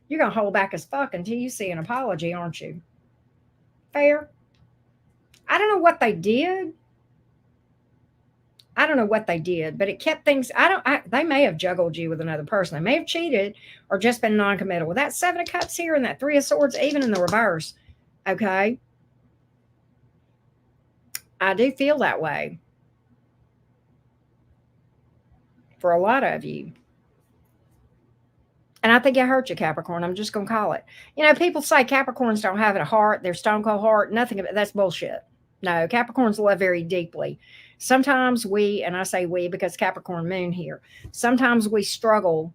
You're going to hold back as fuck until you see an apology, aren't you? Fair? I don't know what they did. But it kept things. They may have juggled you with another person. They may have cheated or just been non-committal. With that Seven of Cups here and that Three of Swords, even in the reverse. Okay. I do feel that way for a lot of you. And I think it hurt you, Capricorn. I'm just going to call it. You know, people say Capricorns don't have a heart. They're stone cold heart. Nothing of it. That's bullshit. No, Capricorns love very deeply. Sometimes and I say we because Capricorn moon here, sometimes we struggle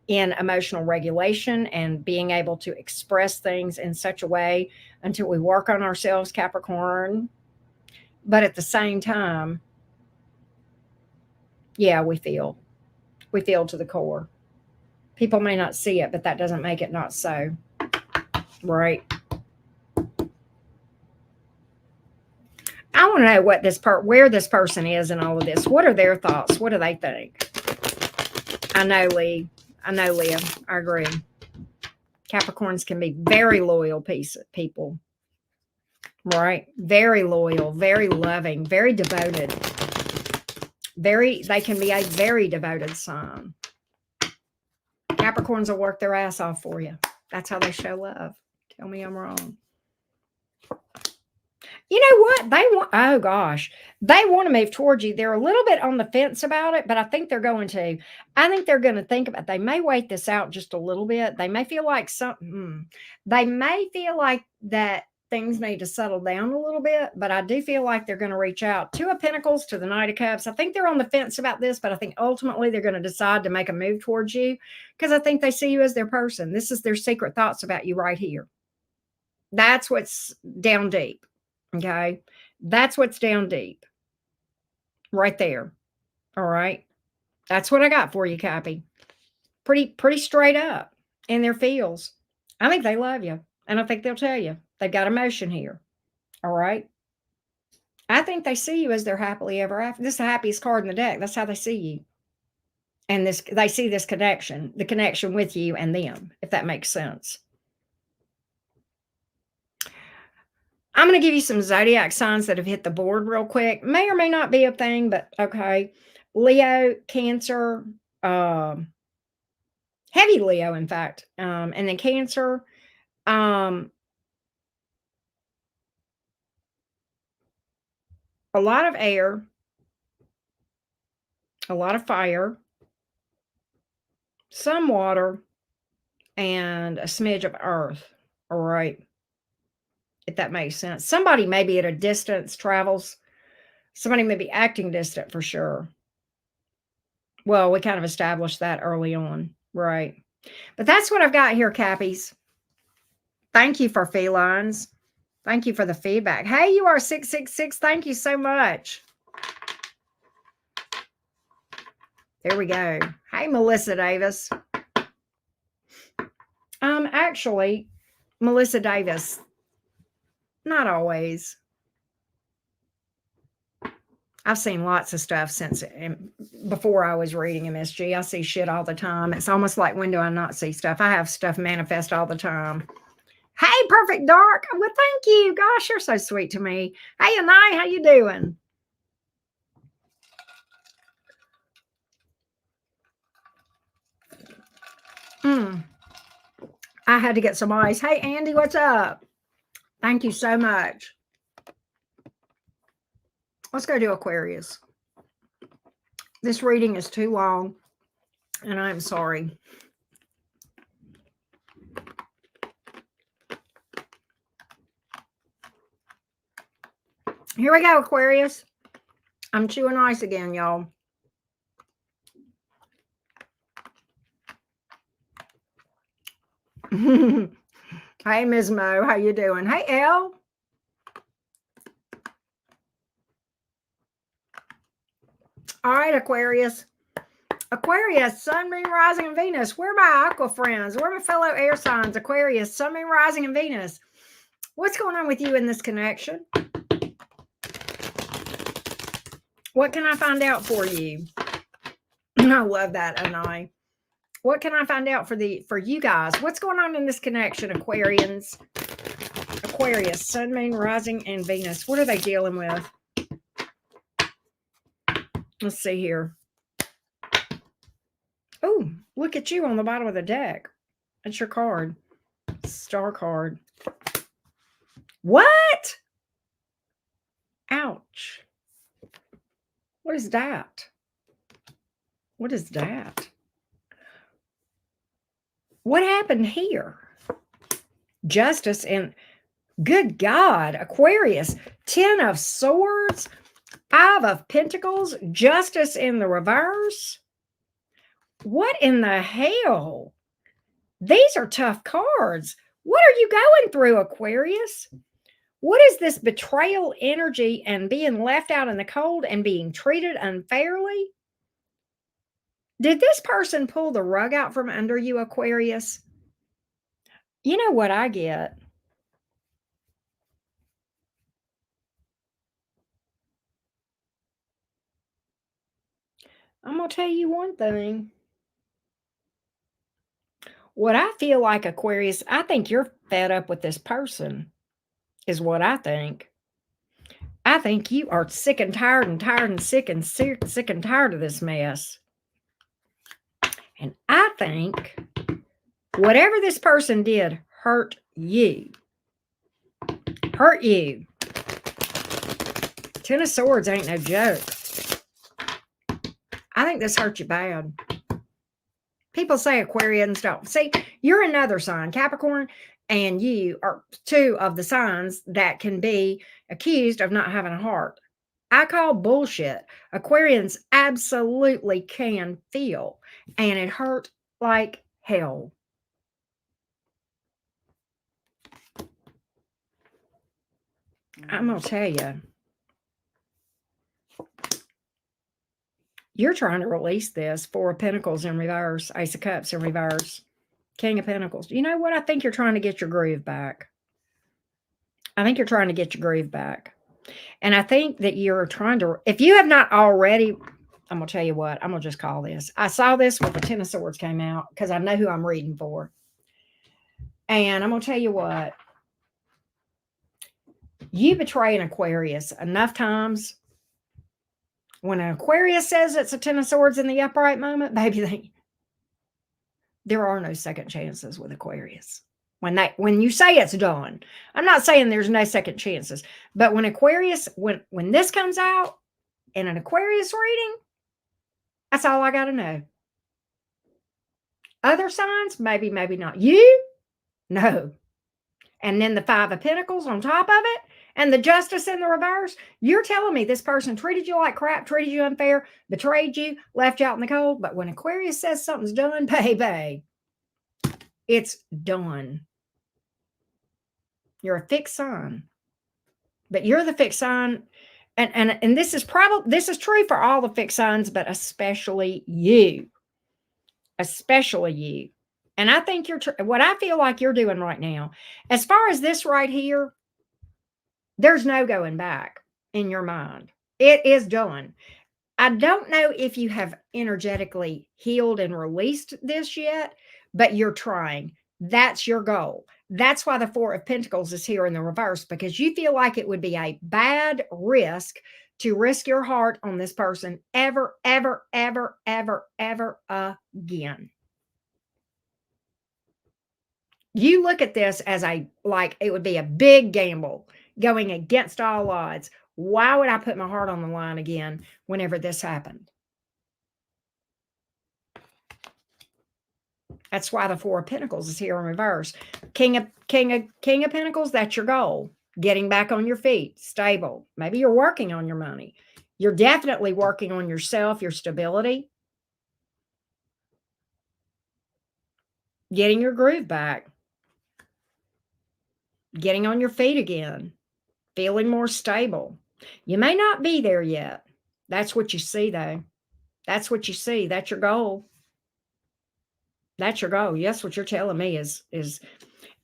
in emotional regulation and being able to express things in such a way until we work on ourselves, Capricorn. But at the same time, yeah, we feel to the core. People may not see it, but that doesn't make it not so. Right? I want to know where this person is in all of this. What are their thoughts? What do they think? I know, Lee. I agree. Capricorns can be very loyal people. Right? Very loyal, very loving, very devoted. They can be a very devoted sign. Capricorns will work their ass off for you. That's how they show love. Tell me I'm wrong. You know what? They want, oh gosh, they want to move towards you. They're a little bit on the fence about it, but I think they're going to. I think they're going to think about, they may wait this out just a little bit. They may feel like something, they may feel like that things need to settle down a little bit, but I do feel like they're going to reach out. Two of Pentacles to the Knight of Cups. I think they're on the fence about this, but I think ultimately they're going to decide to make a move towards you because I think they see you as their person. This is their secret thoughts about you right here. That's what's down deep. Okay. That's what's down deep right there. All right. That's what I got for you, Cappy. Pretty straight up in their feels. I think they love you. And I think they'll tell you they've got emotion here. All right. I think they see you as their happily ever after. This is the happiest card in the deck. That's how they see you. And this, they see this connection, the connection with you and them, if that makes sense. I'm going to give you some zodiac signs that have hit the board real quick. May or may not be a thing, but okay. Leo, Cancer, heavy Leo, in fact, and then Cancer, a lot of air, a lot of fire, some water, and a smidge of earth. All right. If that makes sense. Somebody may be at a distance, travels. Somebody may be acting distant for sure. Well, we kind of established that early on. Right. But that's what I've got here, Cappies. Thank you for felines. Thank you for the feedback. Hey, you are 666. Thank you so much. There we go. Hey, Melissa Davis. Actually, Melissa Davis, not always. I've seen lots of stuff since before I was reading MSG. I see shit all the time. It's almost like, when do I not see stuff? I have stuff manifest all the time. Hey, Perfect Dark. Well, thank you. Gosh, you're so sweet to me. Hey, Anai, how you doing? I had to get some ice. Hey, Andy, what's up? Thank you so much. Let's go to Aquarius. This reading is too long, and I'm sorry. Here we go, Aquarius. I'm chewing ice again, y'all. Hey, Ms. Mo, how you doing? Hey, Elle. All right, Aquarius. Aquarius, Sun, Moon, Rising, and Venus. Where are my aqua friends? Where are my fellow air signs? Aquarius, Sun, Moon, Rising, and Venus. What's going on with you in this connection? What can I find out for you? I love that, Anai. What can I find out for you guys? What's going on in this connection, Aquarians? Aquarius, Sun, Moon, Rising, and Venus. What are they dealing with? Let's see here. Oh, look at you on the bottom of the deck. That's your card. Star card. What? Ouch. What is that? What is that? What happened here? Justice and good God, Aquarius, 10 of Swords, 5 of Pentacles, Justice in the reverse. What in the hell? These are tough cards. What are you going through, Aquarius? What is this betrayal energy and being left out in the cold and being treated unfairly? Did this person pull the rug out from under you, Aquarius? You know what I get? I'm going to tell you one thing. What I feel like, Aquarius, I think you're fed up with this person, is what I think. I think you are sick and tired and tired and sick and sick and tired of this mess. And I think whatever this person did hurt you. Hurt you. Ten of Swords ain't no joke. I think this hurt you bad. People say Aquarians don't. See, you're another sign, Capricorn, and you are two of the signs that can be accused of not having a heart. I call bullshit. Aquarians absolutely can feel, and it hurt like hell. I'm going to tell you. You're trying to release this. Four of Pentacles in reverse, Ace of Cups in reverse, King of Pentacles. You know what? I think you're trying to get your groove back. I think you're trying to get your groove back. And I think that you're trying to, if you have not already, I'm going to tell you what, I'm going to just call this. I saw this when the Ten of Swords came out because I know who I'm reading for. And I'm going to tell you what, you betray an Aquarius enough times. When an Aquarius says it's a Ten of Swords in the upright moment, baby, there are no second chances with Aquarius. When you say it's done, I'm not saying there's no second chances, but when Aquarius, when this comes out in an Aquarius reading, that's all I got to know. Other signs, maybe not. You, no. And then the Five of Pentacles on top of it, and the Justice in the reverse. You're telling me this person treated you like crap, treated you unfair, betrayed you, left you out in the cold. But when Aquarius says something's done, baby, it's done. You're a fixed sign. But you're the fixed sign. And this is true for all the fixed signs, but especially you. Especially you. And I think what I feel like you're doing right now, as far as this right here, there's no going back in your mind. It is done. I don't know if you have energetically healed and released this yet, but you're trying. That's your goal. That's why the Four of Pentacles is here in the reverse, because you feel like it would be a bad risk to risk your heart on this person ever, ever, ever, ever, ever again. You look at this as like it would be a big gamble going against all odds. Why would I put my heart on the line again whenever this happened? That's why the Four of Pentacles is here in reverse. King of Pentacles, that's your goal. Getting back on your feet, stable. Maybe you're working on your money. You're definitely working on yourself, your stability. Getting your groove back. Getting on your feet again. Feeling more stable. You may not be there yet. That's what you see, though. That's what you see. That's your goal. That's your goal. Yes, what you're telling me is,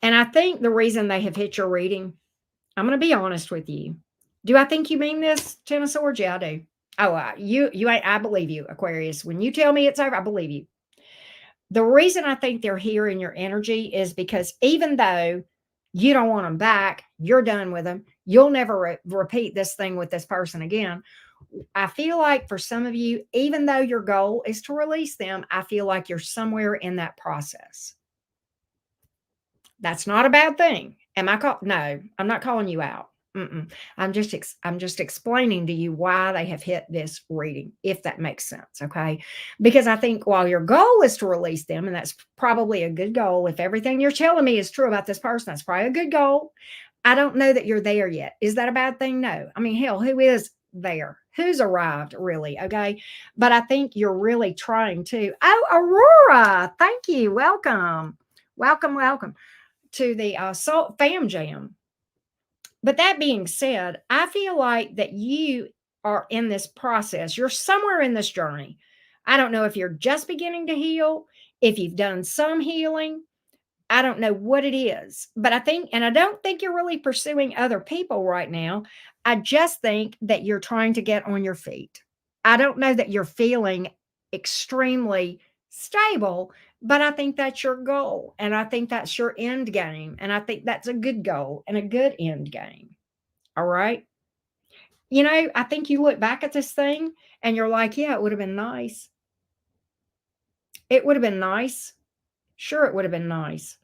and I think the reason they have hit your reading, I'm going to be honest with you. Do I think you mean this, Ten of Swords? Yeah, I do. Oh, I believe you, Aquarius. When you tell me it's over, I believe you. The reason I think they're here in your energy is because even though you don't want them back, you're done with them, you'll never repeat this thing with this person again. I feel like for some of you, even though your goal is to release them, I feel like you're somewhere in that process. That's not a bad thing. No, I'm not calling you out. I'm just explaining to you why they have hit this reading, if that makes sense. Okay. Because I think while your goal is to release them, and that's probably a good goal, if everything you're telling me is true about this person, that's probably a good goal. I don't know that you're there yet. Is that a bad thing? No. I mean, hell, who is there? Who's arrived, really? Okay. But I think you're really trying to. Oh, Aurora, thank you. Welcome to the Fam Jam. But that being said, I feel like that you are in this process. You're somewhere in this journey. I don't know if you're just beginning to heal, if you've done some healing. I don't know what it is, but I don't think you're really pursuing other people right now. I just think that you're trying to get on your feet. I don't know that you're feeling extremely stable, but I think that's your goal. And I think that's your end game. And I think that's a good goal and a good end game. All right. I think you look back at this thing and you're like, yeah, it would have been nice. It would have been nice. Sure, it would have been nice.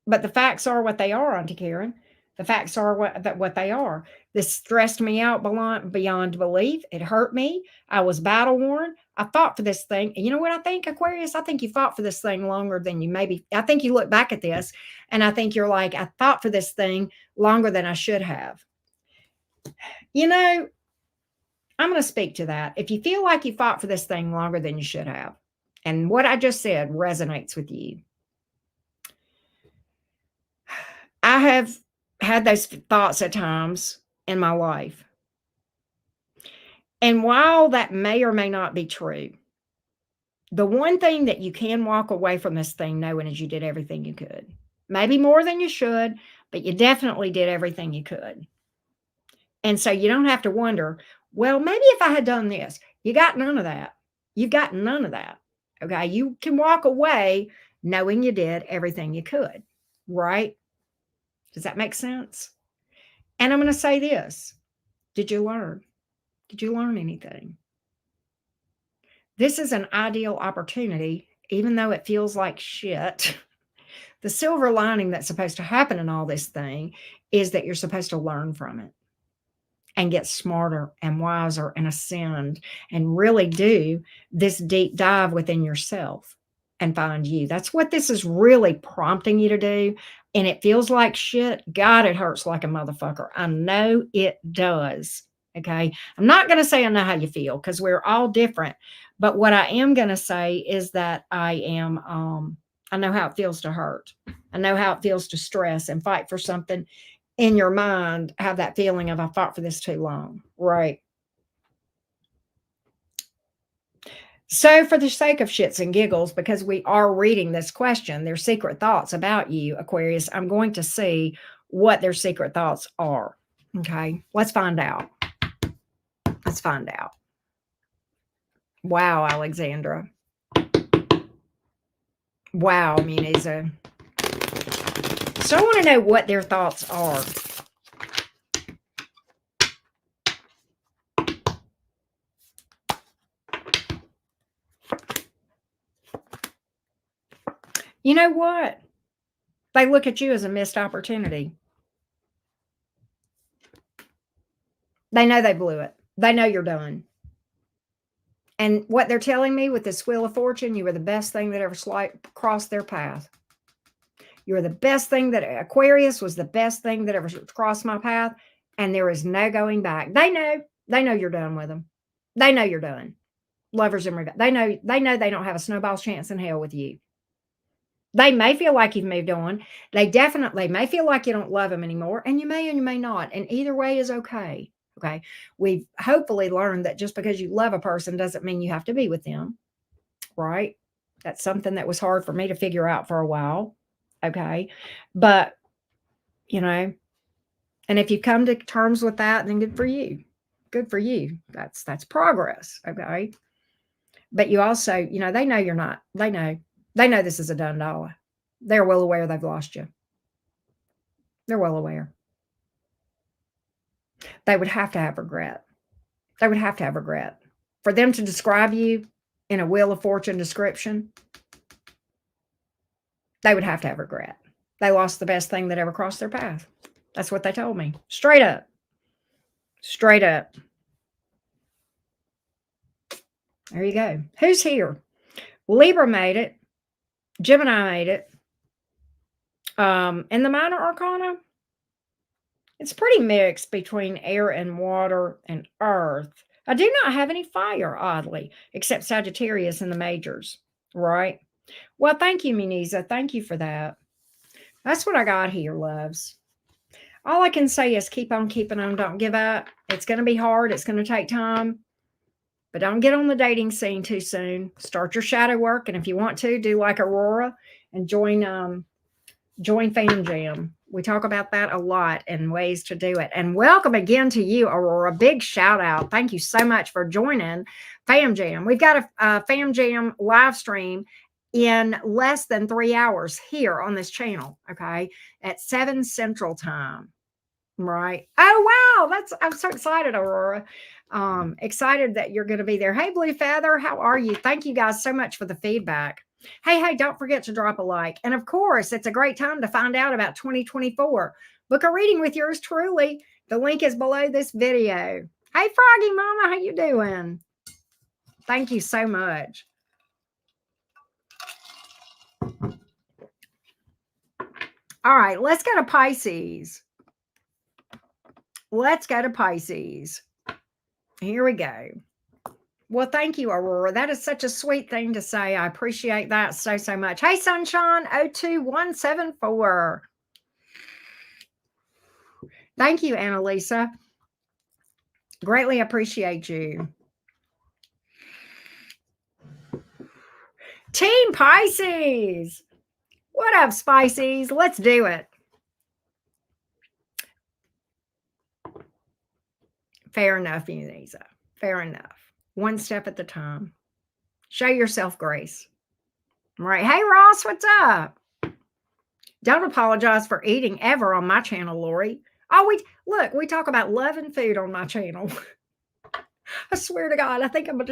But the facts are what they are, Auntie Karen. The facts are what they are. This stressed me out beyond belief. It hurt me. I was battle worn. I fought for this thing. And you know what I think, Aquarius? I think you fought for this thing longer than you maybe. I think you look back at this and I think you're like, I fought for this thing longer than I should have. You know, I'm going to speak to that. If you feel like you fought for this thing longer than you should have, and what I just said resonates with you, I have had those thoughts at times in my life. And while that may or may not be true, the one thing that you can walk away from this thing knowing is you did everything you could. Maybe more than you should, but you definitely did everything you could. And so you don't have to wonder, well, maybe if I had done this. You got none of that. You've got none of that. Okay. You can walk away knowing you did everything you could. Right? Does that make sense? And I'm going to say this. Did you learn? Did you learn anything? This is an ideal opportunity, even though it feels like shit. The silver lining that's supposed to happen in all this thing is that you're supposed to learn from it and get smarter and wiser and ascend and really do this deep dive within yourself and find you. That's what this is really prompting you to do. And it feels like shit. God, it hurts like a motherfucker. I know it does. Okay. I'm not going to say I know how you feel because we're all different. But what I am going to say is that I know how it feels to hurt. I know how it feels to stress and fight for something in your mind, have that feeling of I fought for this too long. Right. So for the sake of shits and giggles, because we are reading this question, their secret thoughts about you, Aquarius, I'm going to see what their secret thoughts are. Okay. Let's find out. Let's find out. Wow, Alexandra. Wow, Muniza. So I want to know what their thoughts are. You know what? They look at you as a missed opportunity. They know they blew it. They know you're done. And what they're telling me with this Wheel of Fortune, you were the best thing that ever crossed their path. You were the best thing that Aquarius was the best thing that ever crossed my path. And there is no going back. They know you're done with them. They know you're done. Lovers and revenge. They know they don't have a snowball's chance in hell with you. They may feel like you've moved on. They definitely may feel like you don't love them anymore. And you may not. And either way is okay. Okay. We've hopefully learned that just because you love a person doesn't mean you have to be with them. Right. That's something that was hard for me to figure out for a while. Okay. But, you know, and if you come to terms with that, then good for you. Good for you. That's progress. Okay. But you also, you know, they know you're not. They know this is a done dollar. They're well aware they've lost you. They're well aware. They would have to have regret. They would have to have regret. For them to describe you in a Wheel of Fortune description, they would have to have regret. They lost the best thing that ever crossed their path. That's what they told me. Straight up. Straight up. There you go. Who's here? Libra made it. Gemini made it. And the minor arcana, it's pretty mixed between air and water and earth. I do not have any fire, oddly, except Sagittarius in the majors, right? Well, thank you, Muniza. Thank you for that. That's what I got here, loves. All I can say is keep on keeping on. Don't give up. It's going to be hard. It's going to take time. But don't get on the dating scene too soon. Start your shadow work. And if you want to, do like Aurora and join Fan Jam. We talk about that a lot and ways to do it. And welcome again to you, Aurora. Big shout out. Thank you so much for joining Fam Jam. We've got a Fam Jam live stream in less than 3 hours here on this channel. Okay. At 7 Central Time. Right. Oh, wow. I'm so excited, Aurora. Excited that you're going to be there. Hey, Blue Feather, how are you? Thank you guys so much for the feedback. Hey, don't forget to drop a like. And of course, it's a great time to find out about 2024. Book a reading with yours truly. The link is below this video. Hey, Froggy Mama, how you doing? Thank you so much. All right, let's go to Pisces. Let's go to Pisces. Here we go. Well, thank you, Aurora. That is such a sweet thing to say. I appreciate that so, so much. Hey, Sunshine 02174. Thank you, Annalisa. Greatly appreciate you. Team Pisces. What up, Spices? Let's do it. Fair enough, Eunice. Fair enough. One step at a time. Show yourself grace. All right. Hey, Ross, what's up? Don't apologize for eating ever on my channel, Lori. Oh, we talk about love and food on my channel. I swear to God, I think I'm going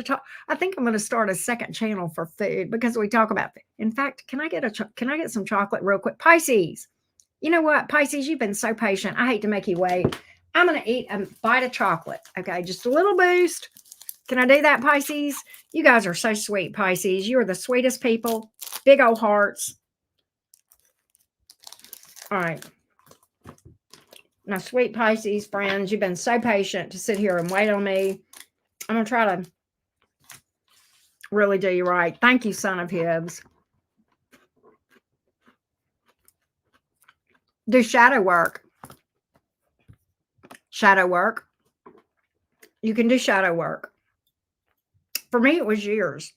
to start a second channel for food because we talk about it. In fact, can I get some chocolate real quick? Pisces. You know what, Pisces, you've been so patient. I hate to make you wait. I'm going to eat a bite of chocolate. Okay, just a little boost. Can I do that, Pisces? You guys are so sweet, Pisces. You are the sweetest people. Big old hearts. All right. My sweet Pisces friends, you've been so patient to sit here and wait on me. I'm going to try to really do you right. Thank you, Son of Hibbs. Do shadow work. Shadow work. You can do shadow work. For me, it was years.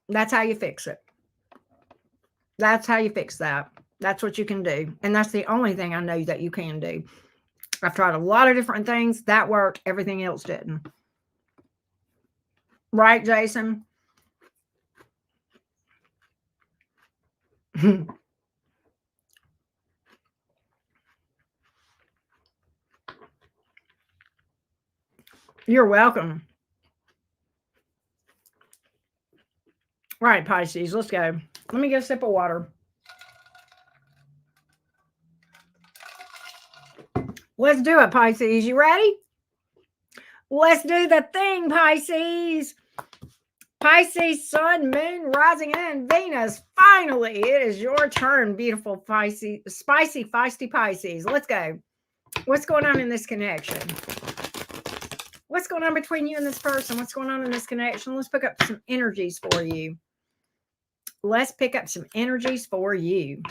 That's how you fix it. That's how you fix that. That's what you can do. And that's the only thing I know that you can do. I've tried a lot of different things. That worked. Everything else didn't. Right, Jason? You're welcome. Right, Pisces, let's go. Let me get a sip of water. Let's do it, Pisces. You ready? Let's do the thing, Pisces. Pisces, Sun, Moon, Rising, and Venus. Finally, it is your turn, beautiful Pisces. Spicy, feisty Pisces. Let's go. What's going on in this connection? What's going on between you and this person? What's going on in this connection? Let's pick up some energies for you. Let's pick up some energies for you.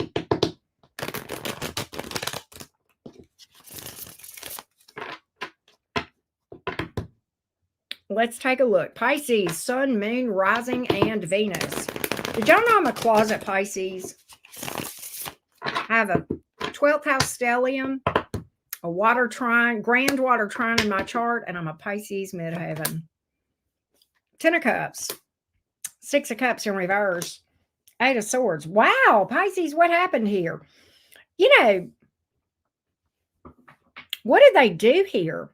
Let's take a look. Pisces, Sun, Moon, Rising, and Venus. Did y'all know I'm a closet Pisces? I have a 12th house stellium, a water trine, grand water trine in my chart, and I'm a Pisces midheaven. 10 of Cups, 6 of Cups in reverse, 8 of Swords. Wow, Pisces, what happened here? You know, what did they do here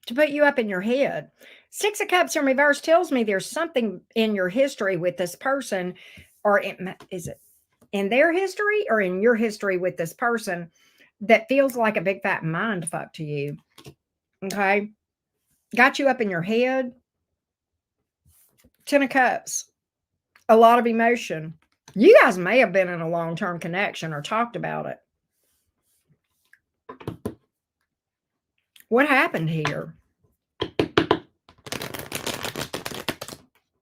to put you up in your head? 6 of Cups in reverse tells me there's something in your history with this person, or is it in their history or in your history with this person that feels like a big fat mind fuck to you. Okay. Got you up in your head. 10 of Cups. A lot of emotion. You guys may have been in a long-term connection or talked about it. What happened here?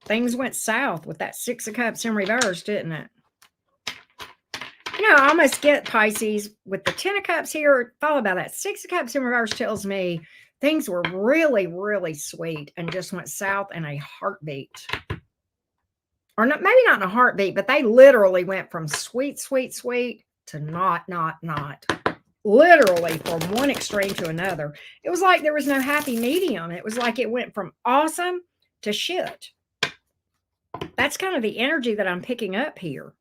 Things went south with that 6 of Cups in reverse, didn't it? You know, I almost get Pisces with the 10 of Cups here, followed by that 6 of Cups in reverse tells me things were really, really sweet and just went south in a heartbeat. Or not, maybe not in a heartbeat, but they literally went from sweet, sweet, sweet to not. Literally from one extreme to another. It was like there was no happy medium. It was like it went from awesome to shit. That's kind of the energy that I'm picking up here.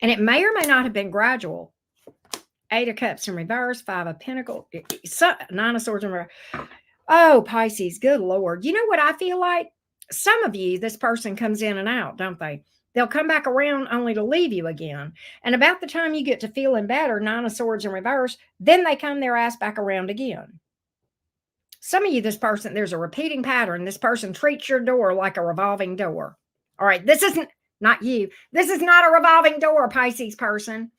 And it may or may not have been gradual. 8 of Cups in reverse, 5 of Pentacles, 9 of Swords in reverse. Oh, Pisces, good Lord. You know what I feel like? Some of you, this person comes in and out, don't they? They'll come back around only to leave you again. And about the time you get to feeling better, Nine of Swords in reverse, then they come their ass back around again. Some of you, this person, there's a repeating pattern. This person treats your door like a revolving door. All right, this isn't, not you. This is not a revolving door, Pisces person.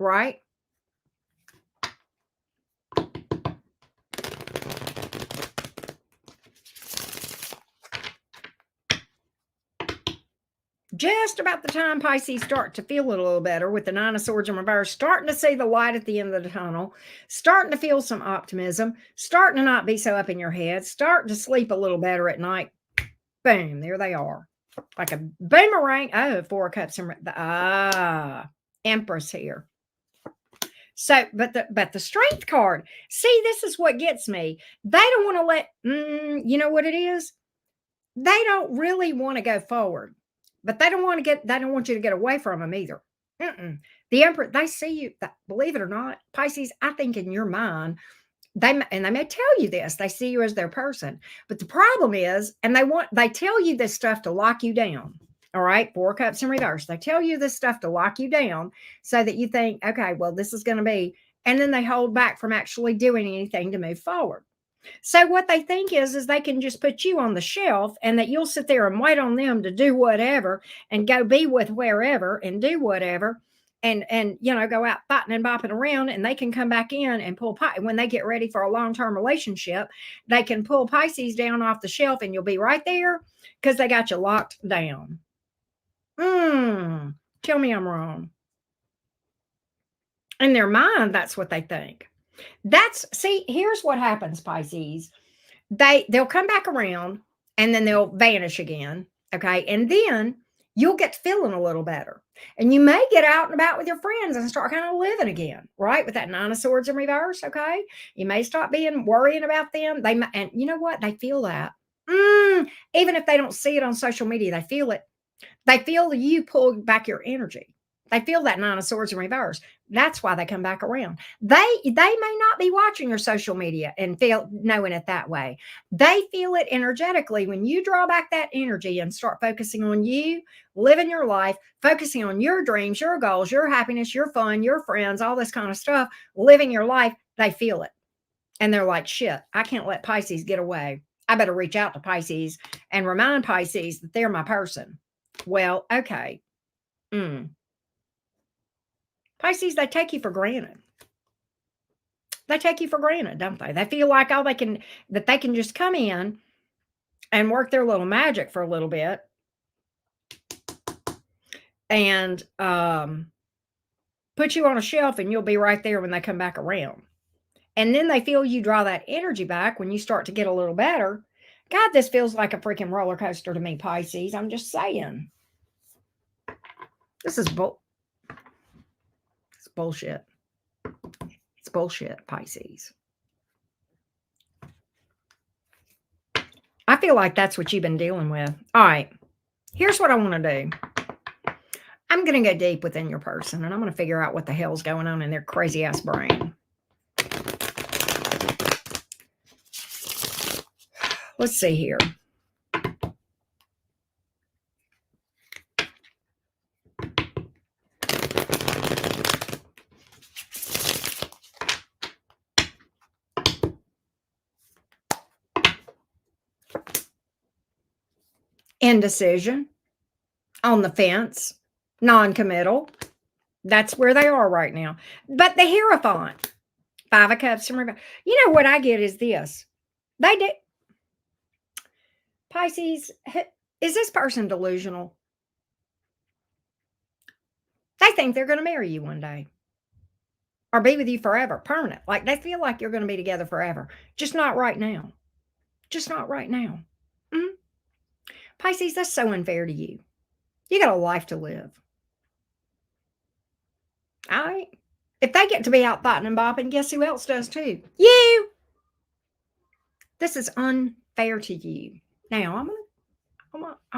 Right? Just about the time Pisces start to feel it a little better with the Nine of Swords in reverse, starting to see the light at the end of the tunnel, starting to feel some optimism, starting to not be so up in your head, starting to sleep a little better at night. Boom, there they are. Like a boomerang. Oh, Four of Cups and Empress here. So, but the Strength card, see, this is what gets me. They don't want to let, you know what it is? They don't really want to go forward. But they don't want you to get away from them either. The Emperor, they see you, believe it or not, Pisces, I think in your mind, they may tell you this, they see you as their person. But the problem is, and they tell you this stuff to lock you down. All right, Four Cups in reverse. They tell you this stuff to lock you down so that you think, okay, well, this is going to be, and then they hold back from actually doing anything to move forward. So what they think is they can just put you on the shelf and that you'll sit there and wait on them to do whatever and go be with wherever and do whatever and go out fighting and bopping around, and they can come back in and pull when they get ready for a long-term relationship, they can pull Pisces down off the shelf and you'll be right there because they got you locked down. Tell me I'm wrong. In their mind, that's what they think. See, here's what happens, Pisces. They'll come back around and then they'll vanish again. Okay. And then you'll get feeling a little better. And you may get out and about with your friends and start kind of living again, right? With that Nine of Swords in reverse. Okay. You may stop worrying about them. And you know what? They feel that. Even if they don't see it on social media, they feel it. They feel you pull back your energy. They feel that Nine of Swords in reverse. That's why they come back around. They may not be watching your social media and knowing it that way. They feel it energetically when you draw back that energy and start focusing on you, living your life, focusing on your dreams, your goals, your happiness, your fun, your friends, all this kind of stuff, living your life. They feel it. And they're like, shit, I can't let Pisces get away. I better reach out to Pisces and remind Pisces that they're my person. Well, okay. Pisces, they take you for granted. They take you for granted, don't they? They feel like that they can just come in and work their little magic for a little bit and put you on a shelf and you'll be right there when they come back around. And then they feel you draw that energy back when you start to get a little better. God, this feels like a freaking roller coaster to me, Pisces. I'm just saying. This is bullshit. It's bullshit, Pisces. I feel like that's what you've been dealing with. All right. Here's what I want to do. I'm going to go deep within your person, and I'm going to figure out what the hell's going on in their crazy ass brain. Let's see here. Indecision, on the fence, non-committal. That's where they are right now. But the Hierophant, Five of Cups, you know what I get is this. They did. Pisces, is this person delusional? They think they're going to marry you one day or be with you forever, permanent. Like they feel like you're going to be together forever. Just not right now. Just not right now. Pisces, that's so unfair to you. You got a life to live. All right. If they get to be out fighting and bopping, guess who else does too? You. This is unfair to you. Now I'm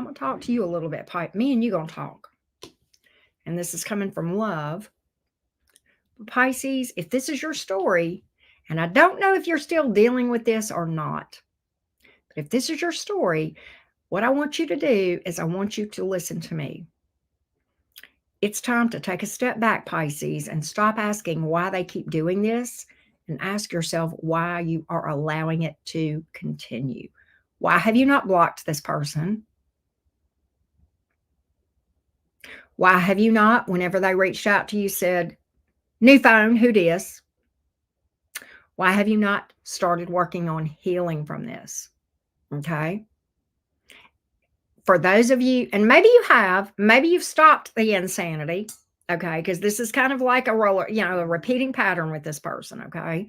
gonna talk to you a little bit. Me and you gonna talk. And this is coming from love. Pisces, if this is your story, and I don't know if you're still dealing with this or not, but if this is your story, What I want you to do is I want you to listen to me. It's time to take a step back, Pisces, and stop asking why they keep doing this and ask yourself why you are allowing it to continue. Why have you not blocked this person? Why have you not, whenever they reached out to you, said, new phone, who dis? Why have you not started working on healing from this? Okay. For those of you, and maybe you have, maybe you've stopped the insanity. Okay. Because this is kind of like a roller, a repeating pattern with this person. Okay.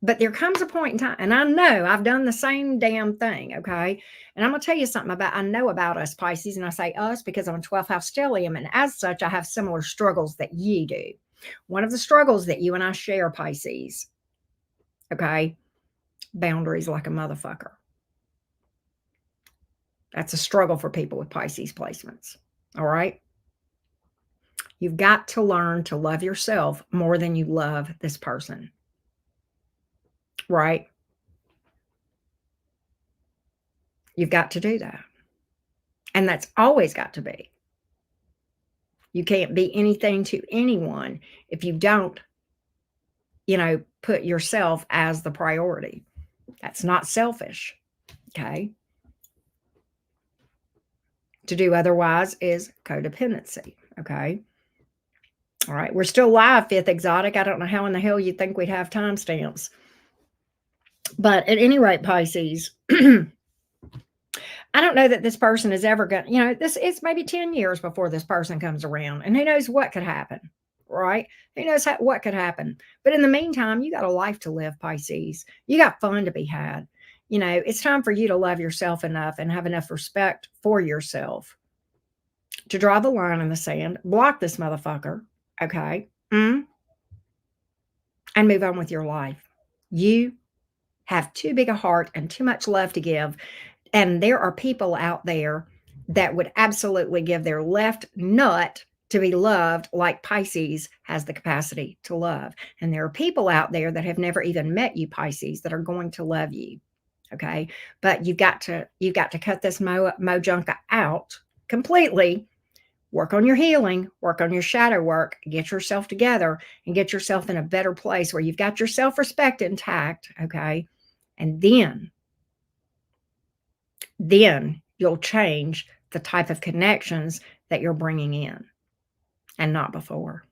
But there comes a point in time, and I know I've done the same damn thing, okay? And I'm going to tell you something I know about us, Pisces, and I say us because I'm a 12th house stellium, and as such, I have similar struggles that ye do. One of the struggles that you and I share, Pisces, okay? Boundaries like a motherfucker. That's a struggle for people with Pisces placements, all right? You've got to learn to love yourself more than you love this person. Right? You've got to do that. And that's always got to be. You can't be anything to anyone if you don't, put yourself as the priority. That's not selfish. Okay. To do otherwise is codependency. Okay. All right. We're still live, Fifth Exotic. I don't know how in the hell you'd think we'd have timestamps. But at any rate, Pisces, I don't know that this person is ever going to, it's maybe 10 years before this person comes around, and who knows what could happen, right? Who knows what could happen? But in the meantime, you got a life to live, Pisces. You got fun to be had. It's time for you to love yourself enough and have enough respect for yourself to draw the line in the sand, block this motherfucker, okay? And move on with your life. You have too big a heart and too much love to give. And there are people out there that would absolutely give their left nut to be loved like Pisces has the capacity to love. And there are people out there that have never even met you, Pisces, that are going to love you. Okay. But you've got to cut this mojunka out completely. Work on your healing, work on your shadow work, get yourself together and get yourself in a better place where you've got your self-respect intact. Okay. And then you'll change the type of connections that you're bringing in, and not before.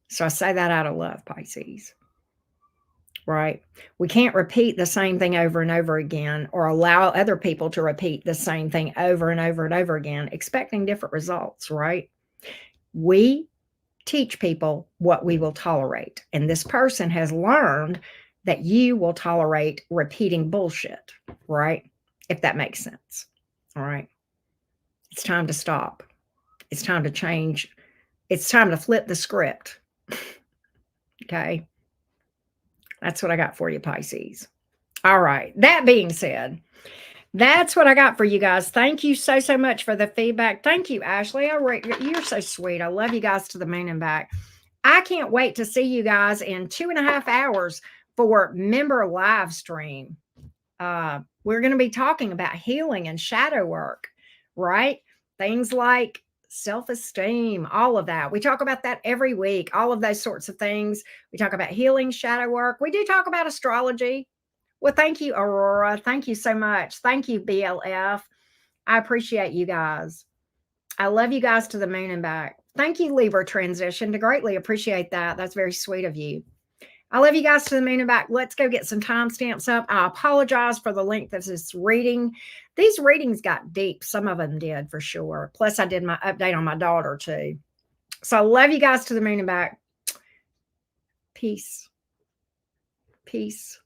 So I say that out of love, Pisces, right? We can't repeat the same thing over and over again, or allow other people to repeat the same thing over and over and over again, expecting different results, right? We teach people what we will tolerate. And this person has learned that you will tolerate repeating bullshit, right? If that makes sense. All right. It's time to stop. It's time to change. It's time to flip the script. Okay. That's what I got for you, Pisces. All right. That being said, that's what I got for you guys. Thank you so, so much for the feedback. Thank you, Ashley. You're so sweet. I love you guys to the moon and back. I can't wait to see you guys in 2.5 hours for member live stream. We're going to be talking about healing and shadow work, right? Things like self-esteem, all of that. We talk about that every week, all of those sorts of things. We talk about healing, shadow work. We do talk about astrology. Well, thank you, Aurora. Thank you so much. Thank you, BLF. I appreciate you guys. I love you guys to the moon and back. Thank you, Libra transition. To greatly appreciate that. That's very sweet of you. I love you guys to the moon and back. Let's go get some timestamps up. I apologize for the length of this reading. These readings got deep. Some of them did for sure. Plus, I did my update on my daughter too. So I love you guys to the moon and back. Peace. Peace.